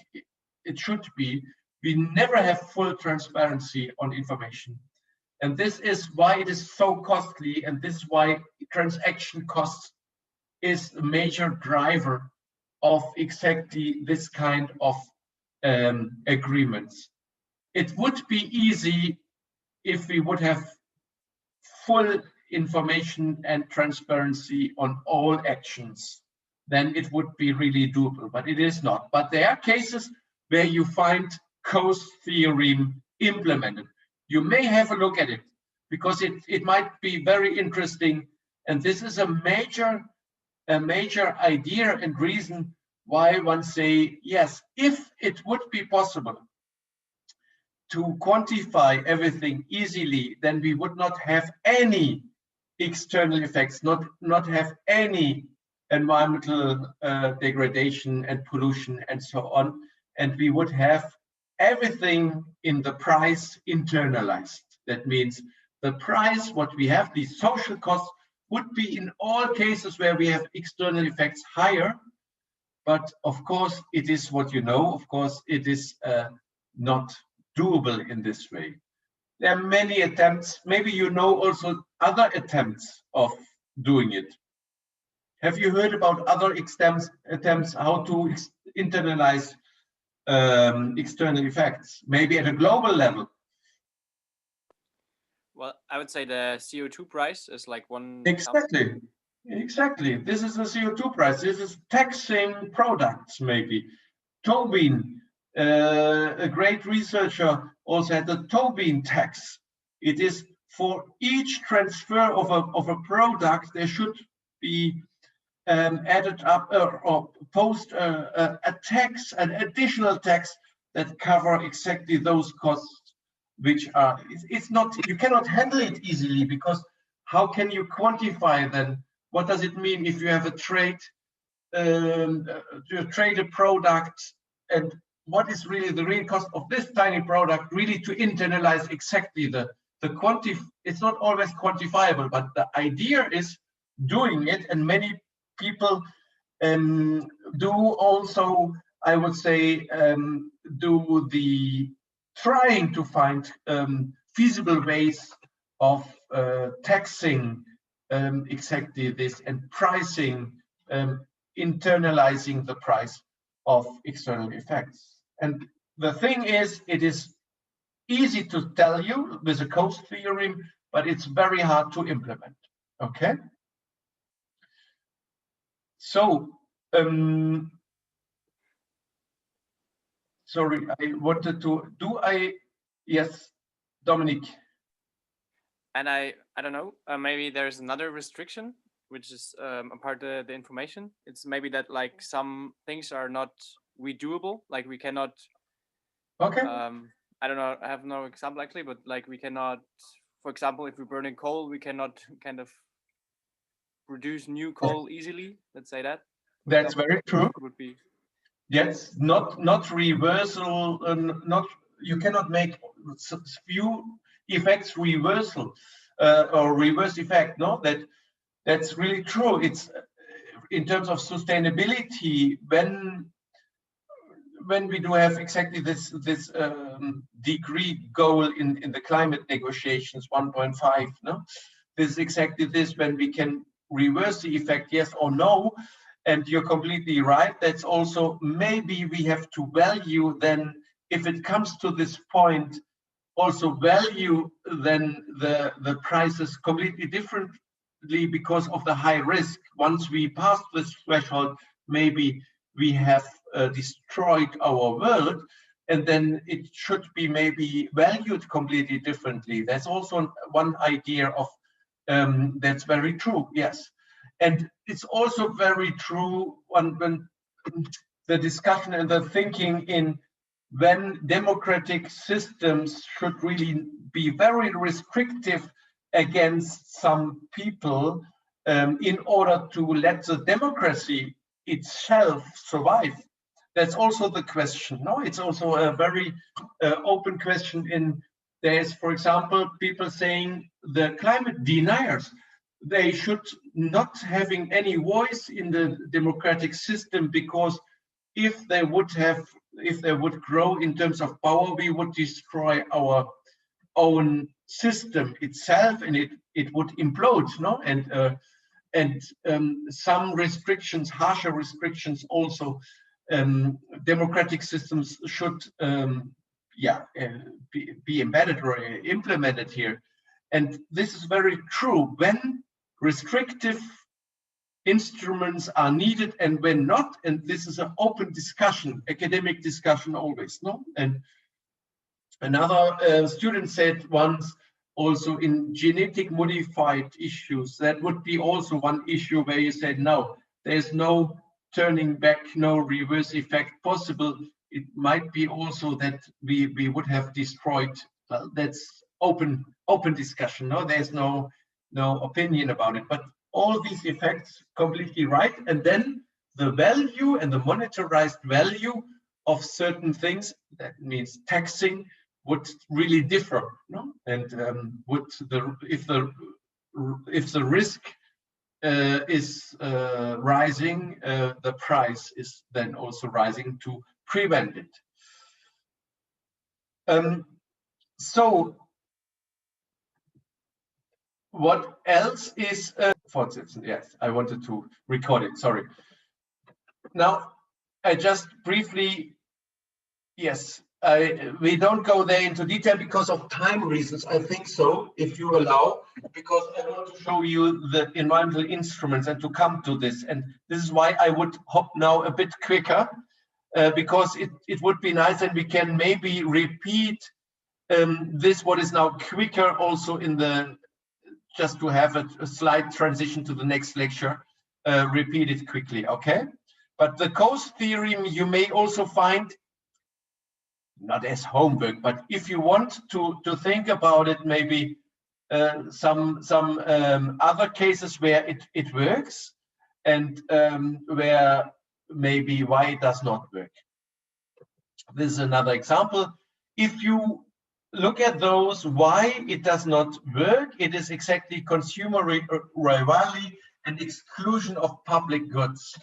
it should be. We never have full transparency on information. And this is why it is so costly, and this is why transaction costs is a major driver of exactly this kind of agreements. It would be easy if we would have full information and transparency on all actions. Then it would be really doable, but it is not. But there are cases where you find cost theorem implemented. You may have a look at it because it might be very interesting. And this is a major idea and reason why one say, yes, if it would be possible to quantify everything easily, then we would not have any external effects, not have any environmental degradation and pollution and so on. And we would have everything in the price internalized. That means the price, what we have, the social costs, would be in all cases where we have external effects higher. But of course, it is what you know. Of course, it is not doable in this way. There are many attempts. Maybe you know also other attempts of doing it. Have you heard about other attempts how to internalize external effects, maybe at a global level? Well, I would say the CO2 price is like one. Exactly. Exactly. This is the CO2 price. This is taxing products, maybe. Tobin, a great researcher, also had the Tobin tax. It is for each transfer of a product, there should be added up or post a tax, an additional tax that cover exactly those costs, which are, it's not, you cannot handle it easily, because how can you quantify then? What does it mean if you have a trade, to trade a product, and what is really the real cost of this tiny product, really to internalize exactly the it's not always quantifiable, but the idea is doing it, and many people do also, I would say, do the trying to find feasible ways of taxing exactly this, and pricing, internalizing the price of external effects. And the thing is, it is easy to tell you with a cost theorem, but it's very hard to implement. Okay. So, sorry, I wanted to, yes, Dominic. And I don't know, maybe there's another restriction, which is apart the information. It's maybe that like some things are not redoable, like we cannot, okay. I don't know, I have no example actually, but like we cannot, for example, if we're burning coal, we cannot kind of produce new coal easily, let's say that. That's very true. Would be, yes, not reversal, not, you cannot make few effects reversal or reverse effect. No, that's really true. It's in terms of sustainability, when we do have exactly this degree goal in the climate negotiations, 1.5, no, this is exactly this, when we can reverse the effect, yes or no. And you're completely right. That's also, maybe we have to value then, if it comes to this point, also value then the prices completely differently because of the high risk. Once we pass this threshold, maybe we have destroyed our world, and then it should be maybe valued completely differently. That's also one idea of, that's very true, yes. And it's also very true when the discussion and the thinking in when democratic systems should really be very restrictive against some people in order to let the democracy itself survive. That's also the question. No, it's also a very open question. There's, for example, people saying the climate deniers, they should not having any voice in the democratic system, because if they would grow in terms of power, we would destroy our own system itself, and it would implode. No, and some restrictions, harsher restrictions also. Democratic systems should be embedded or implemented here. And this is very true when restrictive instruments are needed and when not. And this is an open discussion, academic discussion always, no? And Another student said once, also in genetic modified issues, that would be also one issue where you said, no, there's no turning back, no reverse effect possible. It might be also that we would have destroyed. Well, that's open discussion. No, there's no opinion about it. But all these effects completely right. And then the value and the monetarized value of certain things, that means taxing, would really differ, no? And if the risk is rising, the price is then also rising to prevent it. So what else is yes, I wanted to record it, sorry. Now I just briefly, yes, we don't go there into detail because of time reasons, I think so, if you allow, because I want to show you the environmental instruments and to come to this. And this is why I would hop now a bit quicker, because it would be nice and we can maybe repeat this, what is now quicker also in the, just to have a slight transition to the next lecture, repeat it quickly, okay? But the cost theorem you may also find, not as homework, but if you want to think about it, maybe some other cases where it works, and where maybe why it does not work. This is another example. If you look at those why it does not work, it is exactly consumer rivalry and exclusion of public goods.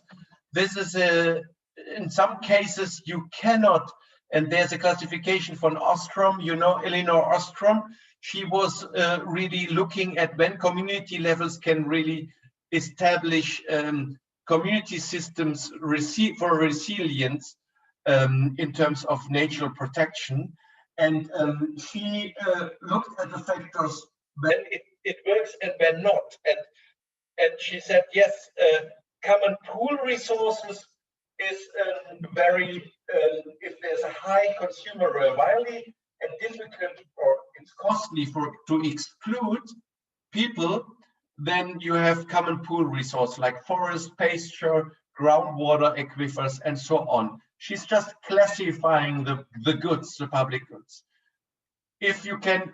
This is in some cases you cannot. And there's a classification from Ostrom, you know, Elinor Ostrom. She was really looking at when community levels can really establish community systems for resilience in terms of natural protection. And she looked at the factors when it works and when not. And she said, yes, common pool resources is very, if there's a high consumer rivalry and difficult or it's costly to exclude people, then you have common pool resource like forest, pasture, groundwater, aquifers, and so on. She's just classifying the goods, the public goods. If you can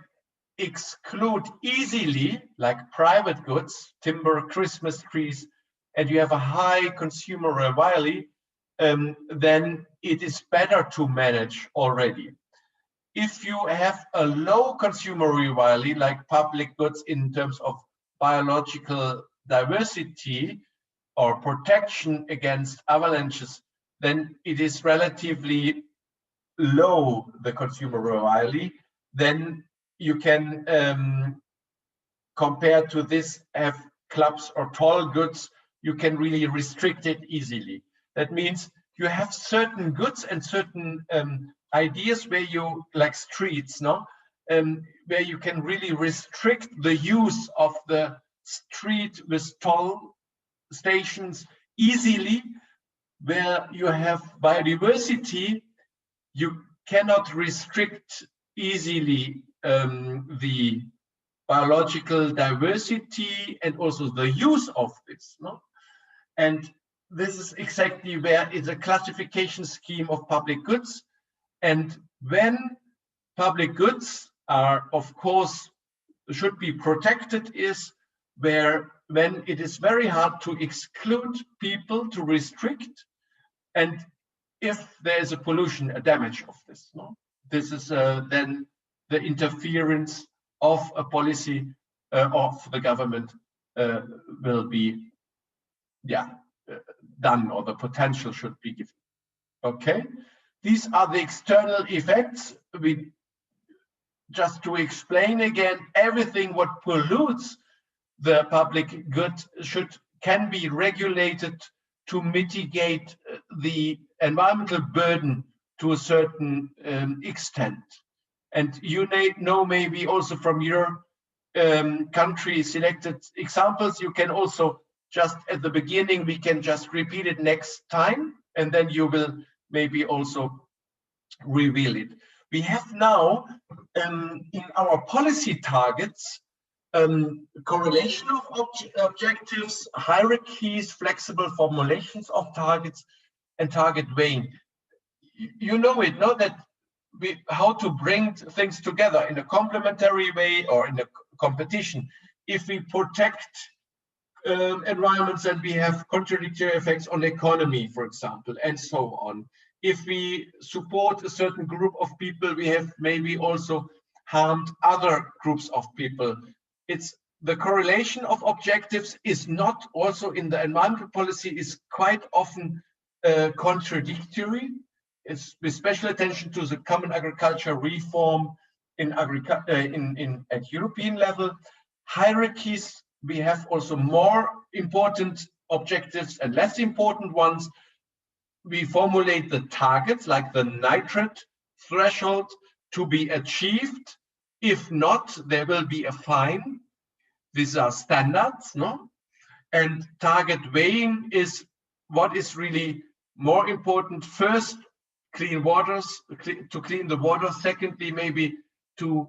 exclude easily, like private goods, timber, Christmas trees, and you have a high consumer rivalry, then it is better to manage already. If you have a low consumer rivalry, like public goods in terms of biological diversity or protection against avalanches, then it is relatively low, the consumer rivalry. Then you can, compare to this, have clubs or tall goods, you can really restrict it easily. That means you have certain goods and certain ideas where you, like streets, no? Where you can really restrict the use of the street with toll stations easily. Where you have biodiversity, you cannot restrict easily the biological diversity and also the use of this, no? And this is exactly where it's a classification scheme of public goods. And when public goods are, of course, should be protected, is when it is very hard to exclude people, to restrict, and if there is a pollution, a damage of this, no? This is then the interference of a policy of the government will be, done, or the potential should be given. Okay, these are the external effects. We just to explain again, everything what pollutes the public good can be regulated to mitigate the environmental burden to a certain extent. And you know maybe also from your country selected examples, you can also just at the beginning, we can just repeat it next time, and then you will maybe also reveal it. We have now in our policy targets correlation of objectives, hierarchies, flexible formulations of targets, and target weighing. You know it, no? That how to bring things together in a complementary way or in a competition. If we protect environments, and we have contradictory effects on the economy, for example, and so on. If we support a certain group of people, we have maybe also harmed other groups of people. It's the correlation of objectives is not also in the environmental policy is quite often contradictory. It's with special attention to the common agriculture reform at European level. Hierarchies, we have also more important objectives and less important ones. We formulate the targets like the nitrate threshold to be achieved. If not, there will be a fine. These are standards, no? And target weighing is what is really more important. First, clean waters, to clean the water. Secondly, maybe to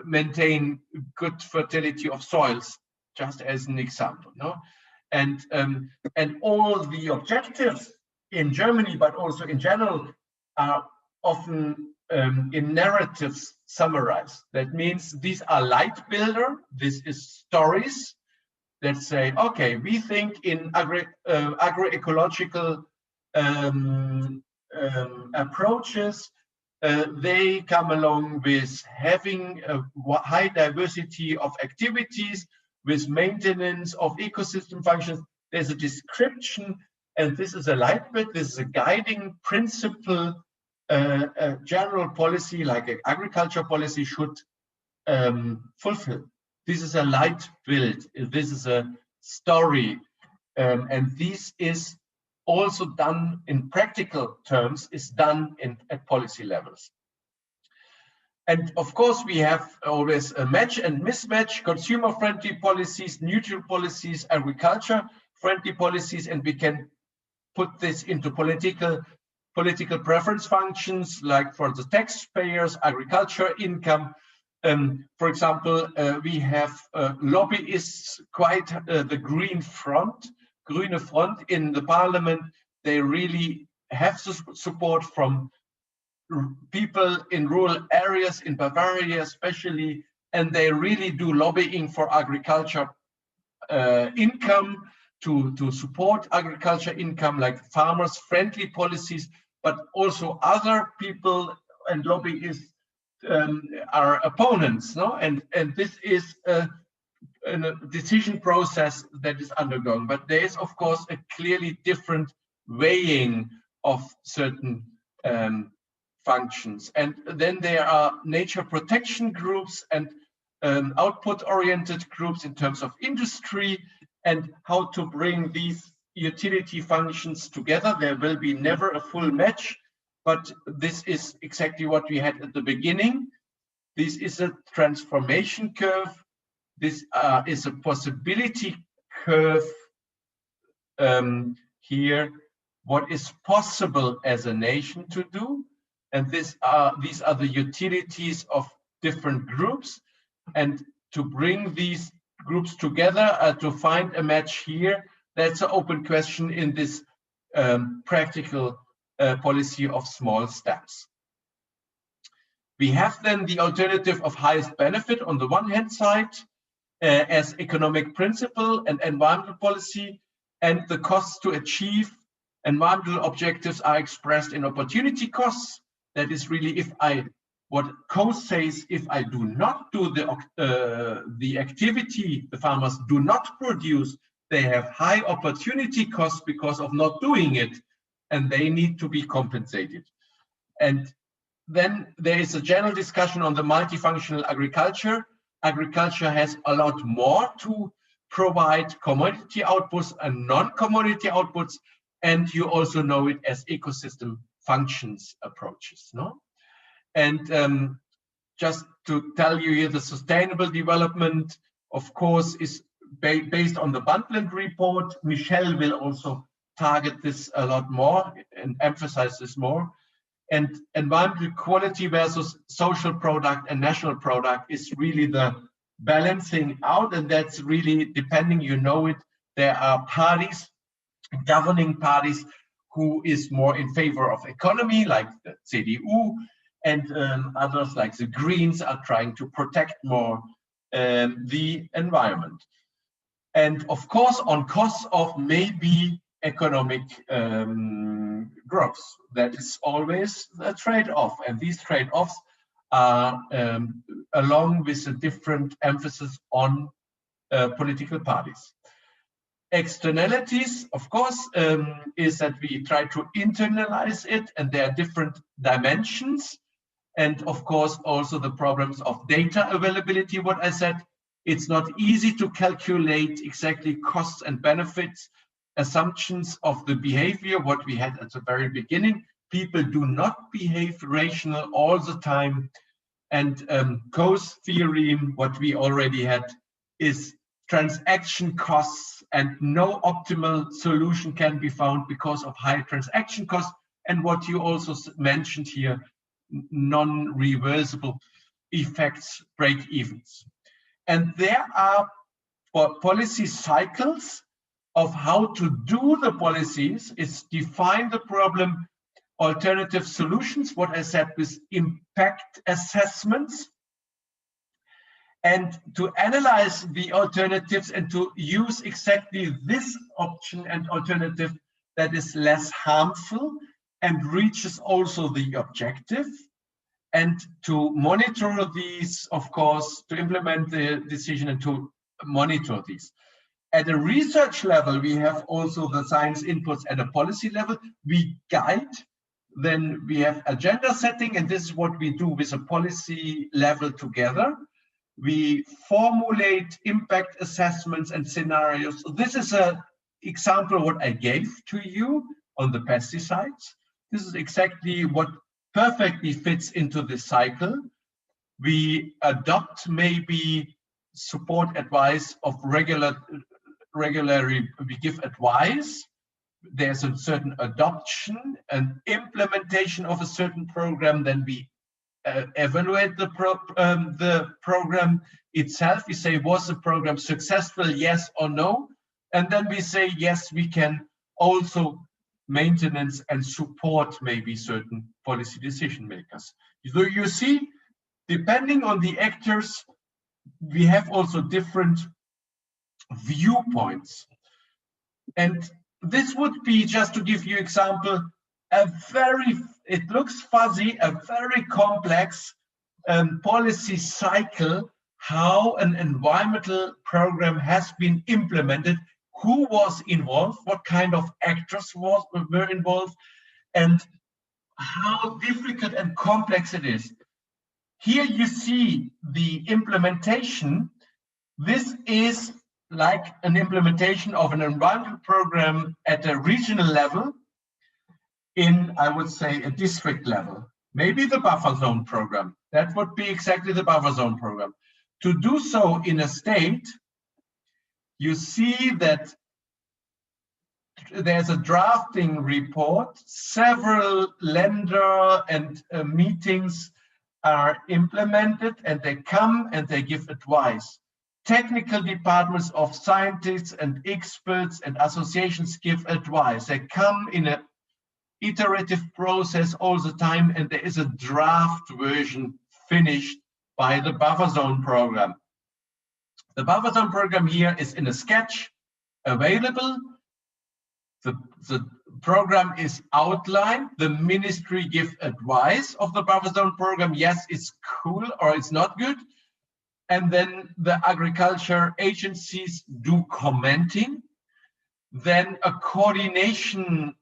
maintain good fertility of soils, just as an example, no? And all the objectives in Germany, but also in general, are often in narratives summarized. That means these are light builder. This is stories that say, okay, we think in agroecological approaches. They come along with having a high diversity of activities, with maintenance of ecosystem functions. There's a description, and this is a leitbild, this is a guiding principle, a general policy like an agriculture policy should fulfill. This is a light build, this is a story, and this is also done in practical terms, is done at policy levels. And of course, we have always a match and mismatch, consumer-friendly policies, neutral policies, agriculture-friendly policies, and we can put this into political preference functions, like for the taxpayers, agriculture income. For example, we have lobbyists, quite the Grüne Front in the parliament. They really have support from people in rural areas, in Bavaria especially, and they really do lobbying for agriculture income, to support agriculture income, like farmers friendly policies, but also other people and lobbyists are opponents, no? And this is a decision process that is undergone, but there is of course a clearly different weighing of certain functions. And then there are nature protection groups and output-oriented groups in terms of industry, and how to bring these utility functions together. There will be never a full match, but this is exactly what we had at the beginning. This is a transformation curve. This is a possibility curve here, what is possible as a nation to do. And these are the utilities of different groups. And to bring these groups together, to find a match here, that's an open question in this practical policy of small steps. We have then the alternative of highest benefit on the one hand side, as economic principle and environmental policy, and the costs to achieve environmental objectives are expressed in opportunity costs. That is really what COAS says, if I do not do the activity, the farmers do not produce, they have high opportunity costs because of not doing it, and they need to be compensated. And then there is a general discussion on the multifunctional agriculture. Agriculture has a lot more to provide commodity outputs and non-commodity outputs, and you also know it as ecosystem functions approaches, no? And just to tell you here, the sustainable development, of course, is based on the Brundtland report. Michel will also target this a lot more and emphasize this more. And environmental quality versus social product and national product is really the balancing out, and that's really depending, you know it, there are parties, governing parties, who is more in favor of economy, like the CDU, and others like the Greens are trying to protect more the environment. And of course, on costs of maybe economic growth. That is always a trade-off, and these trade-offs are along with a different emphasis on political parties. Externalities, of course, is that we try to internalize it, and there are different dimensions. And of course, also the problems of data availability, what I said, it's not easy to calculate exactly costs and benefits, assumptions of the behavior, what we had at the very beginning. People do not behave rational all the time. And cost theory, what we already had, is transaction costs, and no optimal solution can be found because of high transaction costs. And what you also mentioned here, non-reversible effects, break-evens. And there are policy cycles of how to do the policies. Is define the problem, alternative solutions, what I said with impact assessments, and to analyze the alternatives and to use exactly this option and alternative that is less harmful and reaches also the objective, and to monitor these, of course, to implement the decision and to monitor these. At a research level, we have also the science inputs. At a policy level, we guide, then we have agenda setting, and this is what we do with a policy level together. We formulate impact assessments and scenarios. This is an example of what I gave to you on the pesticides. This is exactly what perfectly fits into this cycle. We adopt maybe support advice of regularly, we give advice. There's a certain adoption and implementation of a certain program, then we evaluate the program itself. We say, was the program successful, yes or no? And then we say, yes, we can also maintenance and support maybe certain policy decision makers. So you see, depending on the actors, we have also different viewpoints. And this would be, just to give you example, it looks fuzzy, a very complex policy cycle, how an environmental program has been implemented, who was involved, what kind of actors were involved, and how difficult and complex it is. Here you see the implementation. This is like an implementation of an environmental program at a regional level, in, I would say, a district level, maybe the buffer zone program. That would be exactly the buffer zone program. To do so in a state, you see that there's a drafting report, several lender and meetings are implemented, and they come and they give advice. Technical departments of scientists and experts and associations give advice. They come in an iterative process all the time, and there is a draft version finished by the buffer zone program. The buffer zone program here is in a sketch available. The program is outlined. The ministry gives advice of the buffer zone program. Yes, it's cool or it's not good. And then the agriculture agencies do commenting. Then a coordination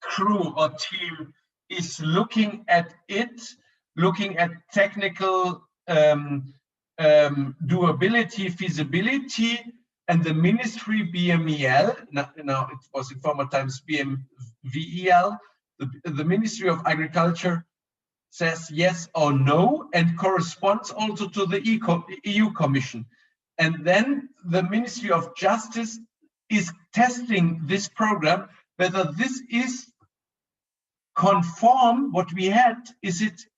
crew or team is looking at it, looking at technical doability, feasibility, and the ministry BMEL, now it was in former times BMVEL, the Ministry of Agriculture says yes or no, and corresponds also to the EU Commission. And then the Ministry of Justice is testing this program, whether this is conform what we had?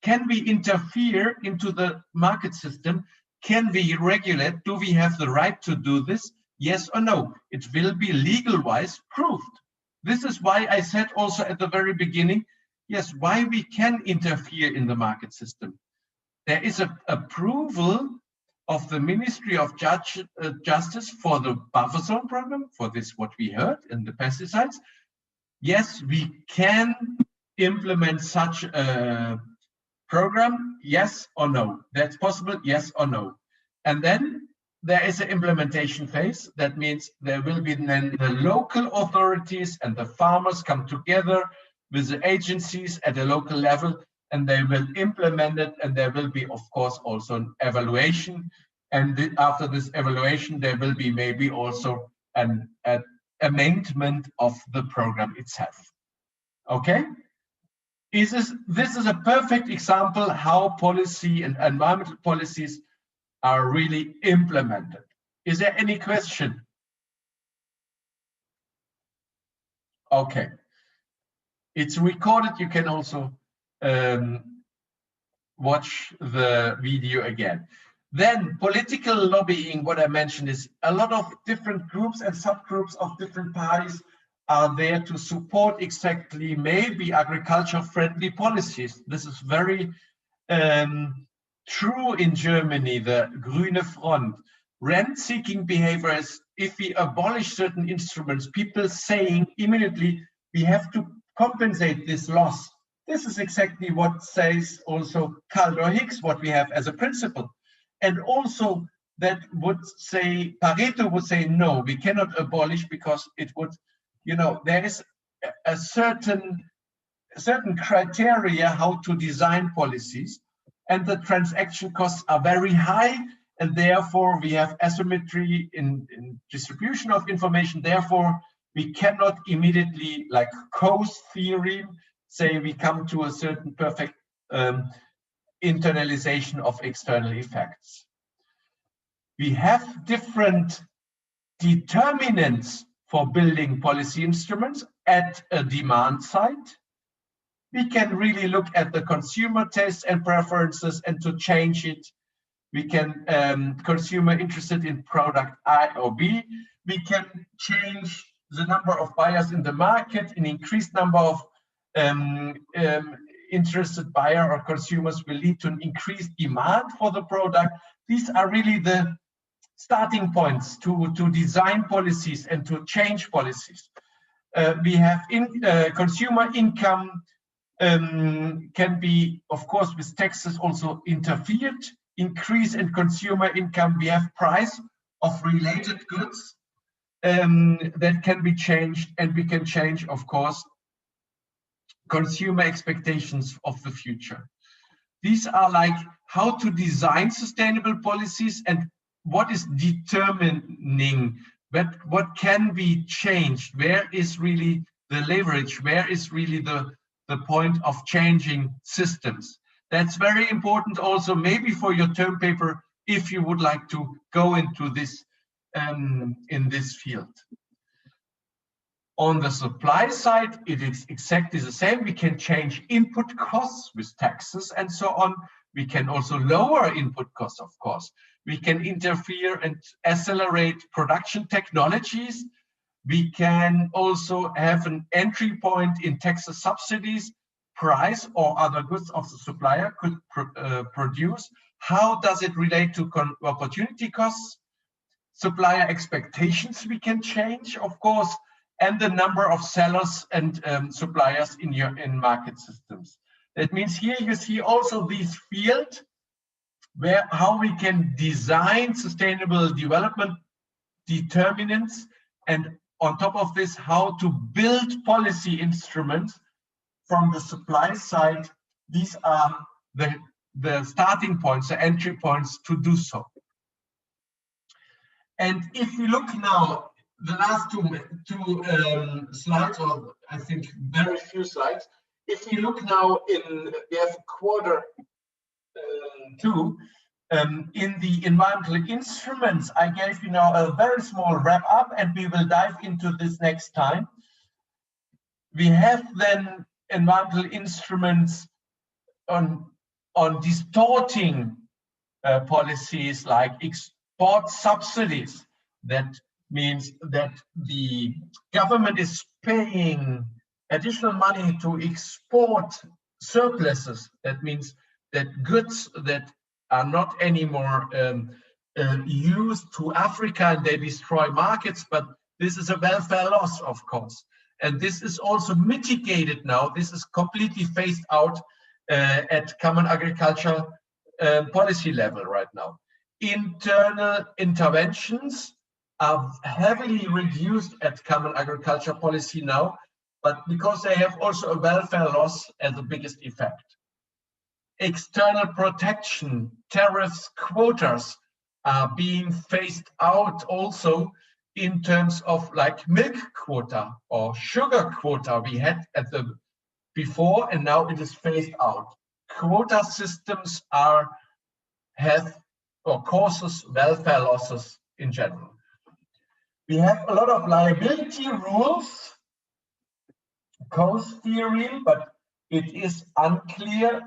Can we interfere into the market system? Can we regulate? Do we have the right to do this? Yes or no? It will be legal-wise proved. This is why I said also at the very beginning, yes, why we can interfere in the market system. There is an approval of the Ministry of Justice for the buffer zone program, for this what we heard in the pesticides. Yes, we can implement such a program, yes or no? That's possible, yes or no? And then there is an implementation phase. That means there will be then the local authorities and the farmers come together with the agencies at a local level, and they will implement it, and there will be, of course, also an evaluation. And after this evaluation, there will be maybe also an amendment of the program itself. Okay? This is a perfect example how policy and environmental policies are really implemented. Is there any question? Okay. It's recorded. You can also watch the video again. Then political lobbying, what I mentioned is a lot of different groups and subgroups of different parties are there to support exactly maybe agriculture friendly policies. This is very true in Germany, the Grüne Front. Rent-seeking behavior is, if we abolish certain instruments, people saying immediately we have to compensate this loss. This is exactly what says also Kaldor-Hicks, what we have as a principle. And also that would say, Pareto would say, no, we cannot abolish because it would, you know, there is a certain criteria how to design policies, and the transaction costs are very high, and therefore we have asymmetry in distribution of information. Therefore, we cannot immediately, like Coase theory, say we come to a certain perfect internalization of external effects. We have different determinants for building policy instruments at a demand side. We can really look at the consumer tastes and preferences and to change it. We can consumer interested in product A or B. We can change the number of buyers in the market. An increased number of interested buyer or consumers will lead to an increased demand for the product. These are really the starting points to design policies and to change policies. We have consumer income can be, of course, with taxes also interfered. Increase in consumer income, we have price of related goods that can be changed, and we can change, of course, consumer expectations of the future. These are like how to design sustainable policies and what is determining what can be changed, where is really the leverage, where is really the point of changing systems. That's very important also maybe for your term paper if you would like to go into this in this field. On the supply side, it is exactly the same. We can change input costs with taxes and so on. We can also lower input costs, of course. We can interfere and accelerate production technologies. We can also have an entry point in taxes subsidies, price or other goods of the supplier could produce. How does it relate to opportunity costs? Supplier expectations we can change, of course, and the number of sellers and suppliers in market systems. That means here you see also this field where how we can design sustainable development determinants, and on top of this, how to build policy instruments from the supply side. These are the starting points, the entry points to do so. And if we look now, the last two slides, or I think very few slides. If we look now we have quarter two, in the environmental instruments, I gave you now a very small wrap up, and we will dive into this next time. We have then environmental instruments on distorting policies like export subsidies. That means that the government is paying additional money to export surpluses. That means that goods that are not anymore used to Africa and they destroy markets, but this is a welfare loss, of course. And this is also mitigated now. This is completely phased out at common agriculture policy level right now. Internal interventions are heavily reduced at common agriculture policy now, but because they have also a welfare loss as the biggest effect. External protection, tariffs, quotas are being phased out also in terms of like milk quota or sugar quota we had at the before, and now it is phased out. Quota systems causes welfare losses in general. We have a lot of liability rules, co-steering, but it is unclear.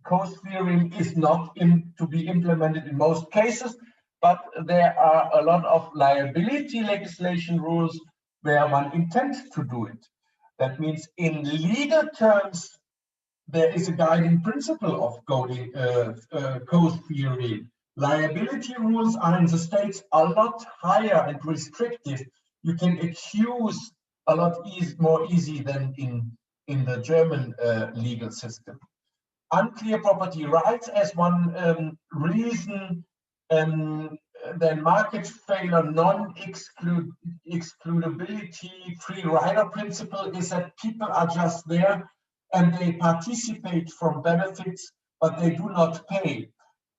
Co-steering is not to be implemented in most cases, but there are a lot of liability legislation rules where one intends to do it. That means in legal terms, there is a guiding principle of co-steering. Liability rules are in the States a lot higher and restrictive. You can accuse a lot more easy than in the German legal system. Unclear property rights as one reason, then market failure, non-excludability, free rider principle is that people are just there and they participate from benefits, but they do not pay.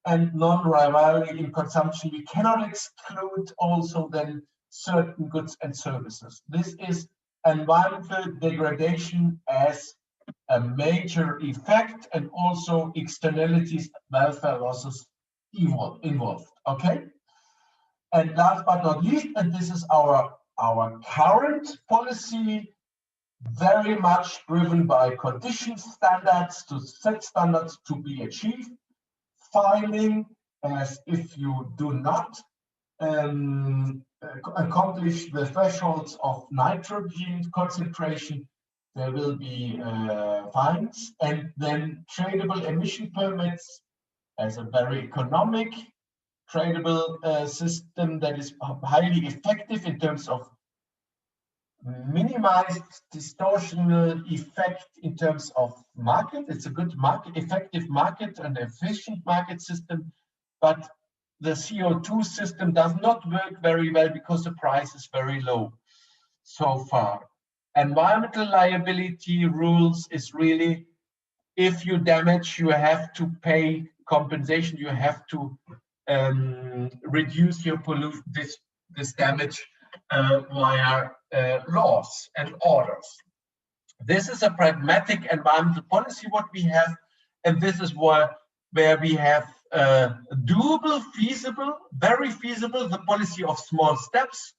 And non-rivalry in consumption, we cannot exclude also then certain goods and services. This is environmental degradation as a major effect, and also externalities, welfare losses involved. Okay. And last but not least, and this is our current policy, very much driven by condition standards to set standards to be achieved. Filing, as if you do not accomplish the thresholds of nitrogen concentration, there will be fines. And then tradable emission permits as a very economic tradable system that is highly effective in terms of minimized distortional effect in terms of market. It's a good market, effective market and efficient market system, but the CO2 system does not work very well because the price is very low so far. Environmental liability rules is really, if you damage, you have to pay compensation, you have to reduce your this damage via laws and orders. This is a pragmatic environmental policy what we have, and this is where we have doable, feasible, very feasible, the policy of small steps.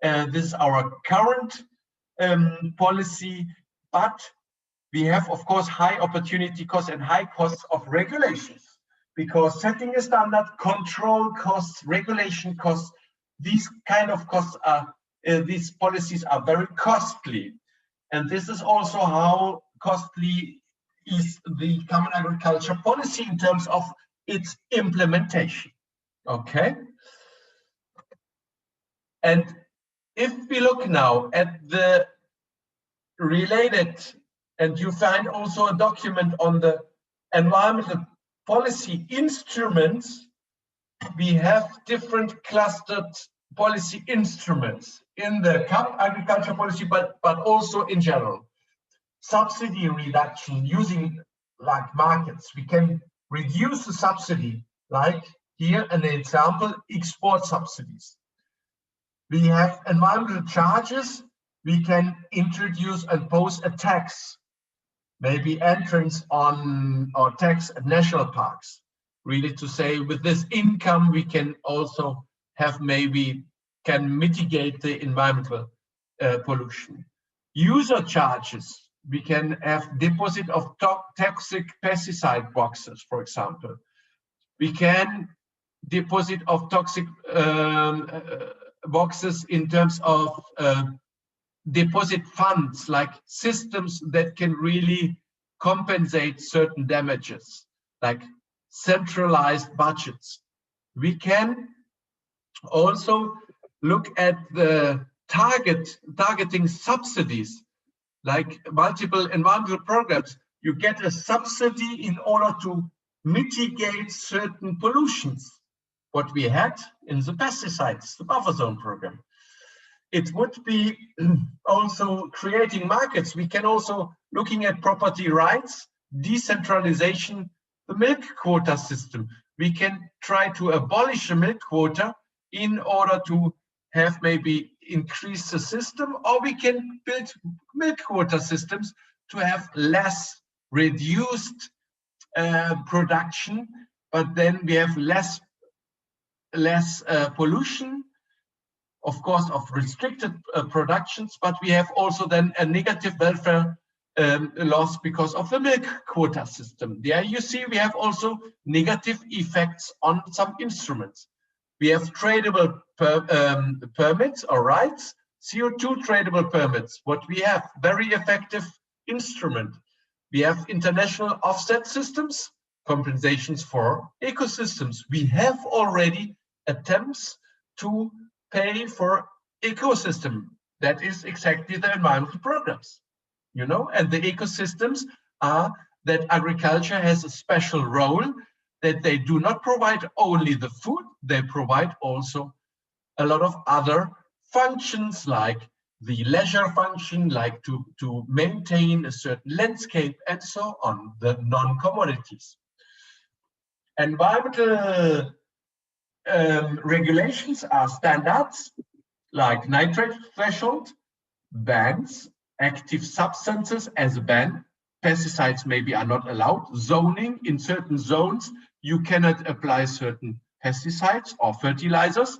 This is our current policy, but we have, of course, high opportunity costs and high costs of regulations, because setting a standard, control costs, regulation costs, these kind of costs are, these policies are very costly. And this is also how costly is the common agriculture policy in terms of its implementation. Okay. And if we look now at the related, and you find also a document on the environmental policy instruments, we have different clustered policy instruments in the agriculture policy, but also in general. Subsidy reduction using like markets. We can reduce the subsidy, like here an example, export subsidies. We have environmental charges. We can introduce and pose a tax, maybe entrance on or tax at national parks. Really to say with this income, we can also have can mitigate the environmental pollution. User charges, We can have deposit of toxic pesticide boxes, for example. We can deposit of toxic boxes in terms of deposit funds, like systems that can really compensate certain damages, like centralized budgets. We can also look at the targeting subsidies, like multiple environmental programs. You get a subsidy in order to mitigate certain pollutions, what we had in the pesticides, the buffer zone program. It would be also creating markets. We can also looking at property rights, decentralization, the milk quota system. We can try to abolish the milk quota in order to have maybe increase the system, or we can build milk quota systems to have less reduced production, but then we have less pollution, of course, of restricted productions, but we have also then a negative welfare loss because of the milk quota system. There you see we have also negative effects on some instruments. We have tradable permits or rights, CO2 tradable permits, what we have, very effective instrument. We have international offset systems, compensations for ecosystems. We have already attempts to pay for ecosystem. That is exactly the environmental programs, you know, and the ecosystems are that agriculture has a special role, that they do not provide only the food, they provide also a lot of other functions, like the leisure function, like to maintain a certain landscape and so on, the non-commodities. Environmental regulations are standards like nitrate threshold, bans, active substances as a ban, pesticides maybe are not allowed, zoning in certain zones, you cannot apply certain pesticides or fertilizers.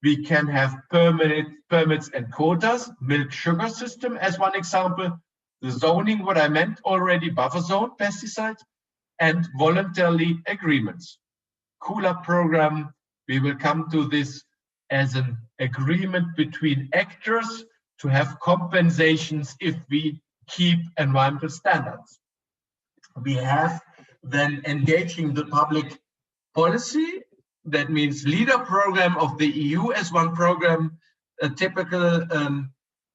We can have permits and quotas, milk sugar system as one example, the zoning, what I meant already, buffer zone pesticides, and voluntarily agreements. COOLA program, we will come to this as an agreement between actors to have compensations if we keep environmental standards. We have then engaging the public policy. That means LEADER program of the EU as one program, a typical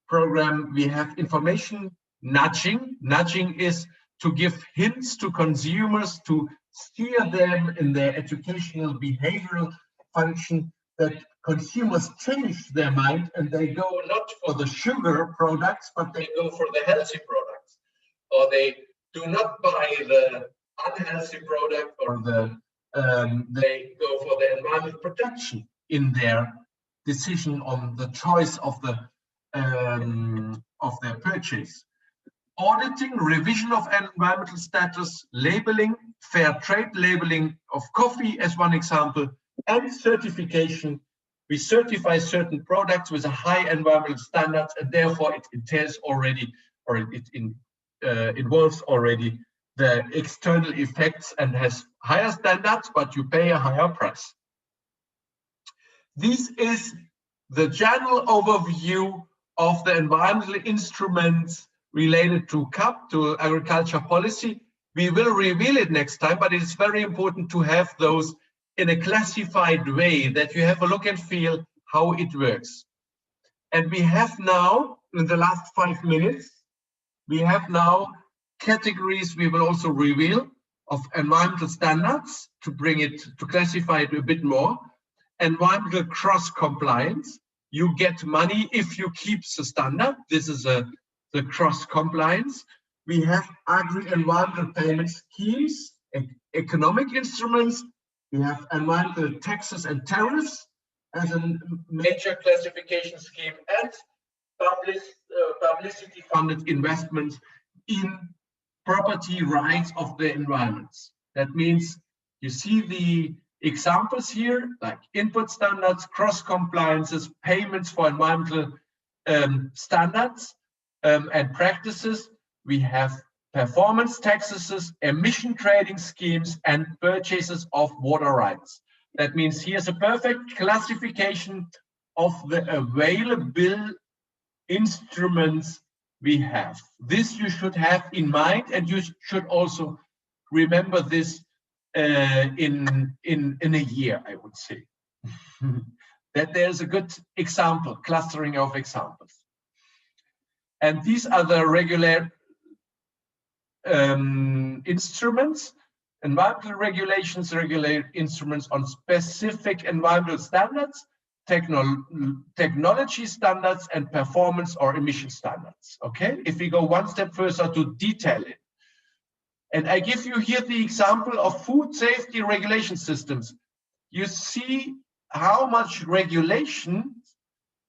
program. We have information nudging. Nudging is to give hints to consumers to steer them in their educational behavioral function, that consumers change their mind and they go not for the sugar products, but they go for the healthy products, or they do not buy the unhealthy product, or they go for the environmental protection in their decision on the choice of their purchase. Auditing, revision of environmental status, labeling, fair trade labeling of coffee as one example, and certification. We certify certain products with a high environmental standards, and therefore it entails already, or it involves already the external effects and has higher standards, but you pay a higher price. This is the general overview of the environmental instruments related to CAP, to agriculture policy. We will reveal it next time, but it is very important to have those in a classified way, that you have a look and feel how it works. And we have now, in the last 5 minutes, we have now categories we will also reveal of environmental standards to bring it, to classify it a bit more. Environmental cross-compliance, you get money if you keep the standard. This is the cross-compliance. We have agri-environmental payment schemes and economic instruments. We have environmental taxes and tariffs as a major classification scheme, and publicity-funded investments in property rights of the environments. That means you see the examples here, like input standards, cross-compliances, payments for environmental standards and practices. we have performance taxes, emission trading schemes, and purchases of water rights. That means here's a perfect classification of the available instruments we have. This you should have in mind, and you should also remember this in a year, I would say. That there's a good example, clustering of examples. And these are the regular instruments. Environmental regulations regulate instruments on specific environmental standards, technology standards, and performance or emission standards. Okay, if we go one step further to detail it. And I give you here the example of food safety regulation systems. You see how much regulation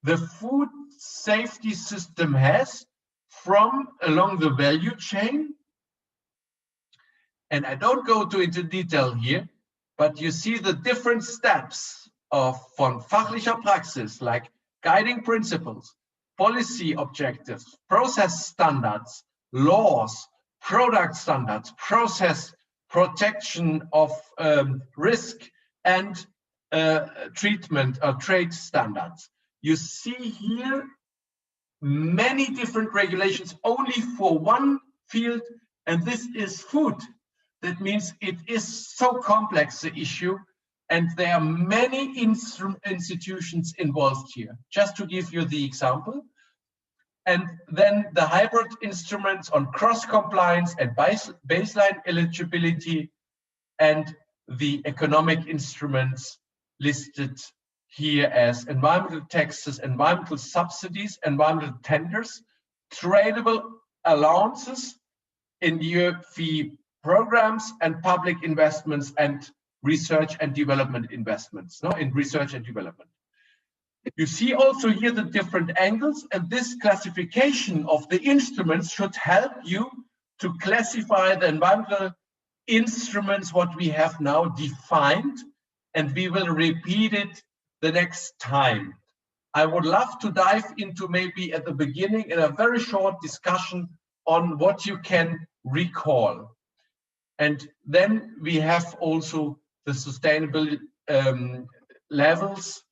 the food safety system has from along the value chain. And I don't go into detail here, but you see the different steps von fachlicher Praxis, like guiding principles, policy objectives, process standards, laws, product standards, process protection of risk, and treatment or trade standards. You see here many different regulations only for one field, and this is food. That means it is so complex, the issue, and there are many institutions involved here. Just to give you the example. And then the hybrid instruments on cross-compliance and baseline eligibility, and the economic instruments listed here as environmental taxes, environmental subsidies, environmental tenders, tradable allowances in UFE programs, and public investments and research and development investments, in research and development. You see also here the different angles, and this classification of the instruments should help you to classify the environmental instruments, what we have now defined, and we will repeat it the next time. I would love to dive into maybe at the beginning in a very short discussion on what you can recall. And then we have also the sustainable levels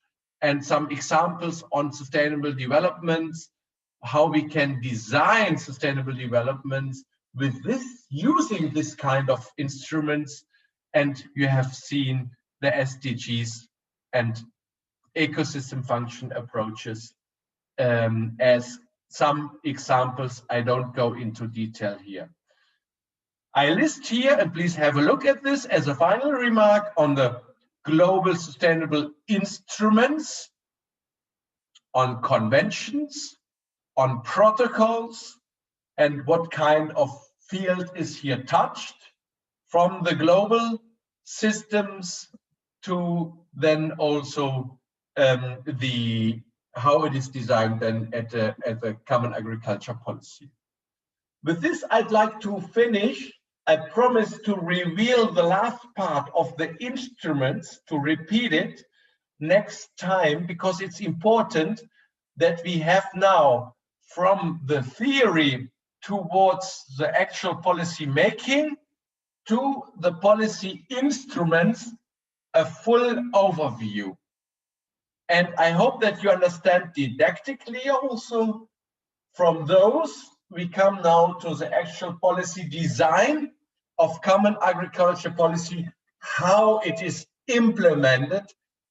and some examples on sustainable developments, how we can design sustainable developments with this, using this kind of instruments. And you have seen the SDGs and ecosystem function approaches as some examples. I don't go into detail here. I list here, and please have a look at this as a final remark, on the global sustainable instruments, on conventions, on protocols, and what kind of field is here touched, from the global systems to then also how it is designed then at the common agriculture policy. With this, I'd like to finish. I promise to reveal the last part of the instruments, to repeat it next time, because it's important that we have now, from the theory towards the actual policy making to the policy instruments, a full overview. And I hope that you understand didactically also. From those, we come now to the actual policy design of common agriculture policy, how it is implemented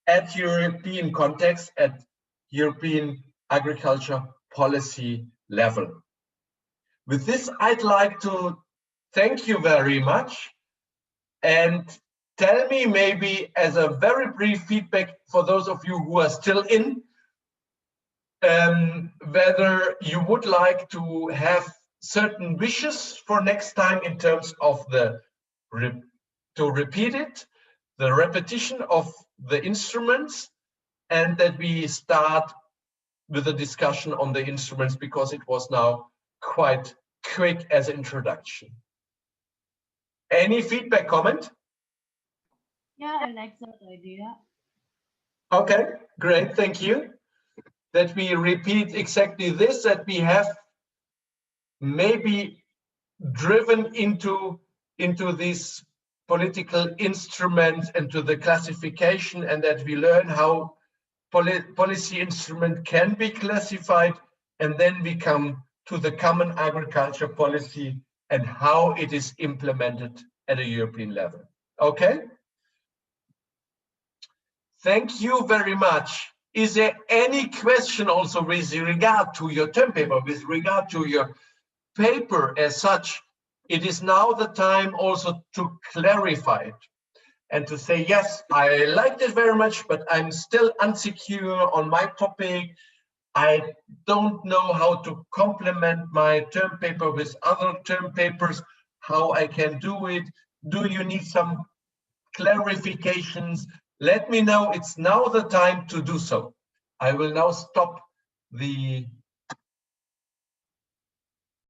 at European context, at European agriculture policy level. With this, I'd like to thank you very much, and tell me, maybe as a very brief feedback for those of you who are still in, whether you would like to have certain wishes for next time in terms of to repeat it, the repetition of the instruments, and that we start with a discussion on the instruments, because it was now quite quick as an introduction. Any feedback, comment? Yeah, I like that idea. Okay, great, thank you. That we repeat exactly this, that we have maybe driven into these political instruments and to the classification, and that we learn how policy instrument can be classified, and then we come to the common agriculture policy and how it is implemented at a European level. Okay? Thank you very much. Is there any question also with regard to your term paper, with regard to your paper as such? It is now the time also to clarify it and to say, yes, I liked it very much, but I'm still insecure on my topic. I don't know how to complement my term paper with other term papers, how I can do it. Do you need some clarifications? Let me know. It's now the time to do so. I will now stop the